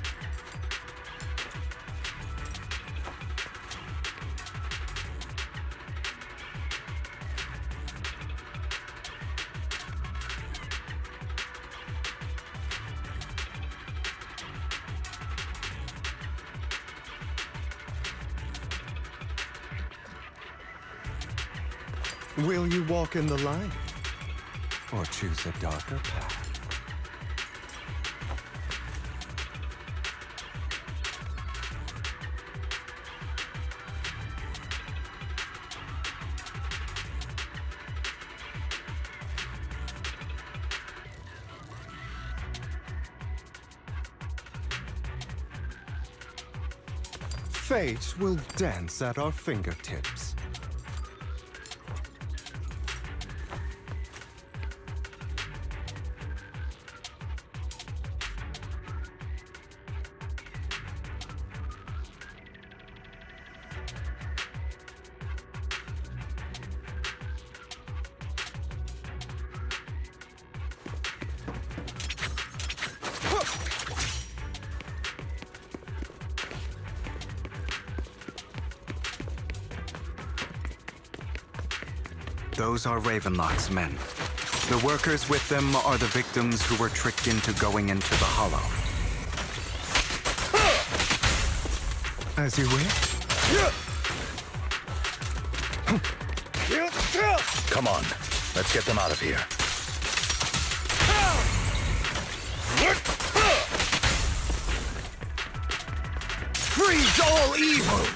Will you walk in the light? Or choose a darker path? Fate will dance at our fingertips. Those are Ravenlock's men. The workers with them are the victims who were tricked into going into the Hollow. As you wish. Come on, let's get them out of here. Freeze all evil!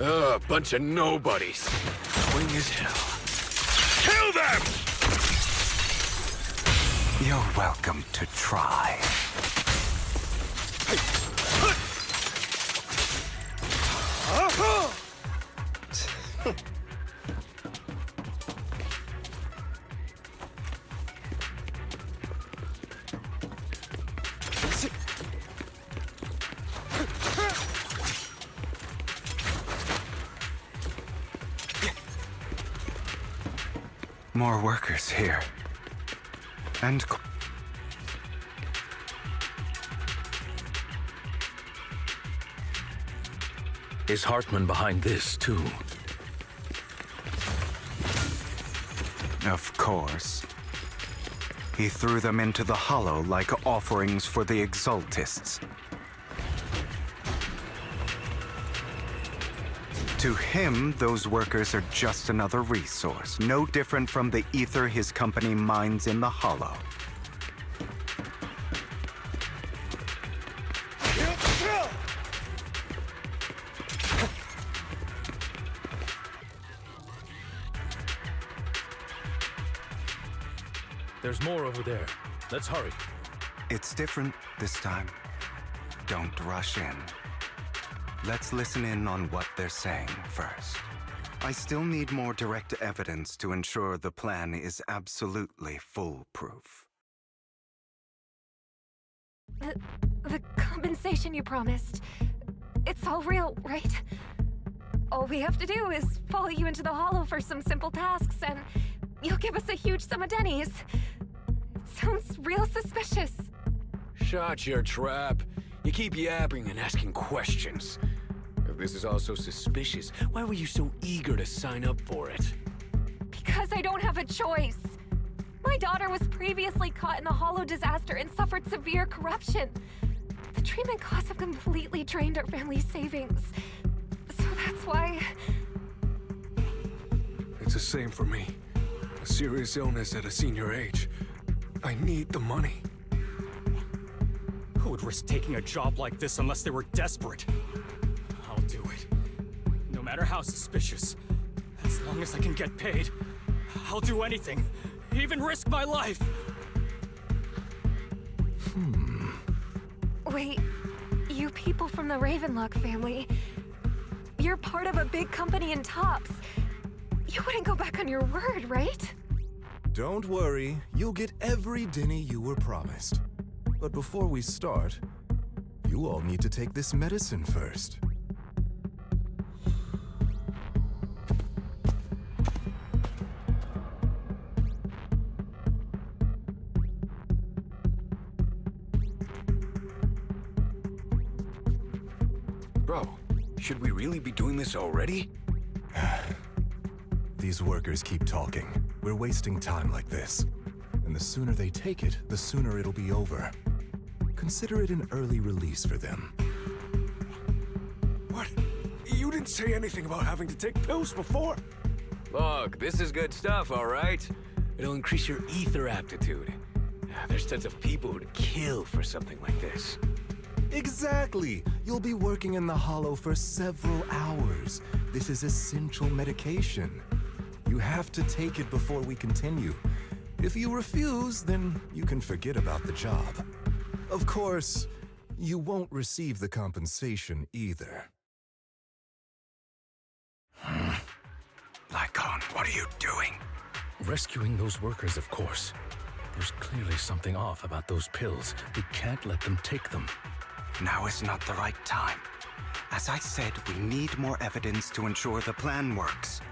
Ugh, bunch of nobodies. Swing as hell. Kill them! You're welcome to try. More workers here. And... Is Hartman behind this, too? Of course. He threw them into the Hollow like offerings for the Exaltists. To him, those workers are just another resource, no different from the ether his company mines in the Hollow. There's more over there. Let's hurry. It's different this time. Don't rush in. Let's listen in on what they're saying first. I still need more direct evidence to ensure the plan is absolutely foolproof. The compensation you promised. It's all real, right? All we have to do is follow you into the Hollow for some simple tasks, and you'll give us a huge sum of dennies. It sounds real suspicious. Shut your trap. You keep yapping and asking questions. If this is all so suspicious, why were you so eager to sign up for it? Because I don't have a choice. My daughter was previously caught in the Hollow disaster and suffered severe corruption. The treatment costs have completely drained our family's savings. So that's why... It's the same for me. A serious illness at a senior age. I need the money. Who would risk taking a job like this unless they were desperate? I'll do it. No matter how suspicious. As long as I can get paid, I'll do anything. Even risk my life. Wait, you people from the Ravenlock family, you're part of a big company in Tops. You wouldn't go back on your word, right? Don't worry, you'll get every denny you were promised. But before we start, you all need to take this medicine first. Bro, should we really be doing this already? These workers keep talking. We're wasting time like this. And the sooner they take it, the sooner it'll be over. Consider it an early release for them. What? You didn't say anything about having to take pills before. Look, this is good stuff, all right? It'll increase your ether aptitude. There's tons of people who'd kill for something like this. Exactly! You'll be working in the Hollow for several hours. This is essential medication. You have to take it before we continue. If you refuse, then you can forget about the job. Of course, you won't receive the compensation either. Lycon, what are you doing? Rescuing those workers, of course. There's clearly something off about those pills. We can't let them take them. Now is not the right time. As I said, we need more evidence to ensure the plan works.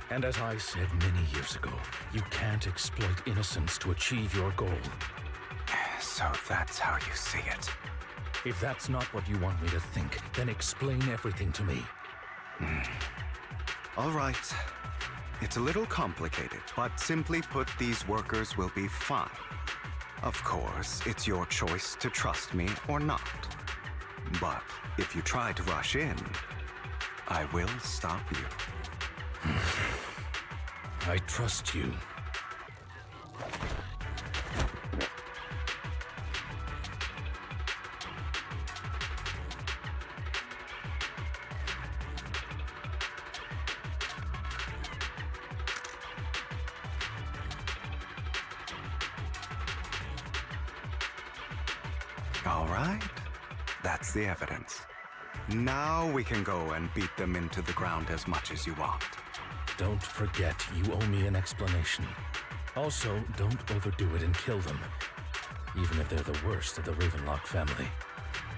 And as I said many years ago, you can't exploit innocence to achieve your goal. So that's how you see it. If that's not what you want me to think, then explain everything to me. All right. It's a little complicated, but simply put, these workers will be fine. Of course, it's your choice to trust me or not. But if you try to rush in, I will stop you. I trust you. All right. That's the evidence. Now we can go and beat them into the ground as much as you want. Don't forget, you owe me an explanation. Also, don't overdo it and kill them, even if they're the worst of the Ravenlock family.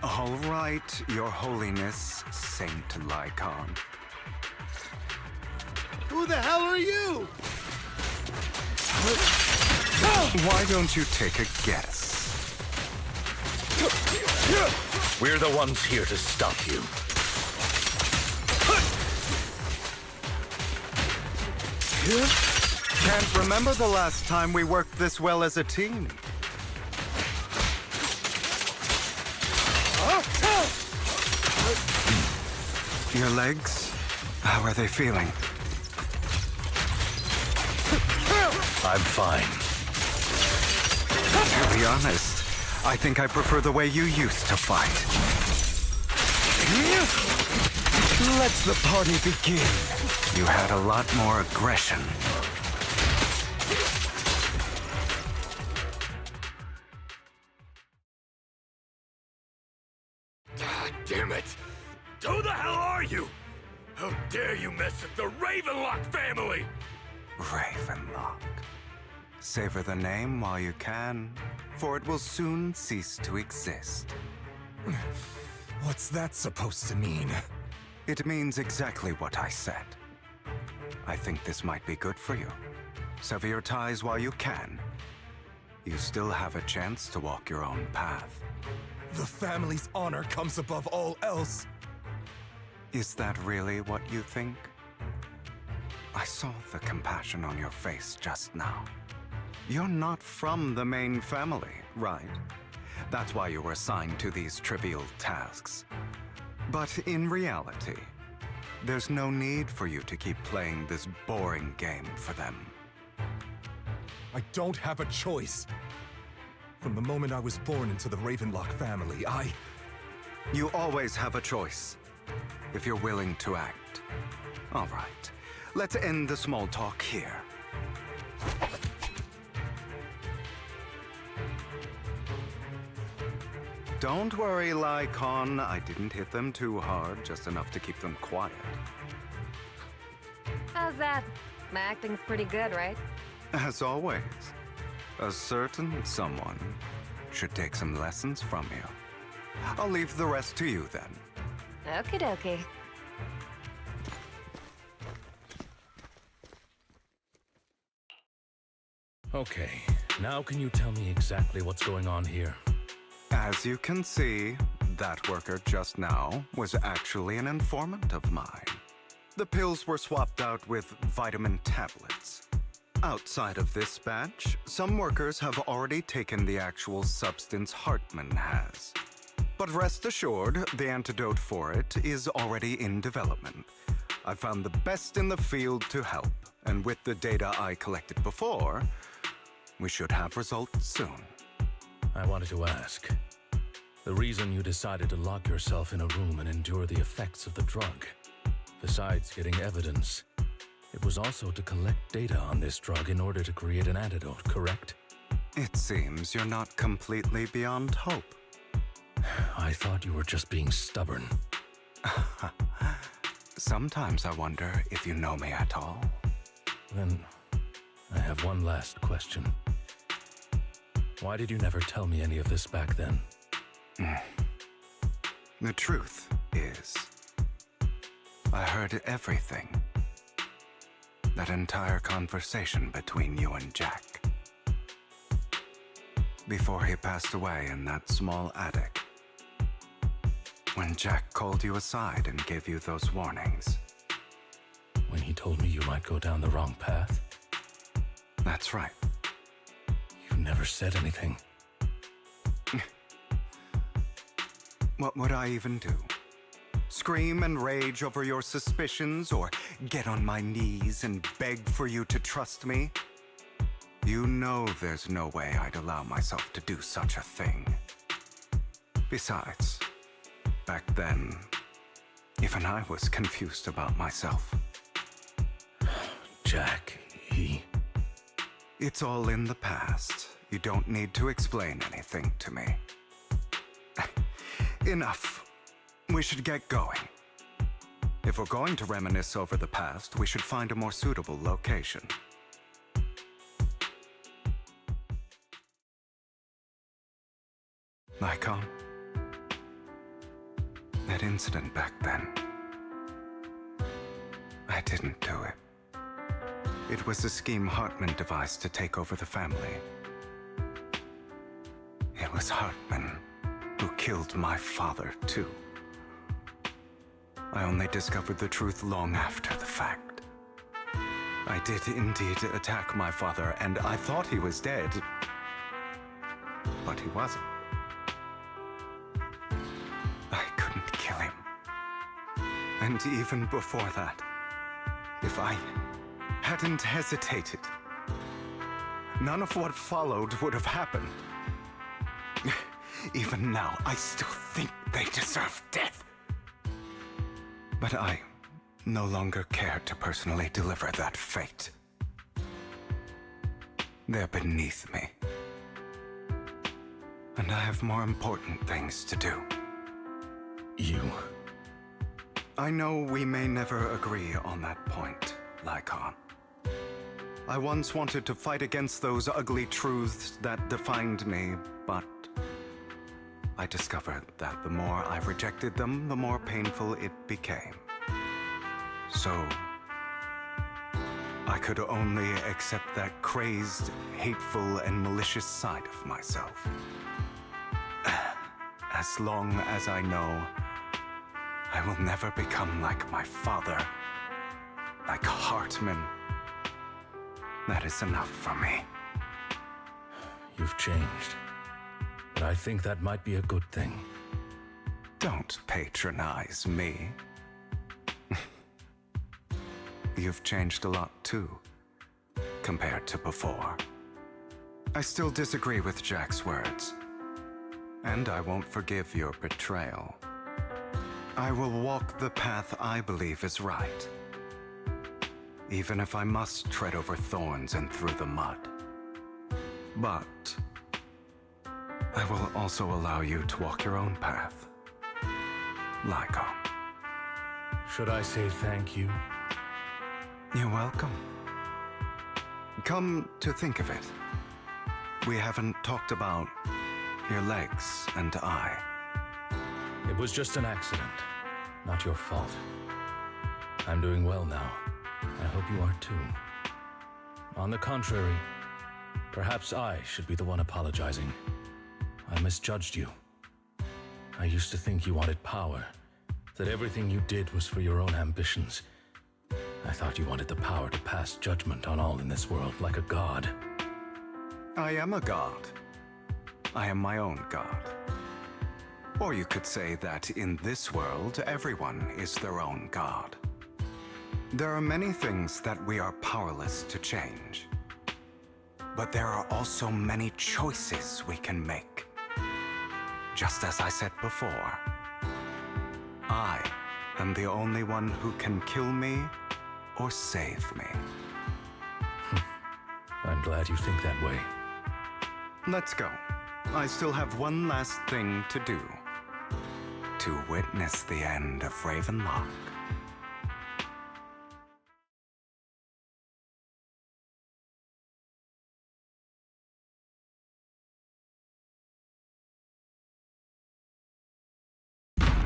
All right, Your Holiness, Saint Lycon. Who the hell are you? Why don't you take a guess? We're the ones here to stop you. Can't remember the last time we worked this well as a team. Your legs? How are they feeling? I'm fine. To be honest, I think I prefer the way you used to fight. Let the party begin. You had a lot more aggression. God damn it! Who the hell are you? How dare you mess with the Ravenlock family? Ravenlock. Savor the name while you can, for it will soon cease to exist. What's that supposed to mean? It means exactly what I said. I think this might be good for you. Sever your ties while you can. You still have a chance to walk your own path. The family's honor comes above all else. Is that really what you think? I saw the compassion on your face just now. You're not from the main family, right? That's why you were assigned to these trivial tasks. But in reality, there's no need for you to keep playing this boring game for them. I don't have a choice. From the moment I was born into the Ravenlock family, You always have a choice, if you're willing to act. All right, let's end the small talk here. Don't worry, Lycon. I didn't hit them too hard, just enough to keep them quiet. How's that? My acting's pretty good, right? As always, a certain someone should take some lessons from you. I'll leave the rest to you then. Okie dokie. Okay, now can you tell me exactly what's going on here? As you can see, that worker just now was actually an informant of mine. The pills were swapped out with vitamin tablets. Outside of this batch, some workers have already taken the actual substance Hartman has. But rest assured, the antidote for it is already in development. I found the best in the field to help, and with the data I collected before, we should have results soon. I wanted to ask. The reason you decided to lock yourself in a room and endure the effects of the drug, besides getting evidence, it was also to collect data on this drug in order to create an antidote, correct? It seems you're not completely beyond hope. I thought you were just being stubborn. Sometimes I wonder if you know me at all. Then, I have one last question. Why did you never tell me any of this back then? The truth is, I heard everything. That entire conversation between you and Jack. Before he passed away in that small attic. When Jack called you aside and gave you those warnings. When he told me you might go down the wrong path? That's right. You never said anything. What would I even do? Scream and rage over your suspicions, or get on my knees and beg for you to trust me? You know there's no way I'd allow myself to do such a thing. Besides, back then, even I was confused about myself. Jack, It's all in the past. You don't need to explain anything to me. Enough. We should get going. If we're going to reminisce over the past, we should find a more suitable location. Lycon? That incident back then. I didn't do it. It was a scheme Hartman devised to take over the family. It was Hartman who killed my father, too. I only discovered the truth long after the fact. I did indeed attack my father, and I thought he was dead. But he wasn't. I couldn't kill him. And even before that, if I hadn't hesitated, none of what followed would have happened. Even now, I still think they deserve death. But I no longer care to personally deliver that fate. They're beneath me. And I have more important things to do. You? I know we may never agree on that point, Lycon. I once wanted to fight against those ugly truths that defined me, but I discovered that the more I rejected them, the more painful it became. So, I could only accept that crazed, hateful, and malicious side of myself. As long as I know I will never become like my father, like Hartman, that is enough for me. You've changed. But I think that might be a good thing. Don't patronize me. You've changed a lot too, compared to before. I still disagree with Jack's words, and I won't forgive your betrayal. I will walk the path I believe is right, even if I must tread over thorns and through the mud. But I will also allow you to walk your own path, Lycon. Should I say thank you? You're welcome. Come to think of it, we haven't talked about your legs and eye. It was just an accident, not your fault. I'm doing well now. I hope you are too. On the contrary, perhaps I should be the one apologizing. I misjudged you. I used to think you wanted power, that everything you did was for your own ambitions. I thought you wanted the power to pass judgment on all in this world like a god. I am a god. I am my own god. Or you could say that in this world, everyone is their own god. There are many things that we are powerless to change. But there are also many choices we can make. Just as I said before, I am the only one who can kill me or save me. I'm glad you think that way. Let's go. I still have one last thing to do. To witness the end of Ravenlock.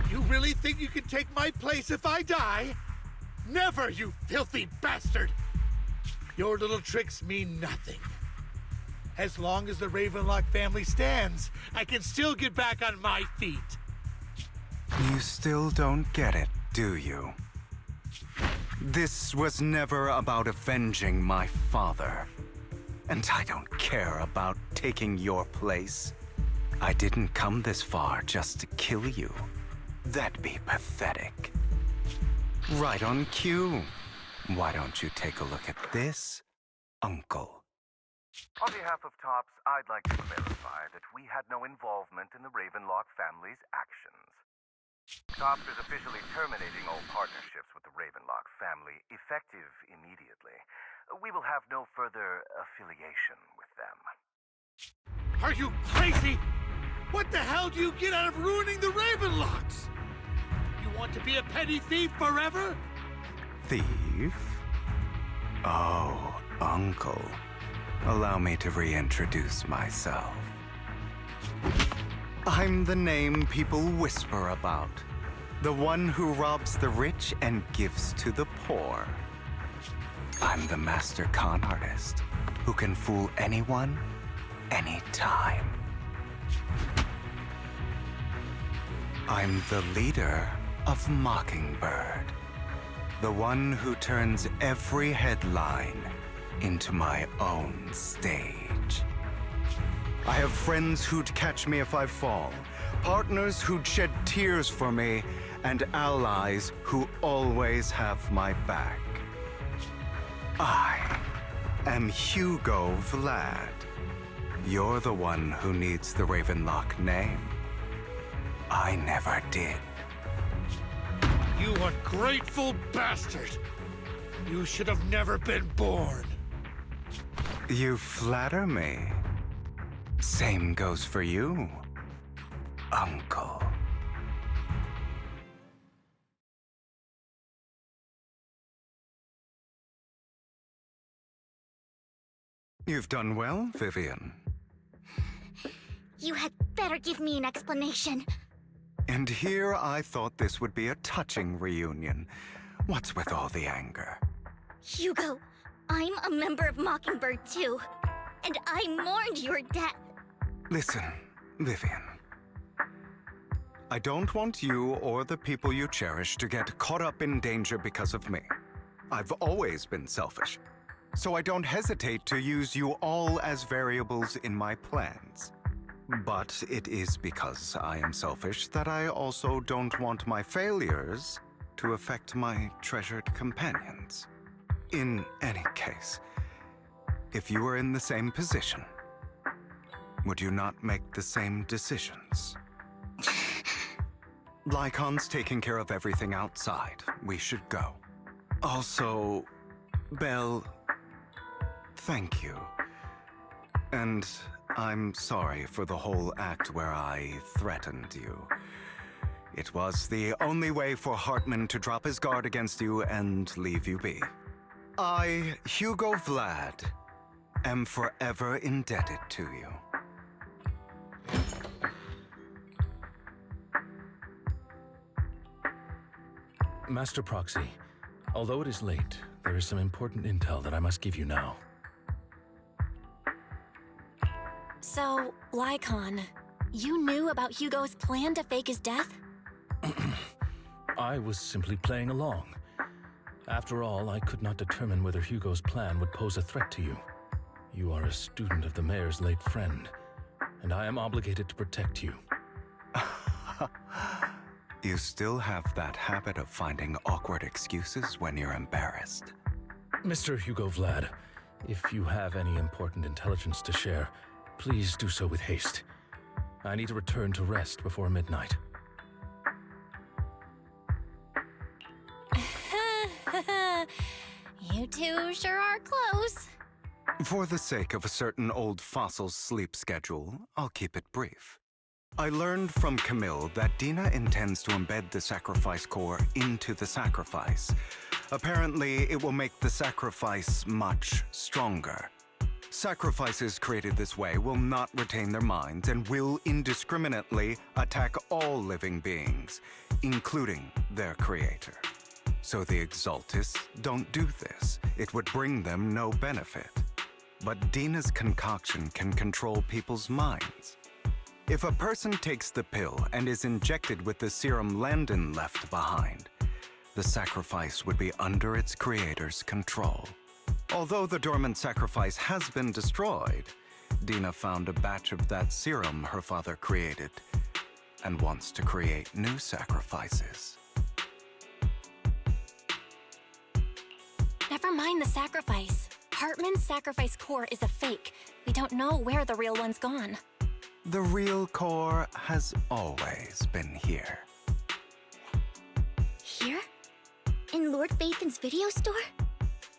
You really think you can take my place if I die? Never, you filthy bastard! Your little tricks mean nothing. As long as the Ravenlock family stands, I can still get back on my feet. You still don't get it, do you? This was never about avenging my father. And I don't care about taking your place. I didn't come this far just to kill you. That'd be pathetic. Right on cue. Why don't you take a look at this, Uncle? On behalf of TOPS, I'd like to clarify that we had no involvement in the Ravenlock family's actions. TOPS is officially terminating all partnerships with the Ravenlock family, effective immediately. We will have no further affiliation with them. Are you crazy? What the hell do you get out of ruining the Ravenlocks? You want to be a petty thief forever? Thief? Oh, Uncle. Allow me to reintroduce myself. I'm the name people whisper about. The one who robs the rich and gives to the poor. I'm the master con artist who can fool anyone, anytime. I'm the leader of Mockingbird. The one who turns every headline into my own stage. I have friends who'd catch me if I fall, partners who'd shed tears for me, and allies who always have my back. I am Hugo Vlad. You're the one who needs the Ravenlock name. I never did. You ungrateful bastard! You should have never been born. You flatter me. Same goes for you, Uncle. You've done well, Vivian. You had better give me an explanation. And here I thought this would be a touching reunion. What's with all the anger? Hugo, I'm a member of Mockingbird too. And I mourned your death. Listen, Vivian. I don't want you or the people you cherish to get caught up in danger because of me. I've always been selfish, so I don't hesitate to use you all as variables in my plans. But it is because I am selfish that I also don't want my failures to affect my treasured companions. In any case, if you were in the same position, would you not make the same decisions? Lycon's taking care of everything outside. We should go. Also, Belle, thank you. And I'm sorry for the whole act where I threatened you. It was the only way for Hartman to drop his guard against you and leave you be. I, Hugo Vlad, am forever indebted to you. Master Proxy, although it is late, there is some important intel that I must give you now. So, Lycon, you knew about Hugo's plan to fake his death? I was simply playing along. After all, I could not determine whether Hugo's plan would pose a threat to you. You are a student of the mayor's late friend, and I am obligated to protect you. You still have that habit of finding awkward excuses when you're embarrassed. Mr. Hugo Vlad, if you have any important intelligence to share, please do so with haste. I need to return to rest before midnight. You two sure are close. For the sake of a certain old fossil's sleep schedule, I'll keep it brief. I learned from Camille that Dina intends to embed the sacrifice core into the sacrifice. Apparently, it will make the sacrifice much stronger. Sacrifices created this way will not retain their minds and will indiscriminately attack all living beings, including their creator. So the Exaltists don't do this. It would bring them no benefit. But Dina's concoction can control people's minds. If a person takes the pill and is injected with the serum Landon left behind, the sacrifice would be under its creator's control. Although the dormant sacrifice has been destroyed, Dina found a batch of that serum her father created and wants to create new sacrifices. Never mind the sacrifice. Hartman's sacrifice core is a fake. We don't know where the real one's gone. The real core has always been here. Here? In Lord Phaethon's video store?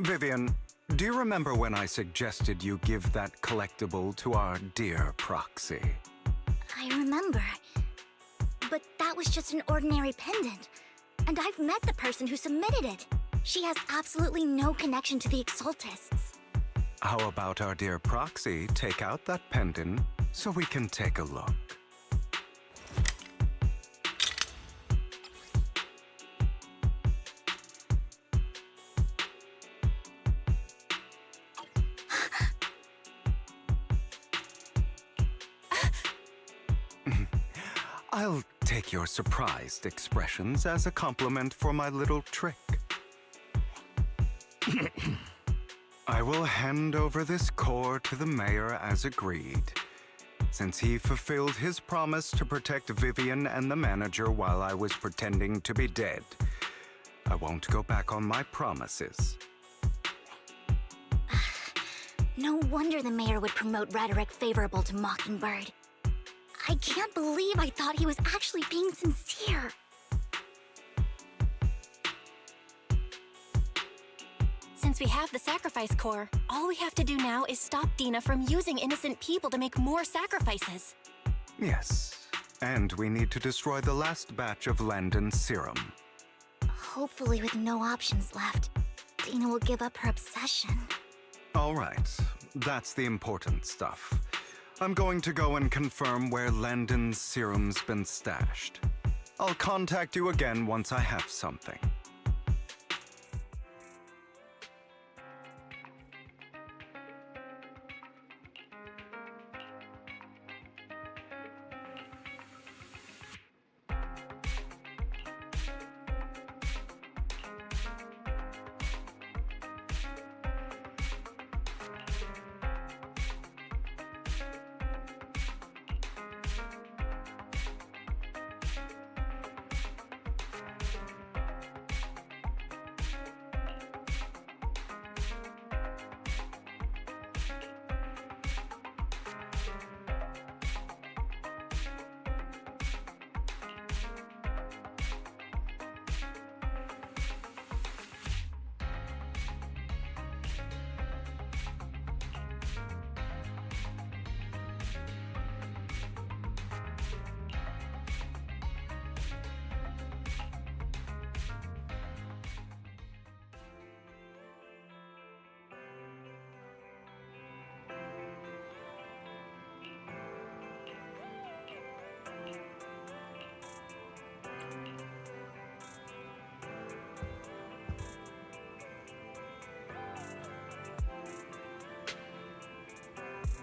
Vivian, do you remember when I suggested you give that collectible to our dear Proxy? I remember. But that was just an ordinary pendant. And I've met the person who submitted it. She has absolutely no connection to the Exaltists. How about our dear Proxy take out that pendant so we can take a look? I'll take your surprised expressions as a compliment for my little trick. I will hand over this core to the mayor as agreed. Since he fulfilled his promise to protect Vivian and the manager while I was pretending to be dead, I won't go back on my promises. No wonder the mayor would promote rhetoric favorable to Mockingbird. I can't believe I thought he was actually being sincere. Since we have the sacrifice core, all we have to do now is stop Dina from using innocent people to make more sacrifices. Yes, and we need to destroy the last batch of Landon's serum. Hopefully with no options left, Dina will give up her obsession. All right, that's the important stuff. I'm going to go and confirm where Landon's serum's been stashed. I'll contact you again once I have something.